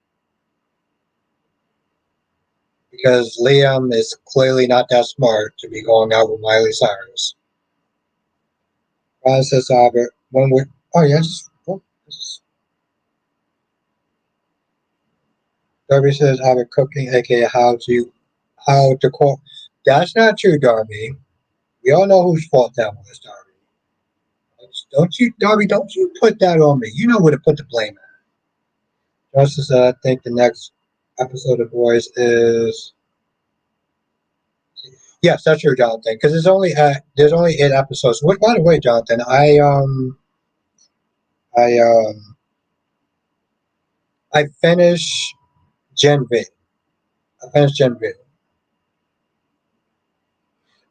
because Liam is clearly not that smart to be going out with Miley Cyrus. Ron says, Albert, when we oh yes, Darby says Albert cooking, aka how to cook. That's not true, Darby. We all know whose fault that was, Darby. Don't you, Darby? Don't you put that on me? You know where to put the blame at. Justice said, I think the next episode of Boys is yes, that's true, Jonathan. Because there's only 8 episodes. Which, by the way, Jonathan, I I finished Gen V. I finished Gen V.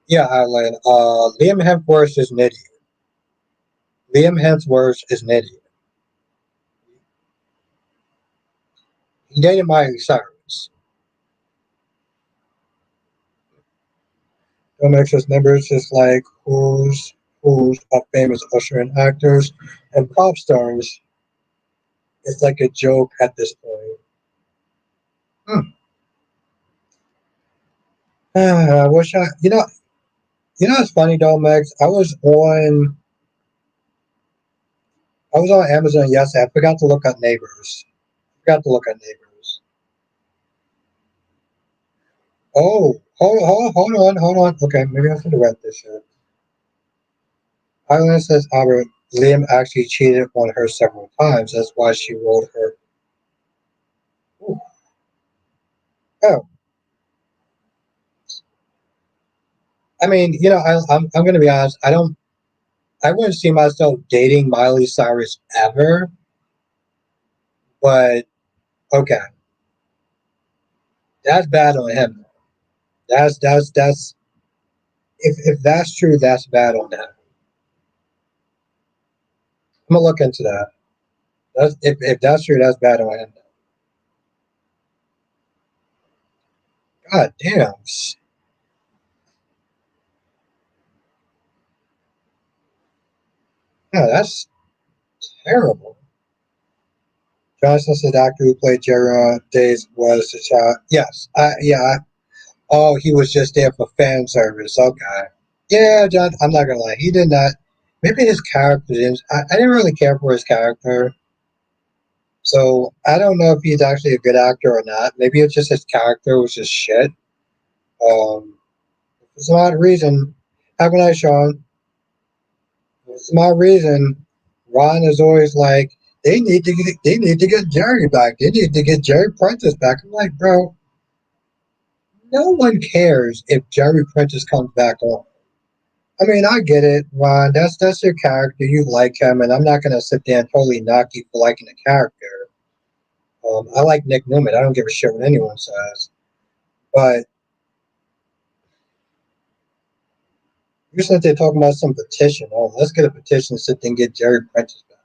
Yeah, Alan. Liam Hemsworth is nitty. Liam Hemsworth is nitty. He dated Miley Cyrus. Don't access members just like who's of famous Australian actors and pop stars. It's like a joke at this point. Hmm. I wish it's funny though, Max. I was on Amazon yesterday. I forgot to look at Neighbors. Forgot to look at Neighbors. Oh, hold on. Okay, maybe I should have read this shit. Island says Albert Liam actually cheated on her several times. That's why she wrote her. Oh, I mean, I'm gonna be honest. I wouldn't see myself dating Miley Cyrus ever, but okay, that's bad on him. That's if that's true, that's bad on him. I'm gonna look into that. That's if that's true, that's bad on him. God damn. Yeah, that's terrible. Johnson said the actor who played Jerry Days was the child. Yes, yeah. Oh, he was just there for fan service. Okay. Yeah, John. I'm not gonna lie. He did not. Maybe his character didn't. I didn't really care for his character, so I don't know if he's actually a good actor or not. Maybe it's just his character was just shit. For some odd reason. Have a nice Sean. For some odd reason, Ron is always like, they need to get Jerry back. They need to get Jerry Prentice back. I'm like, bro, no one cares if Jerry Prentice comes back on. I mean, I get it, Ron. That's your character. You like him, and I'm not gonna sit there and totally knock you for liking the character. I like Nick Newman. I don't give a shit what anyone says. But you're sitting there talking about some petition. Oh, let's get a petition to sit there and get Jerry Prentice back.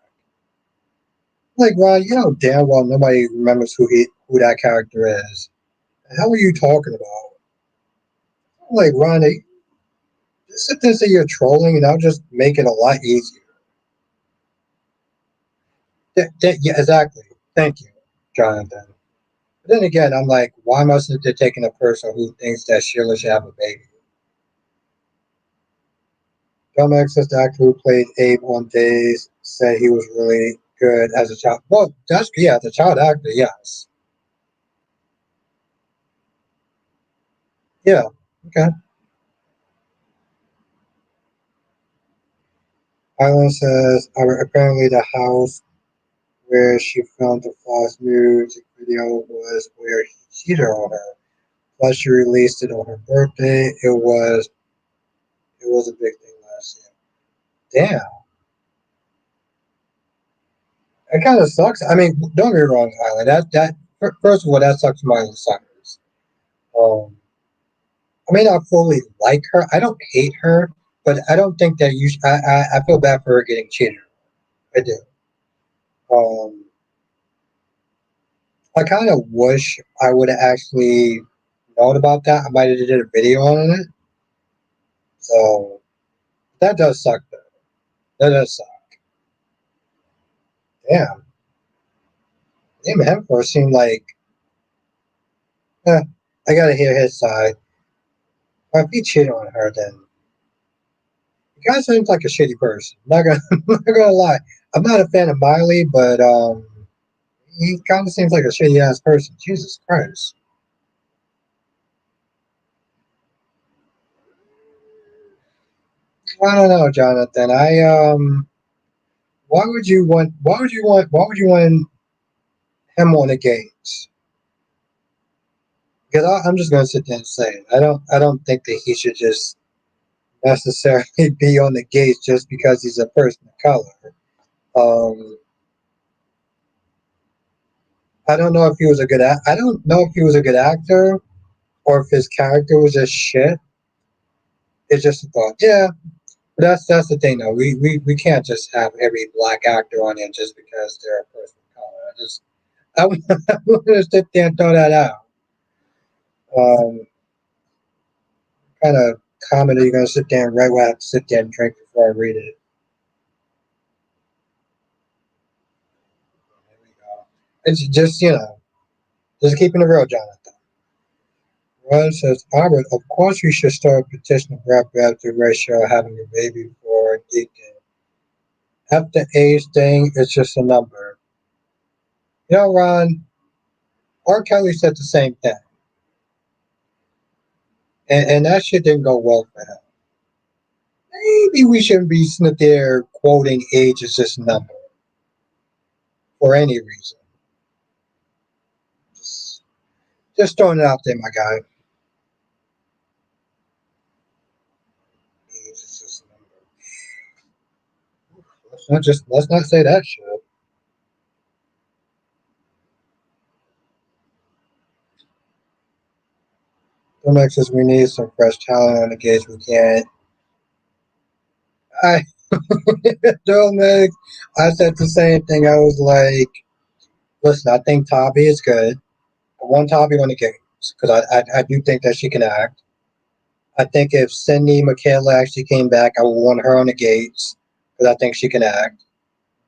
Like, Ron, you know damn well nobody remembers who that character is. How are you talking about? Like, Ron, just sit there and say you're trolling, and I'll just make it a lot easier. Yeah, exactly. Thank you, Jonathan. But then again, I'm like, why mustn't they taking a person who thinks that Sheila should have a baby? Tom X is the actor who played Abe on Days, said he was really good as a child. Well, that's yeah, the child actor, yes. Yeah, okay. Island says apparently the house where she filmed the Floss music video was where he cheated on her. Plus, she released it on her birthday. It was a big thing last year. Damn, it kind of sucks. I mean, don't get me wrong, Island. First of all, that sucks for Miley Cyrus. Um, I may not fully like her. I don't hate her, but I don't think that you. I feel bad for her getting cheated. I do. Um, I kind of wish I would have actually known about that. I might have did a video on it. So that does suck, though. That does suck. Damn, him Hemsworth seemed like. Eh, I gotta hear his side. If he cheated on her, then the guy seems like a shitty person. Not gonna, not gonna lie. I'm not a fan of Miley, but he kind of seems like a shitty ass person. Jesus Christ. I don't know, Jonathan. Why would you want him on the games? Because I'm just gonna sit there and say it. I don't think that he should just necessarily be on the gates just because he's a person of color. Um, I don't know if he was a I don't know if he was a good actor or if his character was just shit. It's just a thought. Yeah, but that's the thing though. We can't just have every black actor on there just because they're a person of color. I'm gonna sit there and throw that out. Kind of comment are you gonna sit there and write what I have to sit there and drink before I read it? There we go. It's just just keeping it real, Jonathan. Ron says, Albert, of course we should start a petition to grab the ratio of having a baby for Deacon. After age thing, it's just a number. You know, Ron, R. Kelly said the same thing. And that shit didn't go well for him. Maybe we shouldn't be sitting there quoting age as just a number for any reason. Just, Just throwing it out there, my guy. Let's not say that shit. Domex says we need some fresh talent on the gauge. We can't. I Domex. I said the same thing. I was like, listen, I think Tabi is good. I want Tabi on the games because I do think that she can act. I think if Cindy Michaela actually came back, I would want her on the gates because I think she can act.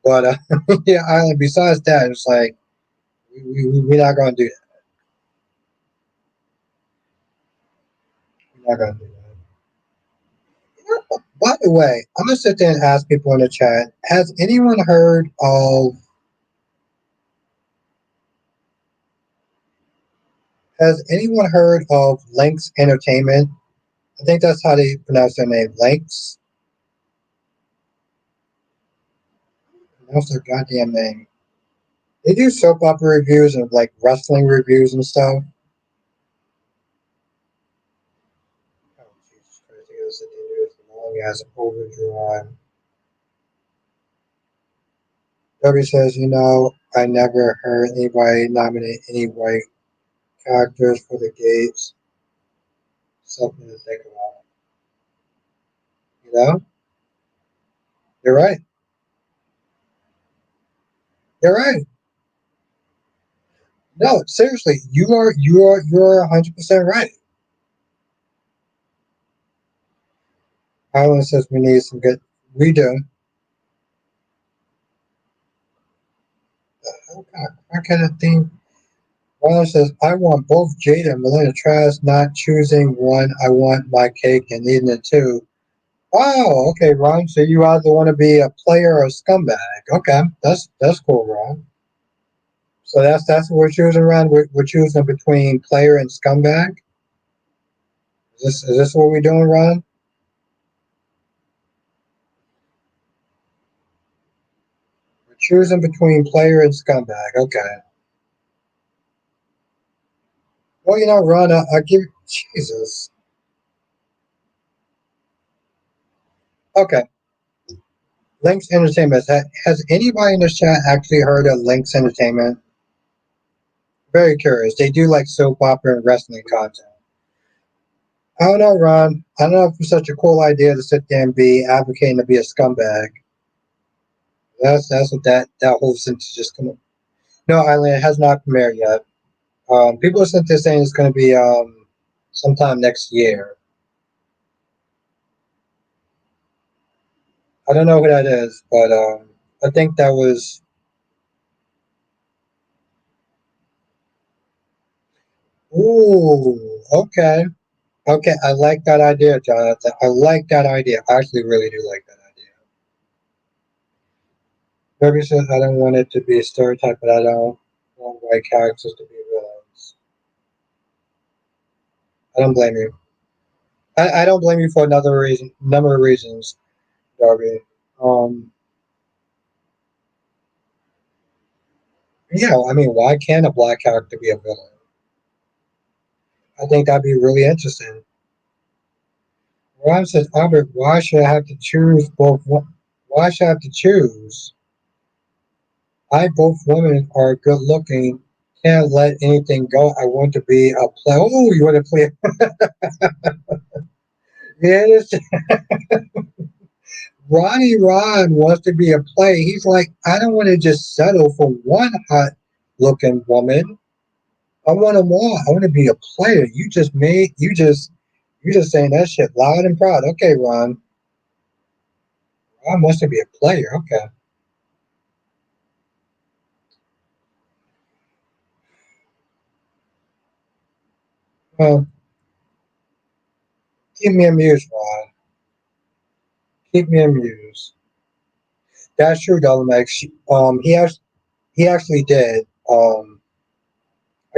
But yeah, Island. Besides that, it's like we're not gonna do that. We're not gonna do that. By the way, I'm gonna sit there and ask people in the chat: Has anyone heard of Lynx Entertainment? I think that's how they pronounce their name. Lynx. Pronounce their goddamn name. They do soap opera reviews and like wrestling reviews and stuff. Oh Jesus Christ! I gotta sit there and do this long as overdrawn. Debbie says, I never heard anybody nominate any white characters for the gates. Something to think about. You know, you're right. You're right. No, seriously, you're 100% right. Alan says we need some good. We do. How kind of thing? Ron says, I want both Jada and Melinda Trask, not choosing one. I want my cake and eating it too. Oh, okay, Ron. So you either want to be a player or a scumbag. Okay, that's cool, Ron. So that's what we're choosing, Ron. We're choosing between player and scumbag. Is this what we're doing, Ron? We're choosing between player and scumbag. Okay. Well, Ron, I'll give Jesus. Okay. Lynx Entertainment. Has anybody in this chat actually heard of Lynx Entertainment? Very curious. They do like soap opera and wrestling content. I don't know, Ron. I don't know if it's such a cool idea to sit there and be advocating to be a scumbag. That's what that whole sentence just come up. No, Eileen, it has not premiered yet. People are saying it's going to be sometime next year. I don't know who that is, but I think that was. Ooh, okay. Okay, I like that idea, Jonathan. I like that idea. I actually really do like that idea. Kirby says I don't want it to be a stereotype, but I don't want white characters to be villains. I don't blame you. I don't blame you for another reason, number of reasons, Darby. Um, yeah, I mean, why can't a black character be a villain? I think that'd be really interesting. Ron says, Albert, why should I have to choose both? Why should I have to choose? Both women are good looking. Can't let anything go. I want to be a player. Oh, you want to play? Yeah, Ronnie Ron wants to be a player. He's like, I don't want to just settle for one hot looking woman. I want them all. I want to be a player. You just saying that shit loud and proud. Okay, Ron. Ron wants to be a player. Okay. Well, keep me amused, Ron. Keep me amused. That's true, Dolomex. He actually did. I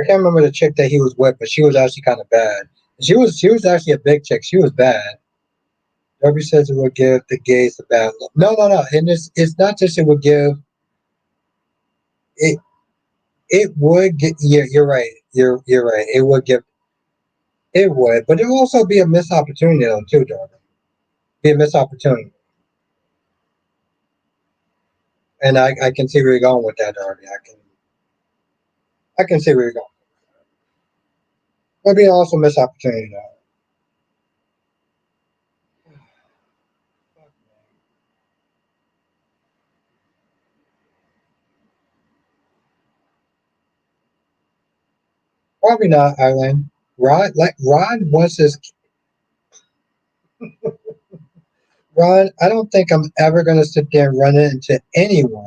can't remember the chick that he was with, but she was actually kind of bad. She was actually a big chick. She was bad. Darby says it would give the gays a bad look. No, no, no. And it's not just it would give it. It would get. Yeah, you're right. you're right. It would, but it would also be a missed opportunity though too, darling. Be a missed opportunity, and I can see where you're going with that, darling. I can see where you're going. It'd be also a missed opportunity though. Probably not, Eileen. Rod wants his Ron. I don't think I'm ever gonna sit there and run into anyone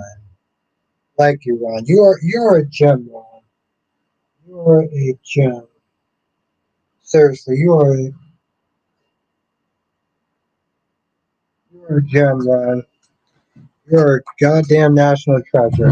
like you, Ron. You're a gem, Ron. You're a gem. Seriously, you're a gem, Ron. You're a goddamn national treasure.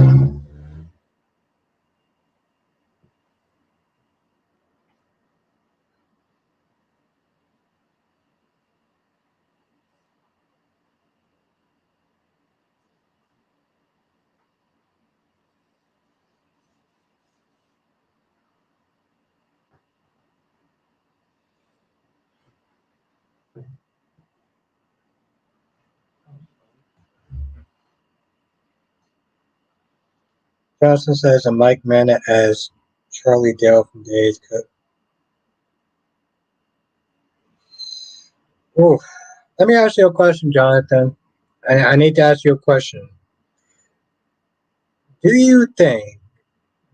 Johnson says a Mike Manna as Charlie Dale from Days. Ooh. Let me ask you a question, Jonathan. I need to ask you a question. Do you think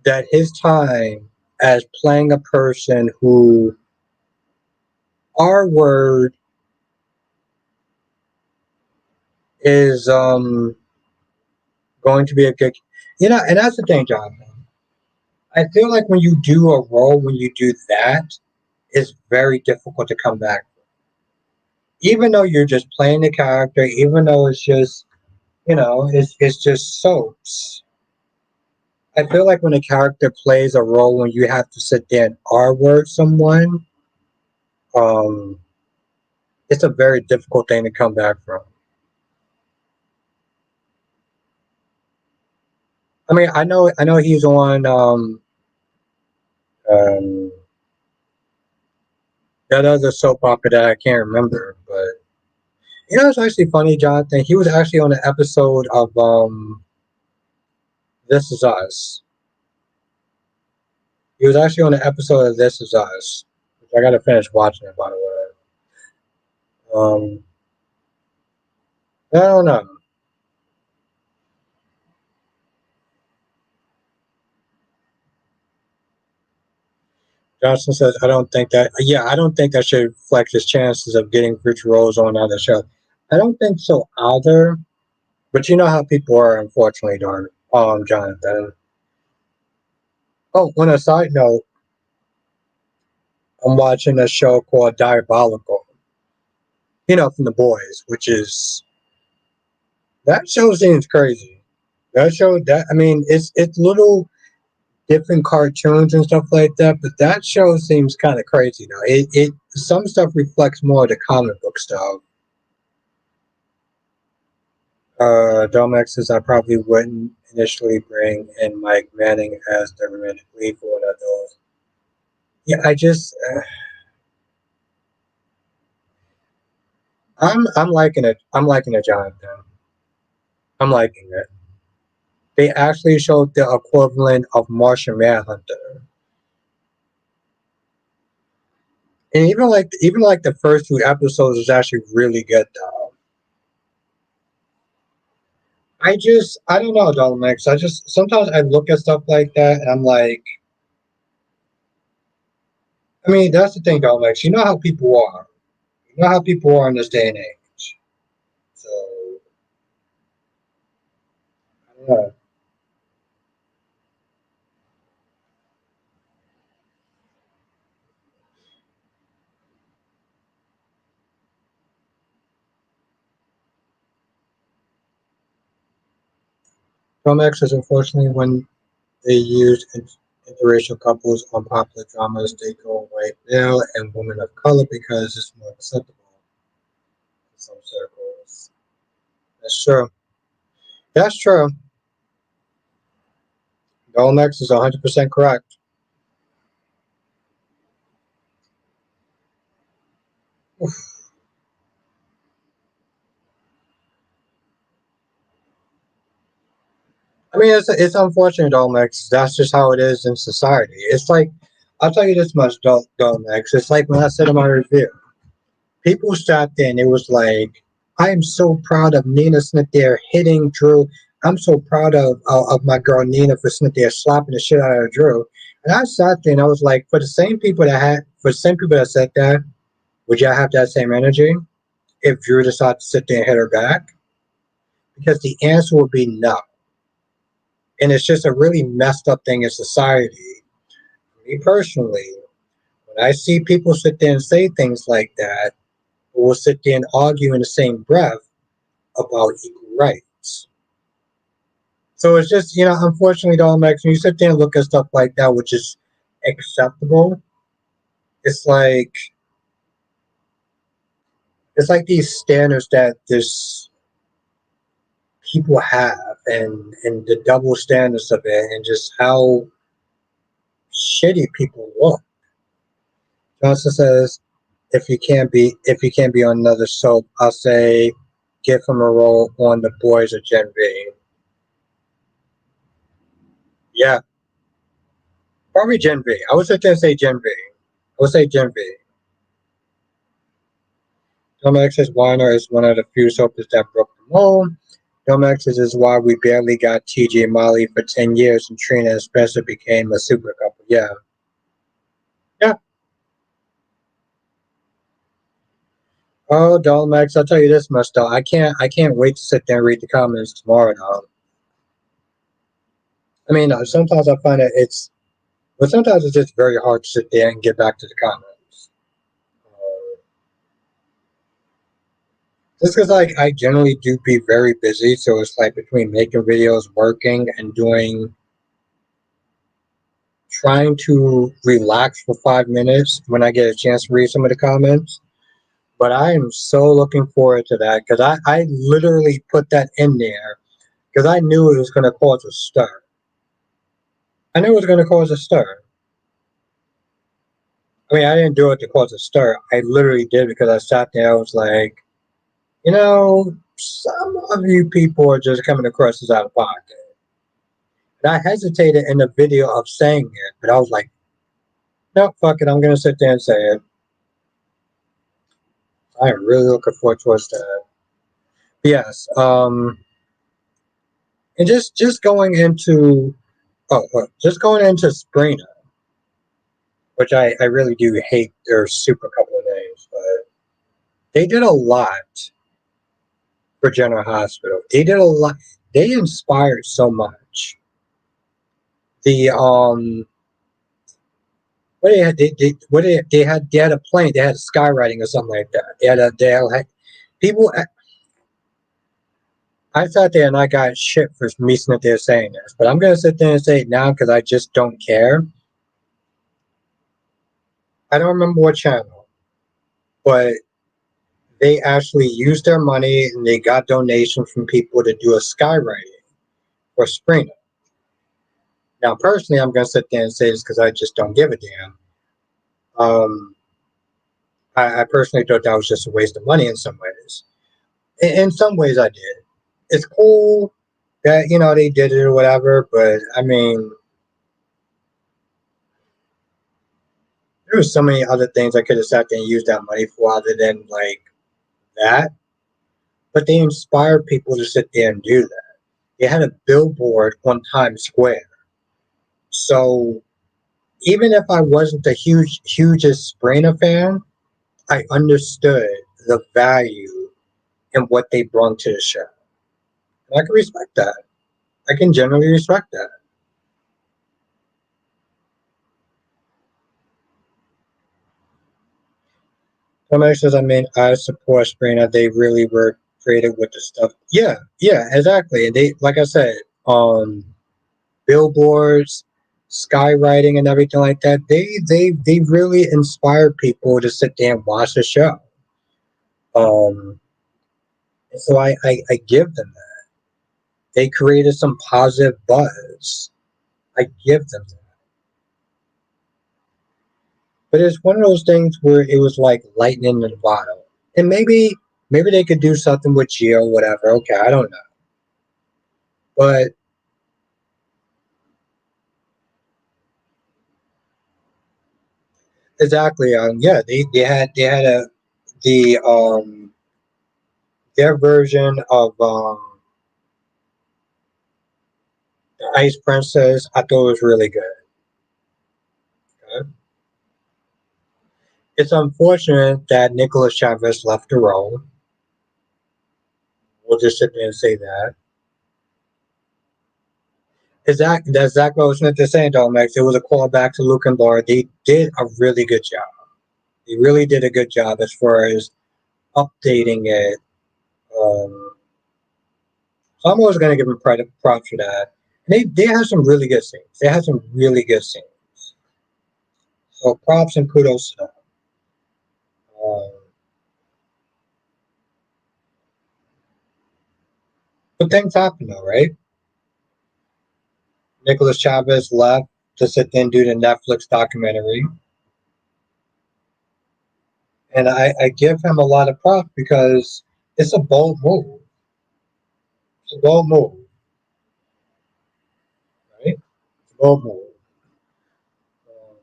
that his time as playing a person who our word is going to be a good, and that's the thing, Jonathan. I feel like when you do a role, when you do that, it's very difficult to come back. Even though you're just playing the character, even though it's just, it's just soaps. I feel like when a character plays a role when you have to sit there and R word someone, um, it's a very difficult thing to come back from. I mean, I know he's on um, that other soap opera that I can't remember, but it's actually funny, Jonathan. He was actually on an episode of This Is Us. He was actually on an episode of This Is Us, which I gotta finish watching it, by the way. I don't know. Johnson says, I don't think that, yeah, I don't think that should reflect his chances of getting future roles on other shows. I don't think so either, but you know how people are, unfortunately, darn, Jonathan. Oh, on a side note, I'm watching a show called Diabolical, from The Boys, which is, that show seems crazy. I mean, it's little different cartoons and stuff like that, but that show seems kind of crazy though. It some stuff reflects more of the comic book stuff. Domex says I probably wouldn't initially bring in Mike Manning as the romantic lead for one of those. Yeah, I'm liking it. I'm liking it, Jonathan. I'm liking it. They actually showed the equivalent of Martian Manhunter, and even like the first two episodes is actually really good though. I don't know, Domex. I just sometimes I look at stuff like that and I'm like, I mean, that's the thing, Domex. You know how people are. You know how people are in this day and age. So I don't know. Domex is unfortunately when they use interracial couples on popular dramas, they go white male and women of color because it's more acceptable in some circles. That's true. That's true. Domex is 100% correct. I mean, it's unfortunate, Domex. That's just how it is in society. It's like, I'll tell you this much, Domex. It's like when I said in my review, people sat there and it was like, I am so proud of Nina Smith there hitting Drew. I'm so proud of my girl Nina for Smith there slapping the shit out of Drew. And I sat there and I was like, for the same people that said that, would y'all have that same energy if Drew decided to sit there and hit her back? Because the answer would be no. And it's just a really messed up thing in society. Me personally, when I see people sit there and say things like that, or will sit there and argue in the same breath about equal rights. So it's just, unfortunately, Max, when you sit there and look at stuff like that, which is acceptable, it's like these standards that this people have, and the double standards of it, and just how shitty people look. Johnson says, if you can't be on another soap, I'll say give him a role on The Boys or Gen V. Yeah, probably Gen V. I would sit there and say Gen V. I would say Gen V. Domex's Weiner is one of the few soaps that broke the mold. Domex's is why we barely got TJ and Molly for 10 years and Trina and Spencer became a super couple. Yeah. Yeah. Oh, Dolmax, I'll tell you this much though. I can't wait to sit there and read the comments tomorrow now. I mean, sometimes I find that but sometimes it's just very hard to sit there and get back to the comments. Just because I generally do be very busy, so it's like between making videos, working, and trying to relax for 5 minutes when I get a chance to read some of the comments. But I am so looking forward to that because I literally put that in there because I knew it was going to cause a stir. I knew it was going to cause a stir. I mean, I didn't do it to cause a stir. I literally did because I sat there. I was like, some of you people are just coming across as out of pocket. And I hesitated in the video of saying it, but I was like, no, fuck it. I'm going to sit there and say it. I am really looking forward towards that. Yes. And just going into just going into Sprina, which I really do hate their super couple of names, but they did a lot for General Hospital. They did a lot. They inspired so much. The what they had a plane. They had a skywriting or something like that. They had people. I sat there and I got shit for me sitting there saying this, but I'm gonna sit there and say it now because I just don't care. I don't remember what channel, but they actually used their money and they got donations from people to do a skywriting for Springer. Now, personally, I'm gonna sit there and say this because I just don't give a damn. Um, I personally thought that was just a waste of money in some ways. In some ways, I did. It's cool that they did it or whatever, but I mean, there was so many other things I could have sat there and used that money for other than like that. But they inspired people to sit there and do that. They had a billboard on Times Square. So even if I wasn't the hugest Springer fan, I understood the value and what they brought to the show. And I can respect that. I can generally respect that. Somebody says, I mean, I support Springer. They really were creative with the stuff. Yeah, yeah, exactly. And they, like I said, billboards, skywriting, and everything like that. They really inspired people to sit there and watch the show. Um, so I give them that. They created some positive buzz. I give them that. But it's one of those things where it was like lightning in a bottle. And maybe they could do something with Geo, whatever. Okay, I don't know. But exactly, yeah, they had the their version of the Ice Princess. I thought it was really good. Okay? It's unfortunate that Nicholas Chavez left the role. We'll just sit there and say that. That's exactly what I was going to say, though, Max. It was a callback to Luke and Laura. They did a really good job. They really did a good job as far as updating it. So I'm always going to give them props for that. They have some really good scenes. They have some really good scenes. So props and kudos to them. Um, but things happen though, right? Nicholas Chavez left to sit there and do the Netflix documentary. And I give him a lot of props because it's a bold move. It's a bold move, right? It's a bold move. Um,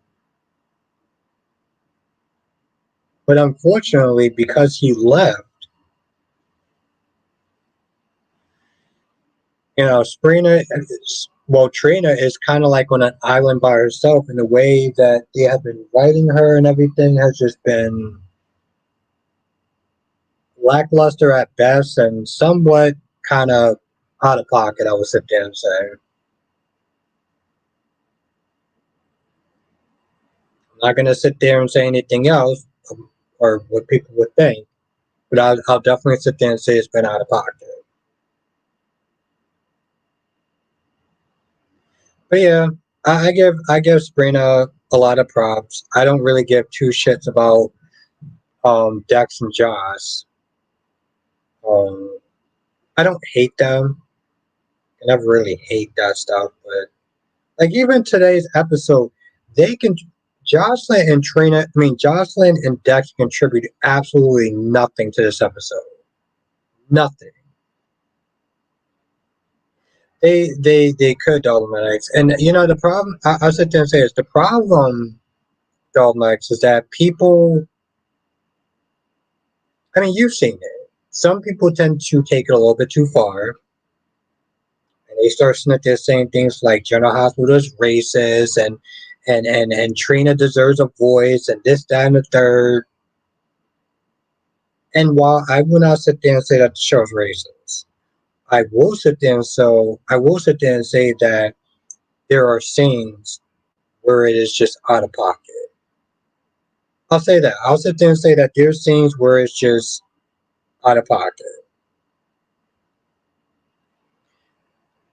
but unfortunately, because he left, Trina is kind of like on an island by herself in the way that they have been writing her and everything has just been lackluster at best and somewhat kind of out of pocket, I would sit there and say. I'm not going to sit there and say anything else or what people would think, but I'll definitely sit there and say it's been out of pocket. But yeah, I give Sabrina a lot of props. I don't really give two shits about Dex and Joss. Um, I don't hate them. I never really hate that stuff, but like even today's episode, they can Jocelyn and Trina. I mean, Jocelyn and Dex contribute absolutely nothing to this episode. Nothing. They could Dolomite, and the problem. I'll sit there and say is the problem. Dolomite is that people. I mean, you've seen it. Some people tend to take it a little bit too far, and they start sitting there saying things like General Hospital is racist, and Trina deserves a voice, and this, that, and the third. And while I will not sit there and say that the show is racist, I will sit there and say that there are scenes where it is just out of pocket. I'll say that. I'll sit there and say that there's scenes where it's just out of pocket.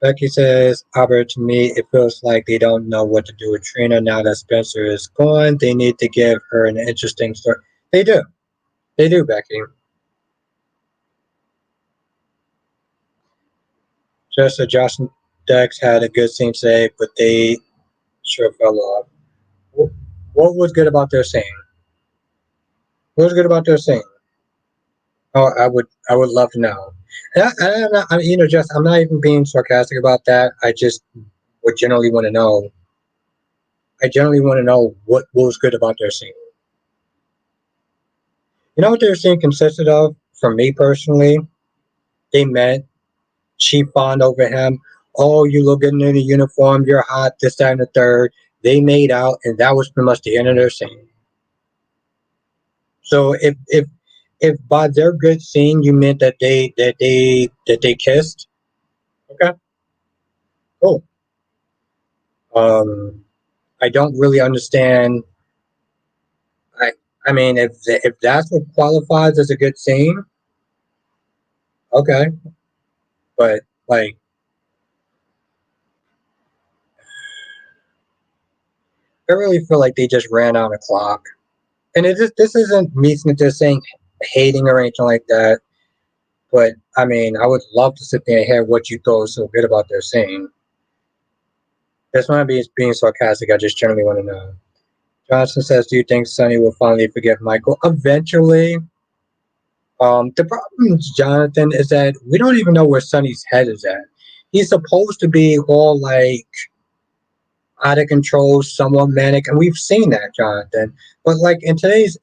Becky says, Albert, to me, it feels like they don't know what to do with Trina now that Spencer is gone. They need to give her an interesting story. They do. They do, Becky. Just that Josh and Dex had a good scene today, but they sure fell off. What was good about their scene? What was good about their scene? Oh, I would love to know. Just I'm not even being sarcastic about that. I just would generally want to know. I generally want to know what was good about their scene. You know what their scene consisted of? For me personally, they met. She fawned over him. Oh, you look good in the uniform. You're hot. This, that, and the third. They made out, and that was pretty much the end of their scene. So if by their good scene you meant that they kissed, okay, cool. Um, I don't really understand. I I mean, if that's what qualifies as a good scene, okay. But like, I really feel like they just ran out of clock. And this isn't me just saying hating or anything like that. But I mean, I would love to sit there and hear what you thought was so good about their scene. That's not being sarcastic. I just generally want to know. Johnson says, "Do you think Sonny will finally forgive Michael?" Eventually. The problem, Jonathan, is that we don't even know where Sonny's head is at. He's supposed to be all like out of control, somewhat manic, and we've seen that, Jonathan. But like in today's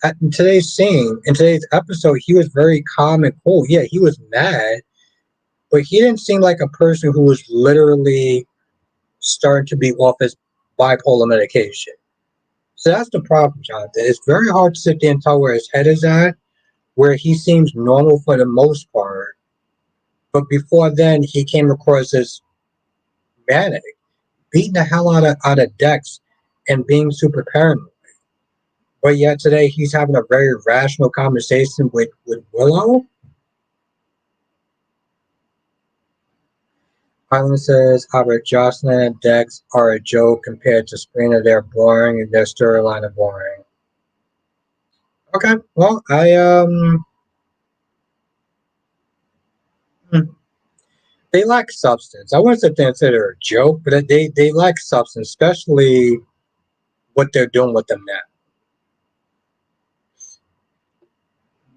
scene, in today's episode, he was very calm and cool. Yeah, he was mad, but he didn't seem like a person who was literally starting to be off his bipolar medication. So that's the problem, Jonathan. It's very hard to sit there and tell where his head is at, where he seems normal for the most part. But before then, he came across as manic, beating the hell out of Dex and being super paranoid. But yet today, he's having a very rational conversation with Willow. Island says, Albert, Jocelyn and Dex are a joke compared to Sabrina. They're boring and their storyline are boring. Okay, well, hmm, they lack substance. I wouldn't say they're a joke, but they lack substance, especially what they're doing with them now.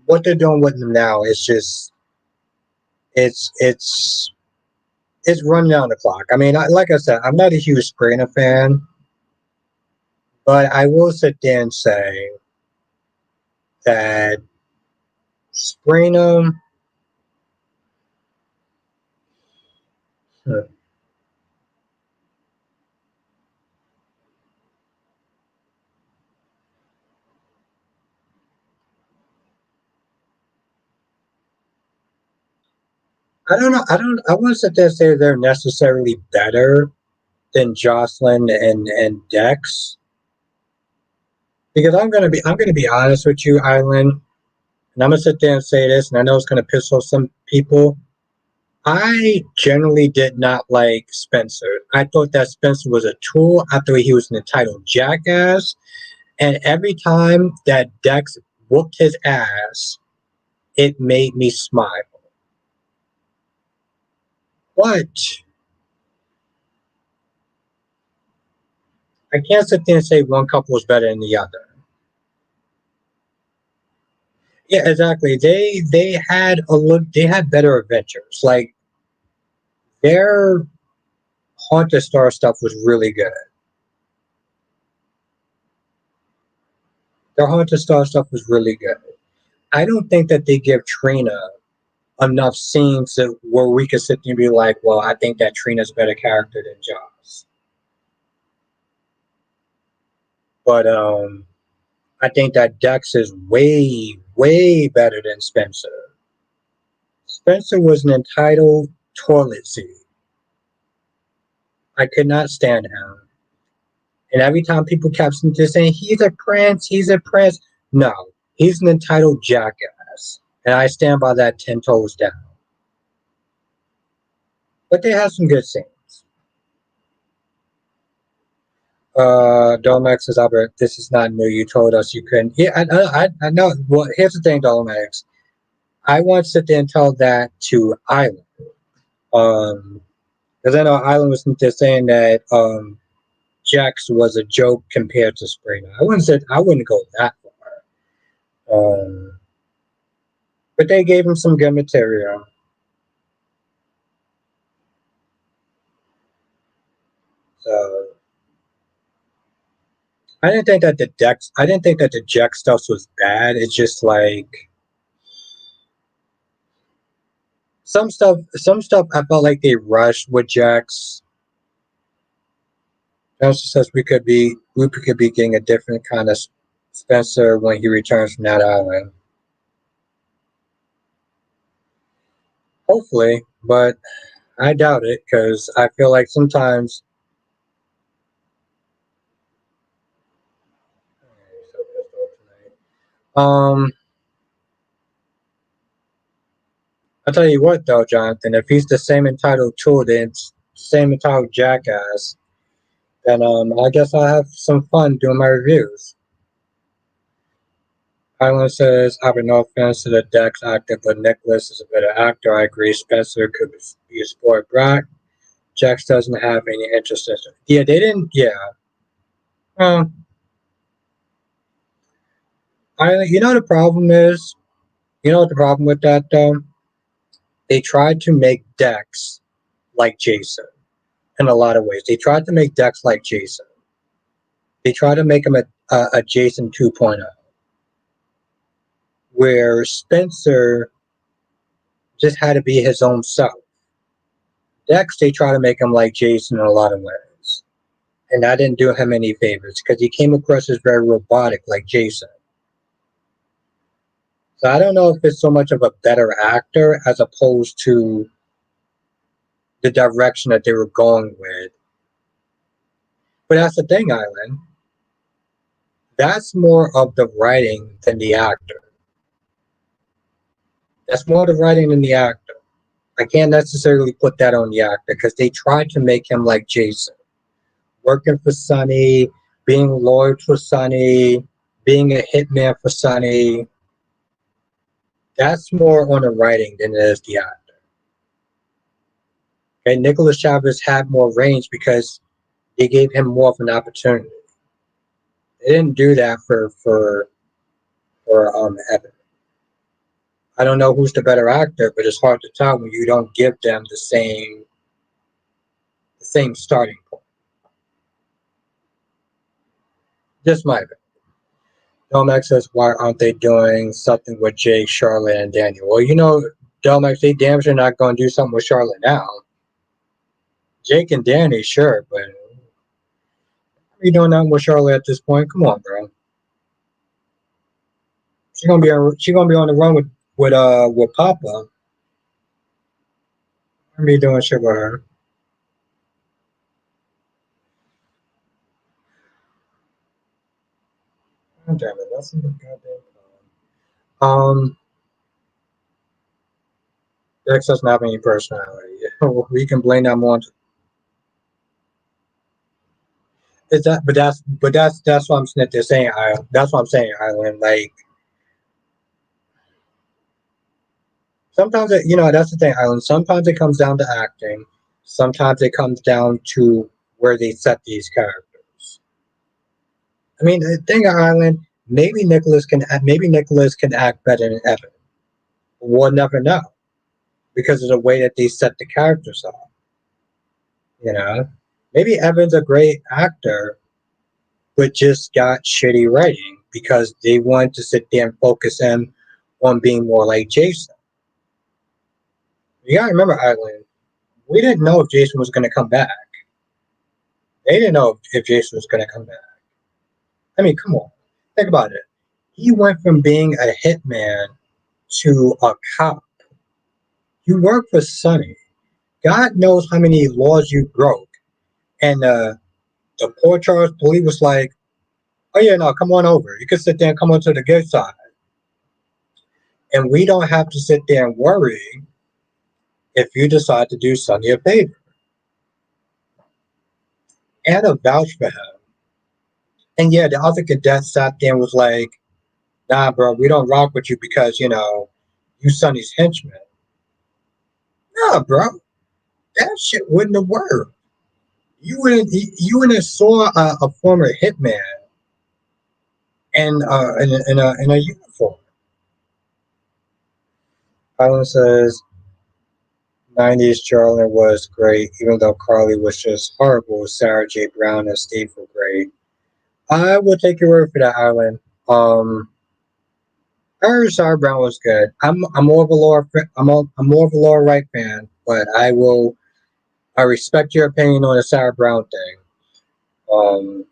What they're doing with them now is just it's it's it's running down the clock. I mean, like I said, I'm not a huge Sabrina fan, but I will sit there and say that Sabrina. hmm, I don't know. I don't. I wouldn't sit there and say they're necessarily better than Jocelyn and Dex because I'm gonna be honest with you, Island, and I'm gonna sit there and say this, and I know it's gonna piss off some people. I generally did not like Spencer. I thought that Spencer was a tool. I thought he was an entitled jackass. And every time that Dex whooped his ass, it made me smile. But I can't sit there and say one couple was better than the other. Yeah, exactly. They had a look. They had better adventures. Like their Haunted Star stuff was really good. Their Haunted Star stuff was really good. I don't think that they give Trina enough scenes where we could sit there and be like, well, I think that Trina's a better character than Joss. But I think that Dex is way, way better than Spencer. Spencer was an entitled toilet seat. I could not stand him. And every time people kept just saying, he's a prince. No, he's an entitled jackass. And I stand by that 10 toes down. But they have some good scenes. Dolmex says, Albert, this is not new. You told us you couldn't. Yeah, I know. Well, here's the thing, Dolmex. I want to sit there and tell that to Island. Because I know Island was just saying that Jax was a joke compared to Springer. I wouldn't go that far. But they gave him some good material. So I didn't think that the Jax stuff was bad. It's just like some stuff I felt like they rushed with Jax. Johnson says we could be getting a different kind of Spencer when he returns from that island. Hopefully, but I doubt it because I feel like sometimes. Um, I'll tell you what though, Jonathan, if he's the same entitled tool, then same entitled jackass, then I guess I'll have some fun doing my reviews. Island says, I have no offense to the Dex actor, but Nicholas is a better actor. I agree. Spencer could be a sport brat. Jax doesn't have any interest in it. Yeah, they didn't. Yeah. Um, You know the problem is, you know what the problem with that though? They tried to make Dex like Jason in a lot of ways. They tried to make Dex like Jason. They tried to make him a Jason 2.0, where Spencer just had to be his own self. Dex, they try to make him like Jason in a lot of ways. And that didn't do him any favors because he came across as very robotic like Jason. So I don't know if it's so much of a better actor as opposed to the direction that they were going with. But that's the thing, Island. That's more of the writing than the actor. That's more the writing than the actor. I can't necessarily put that on the actor because they tried to make him like Jason, working for Sonny, being loyal to Sonny, being a hitman for Sonny. That's more on the writing than it is the actor. Okay, Nicholas Chavez had more range because they gave him more of an opportunity. They didn't do that for Evan. I don't know who's the better actor, but it's hard to tell when you don't give them the same starting point. Just my opinion. Domex says, why aren't they doing something with Jake, Charlotte, and Daniel? Well, Domex, they damn sure not going to do something with Charlotte now. Jake and Danny, sure, but you doing nothing with Charlotte at this point? Come on, bro. She gonna be on the run with Papa. I'm be doing shit with her. Oh, damn it, that's a goddamn problem. Dex doesn't have any personality. We can blame that more. Is that? But that's what I'm saying. They're saying that's what I'm saying, Island. Like sometimes that's the thing, Island. Sometimes it comes down to acting. Sometimes it comes down to where they set these characters. I mean, the thing, Island. Maybe Nicholas can act better than Evan. We'll never know because of the way that they set the characters up. You know, maybe Evan's a great actor, but just got shitty writing because they wanted to sit there and focus him on being more like Jason. You gotta remember, Island, we didn't know if Jason was gonna come back. They didn't know if Jason was gonna come back. I mean, come on. Think about it. He went from being a hitman to a cop. You work for Sonny. God knows how many laws you broke. And the poor Charles police was like, oh yeah, no, come on over. You can sit there and come on to the good side. And we don't have to sit there and worry if you decide to do Sonny a favor. Anna vouched for him. And yeah, the other cadet sat there and was like, nah, bro, we don't rock with you because, you Sonny's henchman. Nah, bro, that shit wouldn't have worked. You wouldn't have saw a former hitman in a uniform. Alan says, 90s Charlie was great, even though Carly was just horrible. Sarah J. Brown and Steve were great. I will take your word for that, Alan. I heard Sarah Brown was good. I'm more of a I'm more of a Laura Wright fan, but I respect your opinion on the Sarah Brown thing. Um,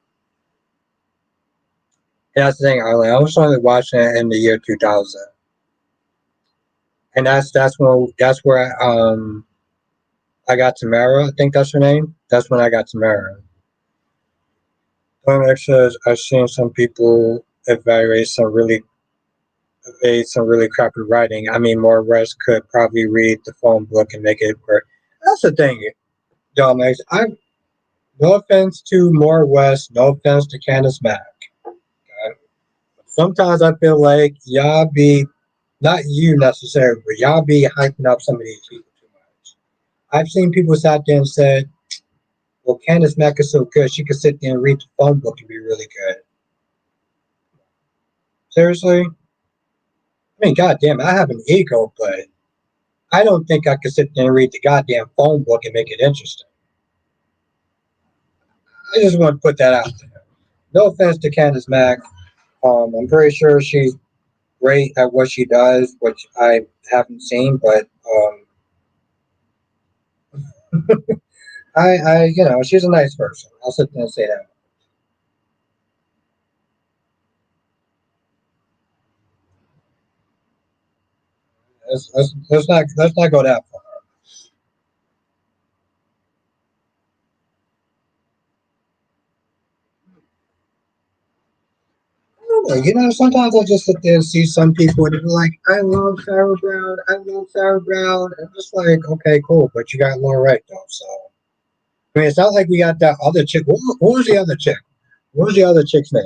and that's the thing, Alan. I was only watching it in the year 2000, and that's where I got Tamara. I think that's her name. That's when I got Tamara. Tom X says I've seen some people evaluate some really crappy writing. I mean, more West could probably read the phone book and make it work. That's the thing, Dom X. No offense to More West, no offense to Candace Mack. Okay? Sometimes I feel like y'all be not you necessarily, but y'all be hyping up some of these people too much. I've seen people sat there and said, well, Candace Mack is so good, she could sit there and read the phone book and be really good. Seriously? I mean, goddamn, I have an ego, but I don't think I could sit there and read the goddamn phone book and make it interesting. I just want to put that out there. No offense to Candace Mack. I'm pretty sure she's great at what she does, which I haven't seen, but she's a nice person. I'll sit there and say that. Let's not go that far. Sometimes I just sit there and see some people and they're like, I love Sarah Brown, I love Sarah Brown. And I'm just like, okay, cool, but you got Laura right though. So I mean, it's not like we got that other chick. What was the other chick? What was the other chick's name?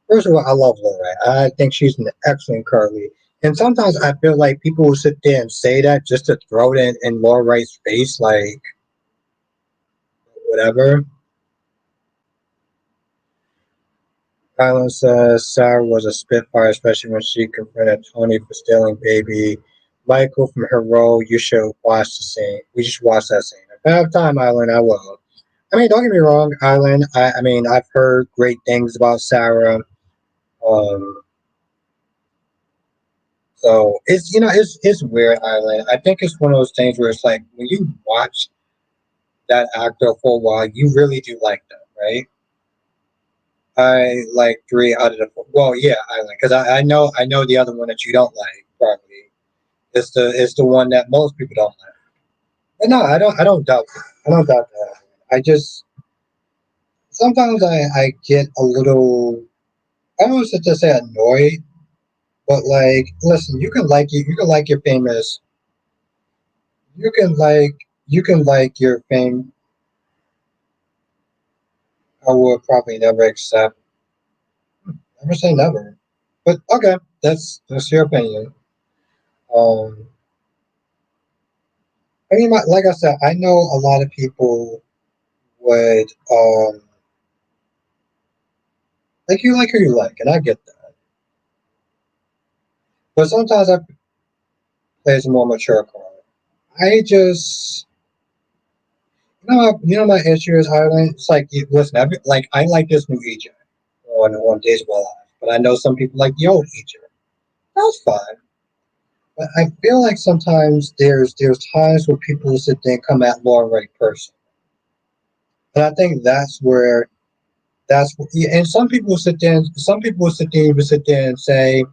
First of all, I love Laura. I think she's an excellent curly. And sometimes I feel like people will sit there and say that just to throw it in Laura Wright's face, like whatever. Kylan says Sarah was a spitfire, especially when she confronted Tony for stealing baby Michael from her role. You should watch the scene. We just watch that scene. If I have time, Island, I will. I mean, don't get me wrong, Island. I mean, I've heard great things about Sarah. Um, so it's weird, Island. I think it's one of those things where it's like when you watch that actor for a while, you really do like them, right? I like three out of the four. Well, yeah, Island, because I know the other one that you don't like probably. It's the one that most people don't like. But no, I don't doubt that. I don't doubt that. I just sometimes I get a little I don't want to say annoyed, but like listen, you can like your famous you can like you can like your fame. I would probably never accept. Never say never. But okay, that's your opinion. Um I mean, like I said, I know a lot of people would like you like who you like, and I get that. But sometimes I play as a more mature card. I just my issue is Ireland. It's like listen, like I like this new EJ on Days of Our Lives, but I know some people like the old EJ. That's fine. But I feel like sometimes there's times where people sit there and come at Lauren right person, and I think yeah, and some people will sit there and even sit there and say,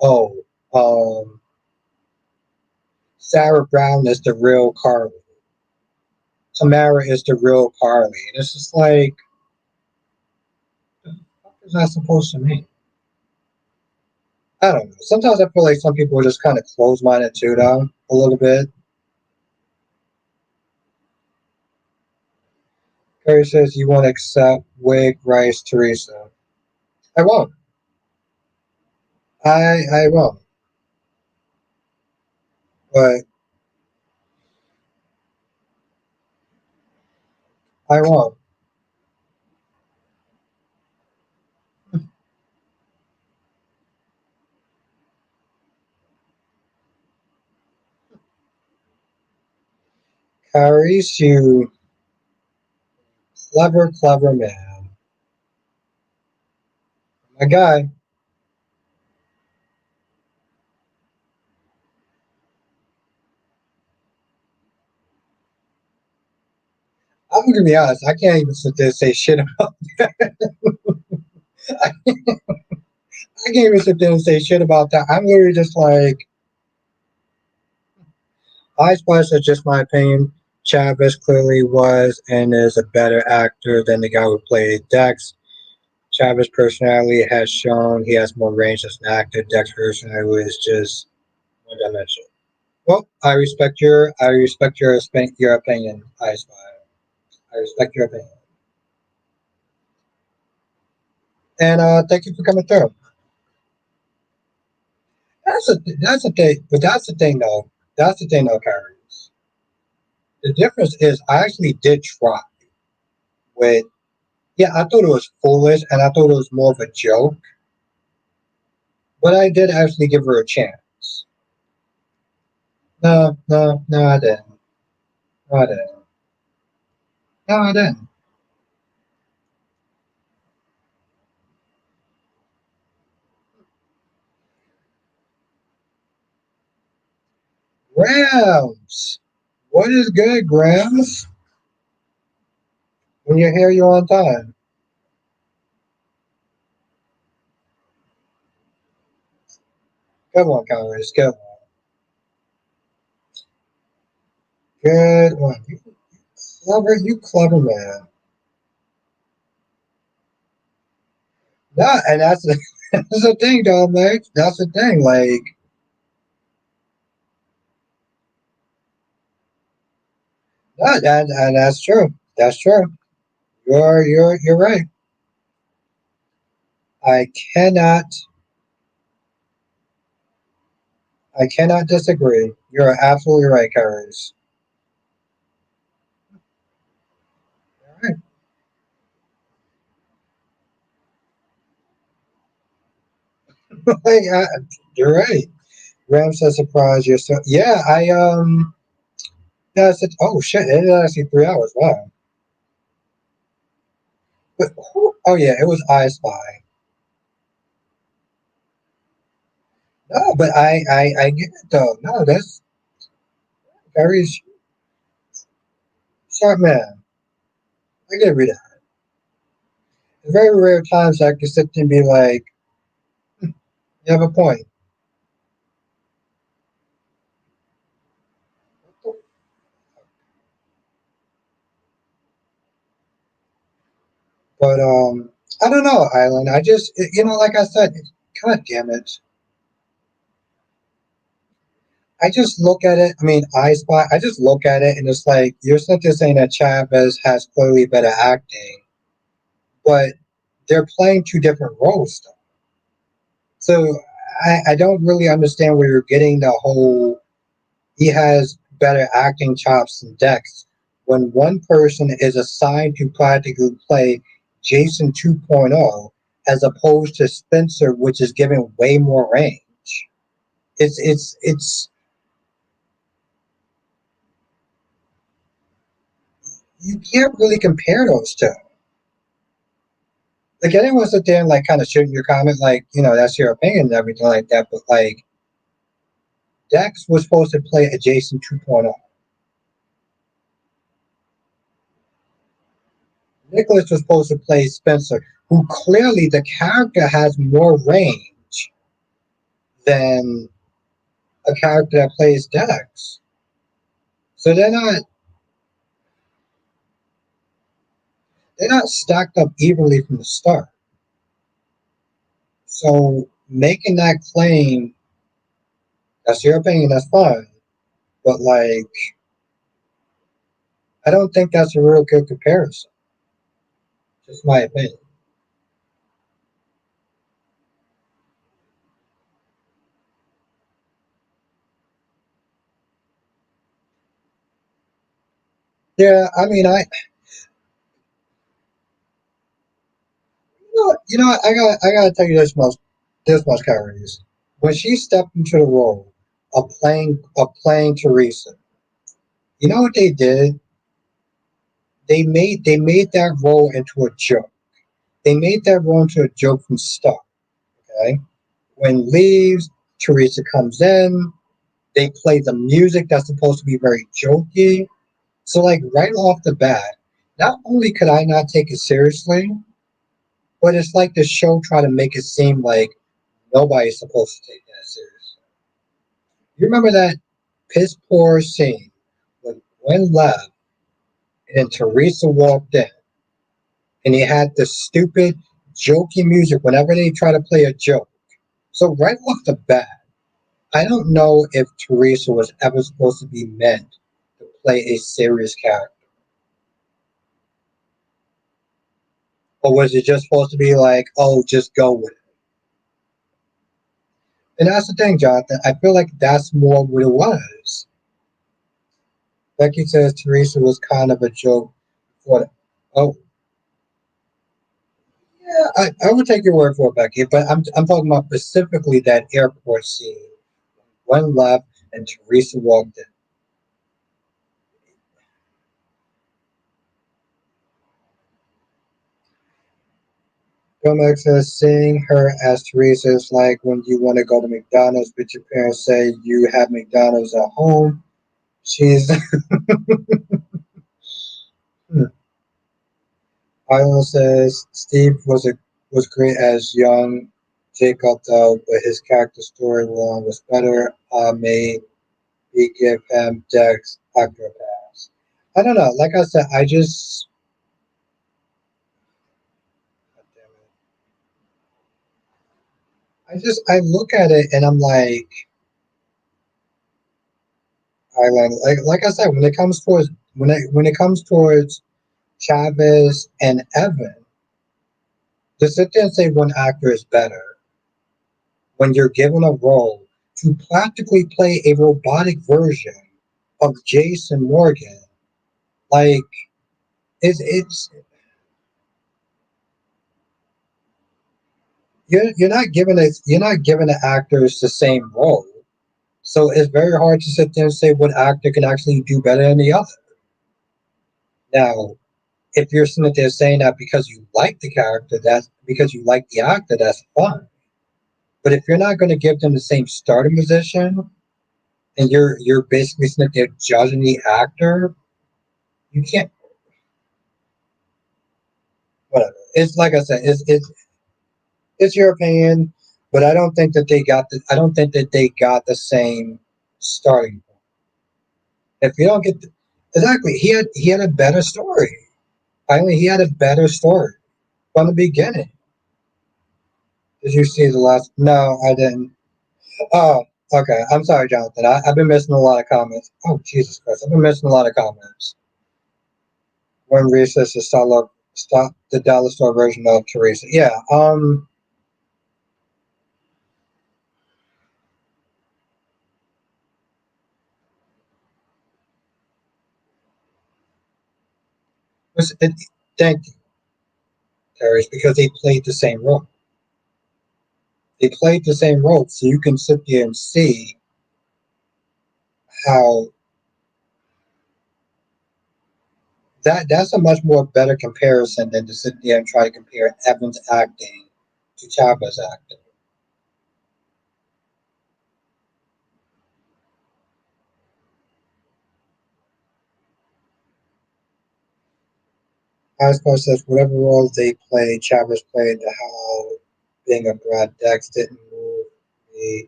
"Oh, um, Sarah Brown is the real Carly. Tamara is the real Carly." And it's just like, what is that supposed to mean? I don't know. Sometimes I feel like some people are just kind of close minded too, though, a little bit. Carrie says you won't accept wig, rice, Teresa. I won't. I won't. But I won't. Carrie's you clever, clever man. My guy. I'm gonna be honest. I can't even sit there and say shit about. I can't even sit there and say shit about that. I'm literally just like, Ice Spice is just my opinion. Chavez clearly was and is a better actor than the guy who played Dex. Chavez' personality has shown he has more range as an actor. Dex personality is just one dimension. Well, I respect your opinion, Ice Spice. I respect your opinion, and thank you for coming through. That's the thing, but that's the thing though. That's the thing though, Kyrie. The difference is I actually did try with. Yeah, I thought it was foolish, and I thought it was more of a joke. But I did actually give her a chance. No, no, no, I didn't. No, I didn't. No, I didn't. Grams! What is good, Grams? When you hear you on time. Come on, Congress. Come on. Good one. You clever man. No, and that's the, that's the thing, though, mate. That's the thing. Like, no, and that's true. That's true. You're right. I cannot I cannot disagree. You're absolutely right, Kyrus. All right. Like, you're right. Ram says surprise. You're so yeah. That's it. Oh shit! It is actually 3 hours. Wow. But oh yeah, it was I Spy. No, but I get it though. No, that's very sharp man. I get rid of that. It's very rare times I can sit there and be like, you have a point. But I don't know, Island. I just like I said, God damn it. I just look at it. I mean, I Spy. I just look at it and it's like you're simply saying that Chavez has clearly better acting, but they're playing two different roles. Though. So I don't really understand where you're getting the whole he has better acting chops than Dex when one person is assigned to practically play Jason 2.0 as opposed to Spencer, which is given way more range. It's you can't really compare those two. Like anyone sit there and like kind of shoot your comment, like that's your opinion and everything like that. But like Dex was supposed to play a Jason 2.0. Nicholas was supposed to play Spencer, who clearly the character has more range than a character that plays Dex. So they're not stacked up evenly from the start. So making that claim, that's your opinion, that's fine. But like I don't think that's a real good comparison. Just my opinion. Yeah, I mean I gotta tell you this much, Kyrie. When she stepped into the role of playing Teresa, you know what they did? They made that role into a joke. They made that role into a joke from start. Okay, when leaves, Teresa comes in. They play the music that's supposed to be very jokey. So like right off the bat, not only could I not take it seriously, but it's like the show tried to make it seem like nobody's supposed to take that seriously. You remember that piss poor scene when Gwen left and then Teresa walked in and he had the stupid jokey music whenever they try to play a joke. So right off the bat, I don't know if Teresa was ever supposed to be meant to play a serious character. Or was it just supposed to be like, oh, just go with it? And that's the thing, Jonathan. I feel like that's more what it was. Becky says Teresa was kind of a joke for the, oh, Yeah, I would take your word for it, Becky, but I'm talking about specifically that airport scene. One left and Teresa walked in. Filmex says seeing her as Teresa is like when you want to go to McDonald's, but your parents say you have McDonald's at home. She's Island says Steve was great as young Jacob though, but his character storyline was better. Maybe give him Dex actor pass. I don't know. Like I said, I look at it and I'm like, Island. Like I said, when it comes towards Chavez and Evan, to sit there and say one actor is better when you're given a role to practically play a robotic version of Jason Morgan, like it's you're not giving the actors the same role. So it's very hard to sit there and say what actor can actually do better than the other. Now, if you're sitting there saying that because you like the character, that's because you like the actor, that's fine. But if you're not going to give them the same starting position, and you're basically sitting there judging the actor, you can't. Whatever. It's like I said, it's your opinion, but I don't think that they got the same starting point. If you don't get exactly, he had a better story. Finally, he had a better story from the beginning. Did you see the last? No, I didn't. Oh, okay. I'm sorry, Jonathan. I've been missing a lot of comments. Oh, Jesus Christ. I've been missing a lot of comments. When Recess is stop the dollar store version of Teresa. Yeah. It, it, thank you, Terry, because they played the same role. They played the same role, so you can sit there and see how that's a much more better comparison than to sit there and try to compare Evans acting to Chapa's acting. Ascar says whatever roles they played, Chavez played the how being a Brad Dex didn't move me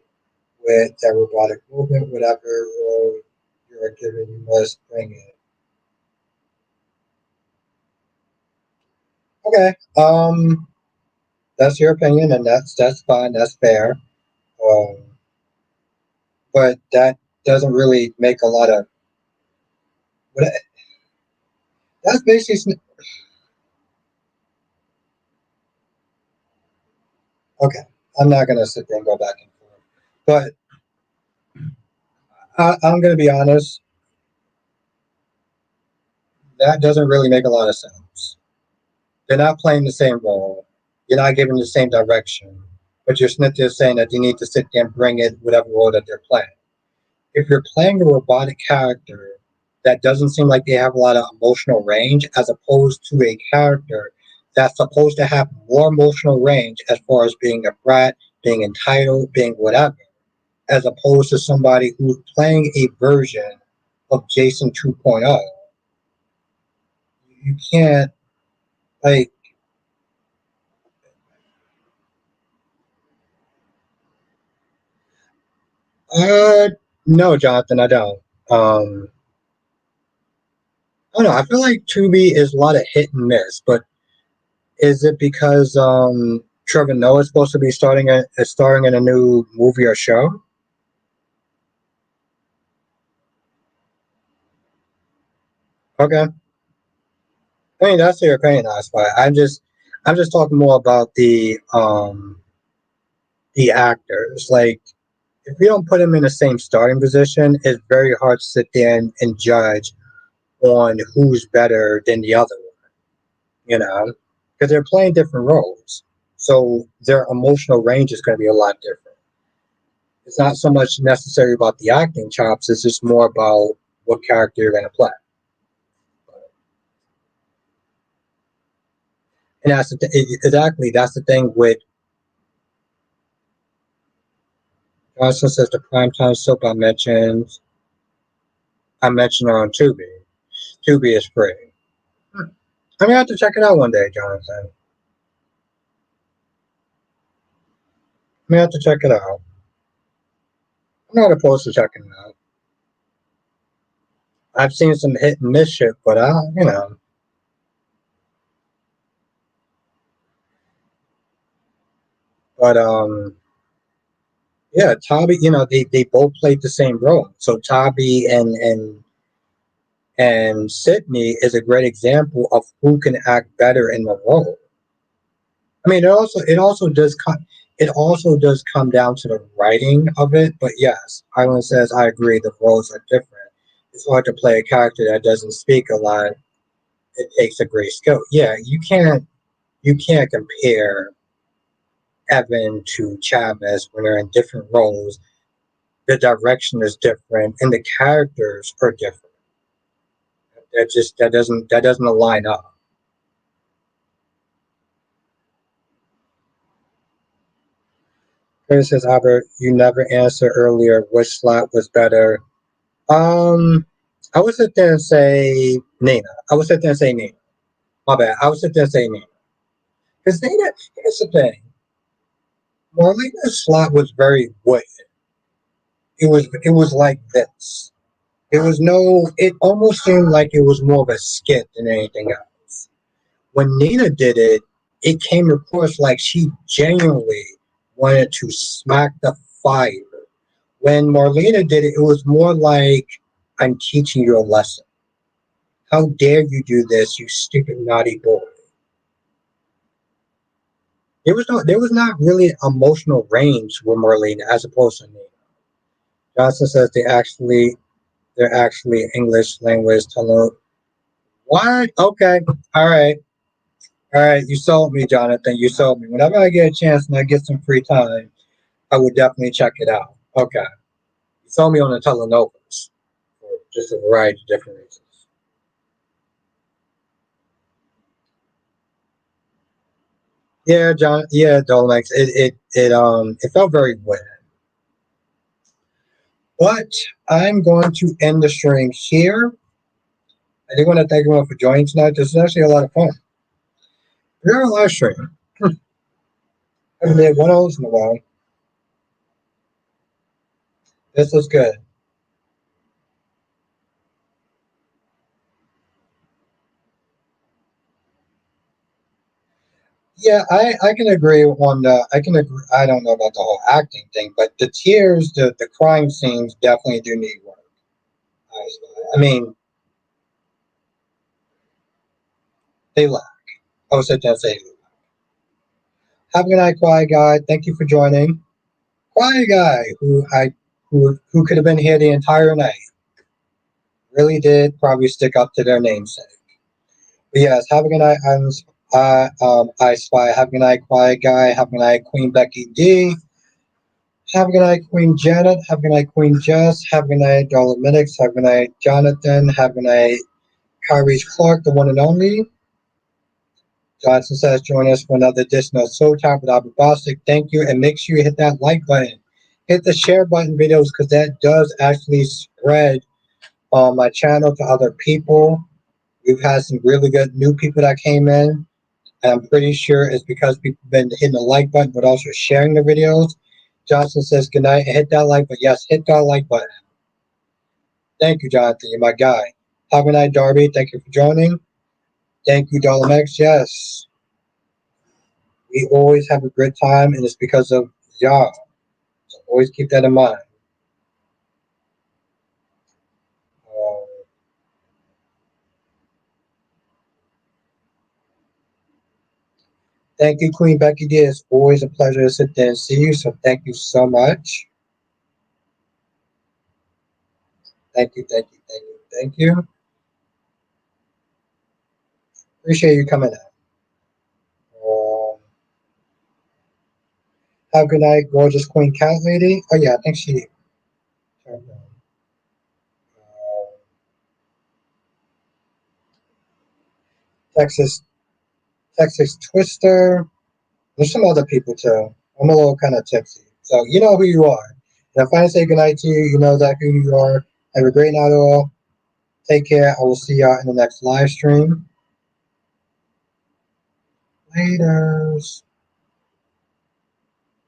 with that robotic movement, whatever role you're given, you must bring it. Okay. That's your opinion and that's fine, that's fair. Um but that doesn't really make a lot of what that's basically okay. I'm not gonna sit there and go back and forth. But I'm gonna be honest, that doesn't really make a lot of sense. They're not playing the same role. You're not giving the same direction. But you're sitting there saying that you need to sit there and bring it whatever role that they're playing. If you're playing a robotic character that doesn't seem like they have a lot of emotional range, as opposed to a character that's supposed to have more emotional range as far as being a brat, being entitled, being whatever, as opposed to somebody who's playing a version of Jason 2.0, you can't like uh no, Jonathan, I don't. I don't know. I feel like Tubi is a lot of hit and miss, but is it because Trevor Noah is supposed to be starring in a new movie or show? Okay, I mean that's your opinion. That's why I'm just talking more about the actors. Like if you don't put them in the same starting position, it's very hard to sit there and judge on who's better than the other one. You know. because they're playing different roles. So their emotional range is going to be a lot different. It's not so much necessary about the acting chops, it's just more about what character you're going to play. And exactly, that's the thing with Johnson says the primetime soap I mentioned on Tubi. Tubi is free. I'm gonna have to check it out one day, Jonathan. I'm gonna have to check it out. I'm not opposed to checking it out. I've seen some hit and miss shit, but but yeah, Tabi, they both played the same role. So Tabi and Sydney is a great example of who can act better in the role. I mean, it also does come down to the writing of it. But yes, Island says I agree. The roles are different. It's hard to play a character that doesn't speak a lot. It takes a great skill. Yeah, you can't compare Evan to Chavez when they're in different roles. The direction is different, and the characters are different. That doesn't align up. Chris says, Albert, you never answered earlier which slot was better. Um, I would sit there and say Nina. I would sit there and say Nina. My bad. I would sit there and say Nina. Because Nina, here's the thing. Marlena's slot was very wooden. It was like this. It was no. It almost seemed like it was more of a skit than anything else. When Nina did it, it came across like she genuinely wanted to smack the fire. When Marlena did it, it was more like I'm teaching you a lesson. How dare you do this, you stupid naughty boy? There was not really emotional range with Marlena as opposed to Nina. Johnson says they're actually English language telling. What? Okay. All right. All right. You sold me, Jonathan. You sold me. Whenever I get a chance and I get some free time, I would definitely check it out. Okay. You sold me on the telenovelas for just a variety of different reasons. Yeah, John. Yeah, Dolomex. It felt very wet. But I'm going to end the stream here. I do want to thank everyone for joining tonight. This is actually a lot of fun. We're on a live stream. I haven't did one of those in a while. This was good. Yeah, I can agree on the. I can agree. I don't know about the whole acting thing, but the tears, the crime scenes definitely do need work. I mean, they lack. I would sit there and say, have a good night, Quiet Guy. Thank you for joining. Quiet Guy, who could have been here the entire night, really did probably stick up to their namesake. But yes, have a good night, I Spy. Have a good night, Quiet Guy. Have a good night, Queen Becky D. Have a good night, Queen Janet. Have a good night, Queen Jess. Have a good night, Dollar Minix. Have a good night, Jonathan. Have a good night, Kyrie Clark, the one and only. Johnson says, join us for another edition of Soul Talk with Albert Bostic. Thank you, and make sure you hit that like button. Hit the share button videos because that does actually spread my channel to other people. We've had some really good new people that came in, and I'm pretty sure it's because people have been hitting the like button but also sharing the videos. Johnson says, good night, and hit that like button. Yes, hit that like button. Thank you, Jonathan. You're my guy. Have a good night, Darby. Thank you for joining. Thank you, Dollar Max. Yes. We always have a good time, and it's because of y'all. So always keep that in mind. Uh, thank you, Queen Becky D. It's always a pleasure to sit there and see you. So thank you so much. Thank you, thank you, thank you, thank you. Appreciate you coming out. Have a good night, gorgeous Queen Cat Lady. Oh yeah, I think she. Texas Texas Twister. There's some other people too. I'm a little kind of tipsy, so you know who you are. And if I say goodnight to you, you know that who you are. Have a great night, all. Take care. I will see y'all in the next live stream. Laters.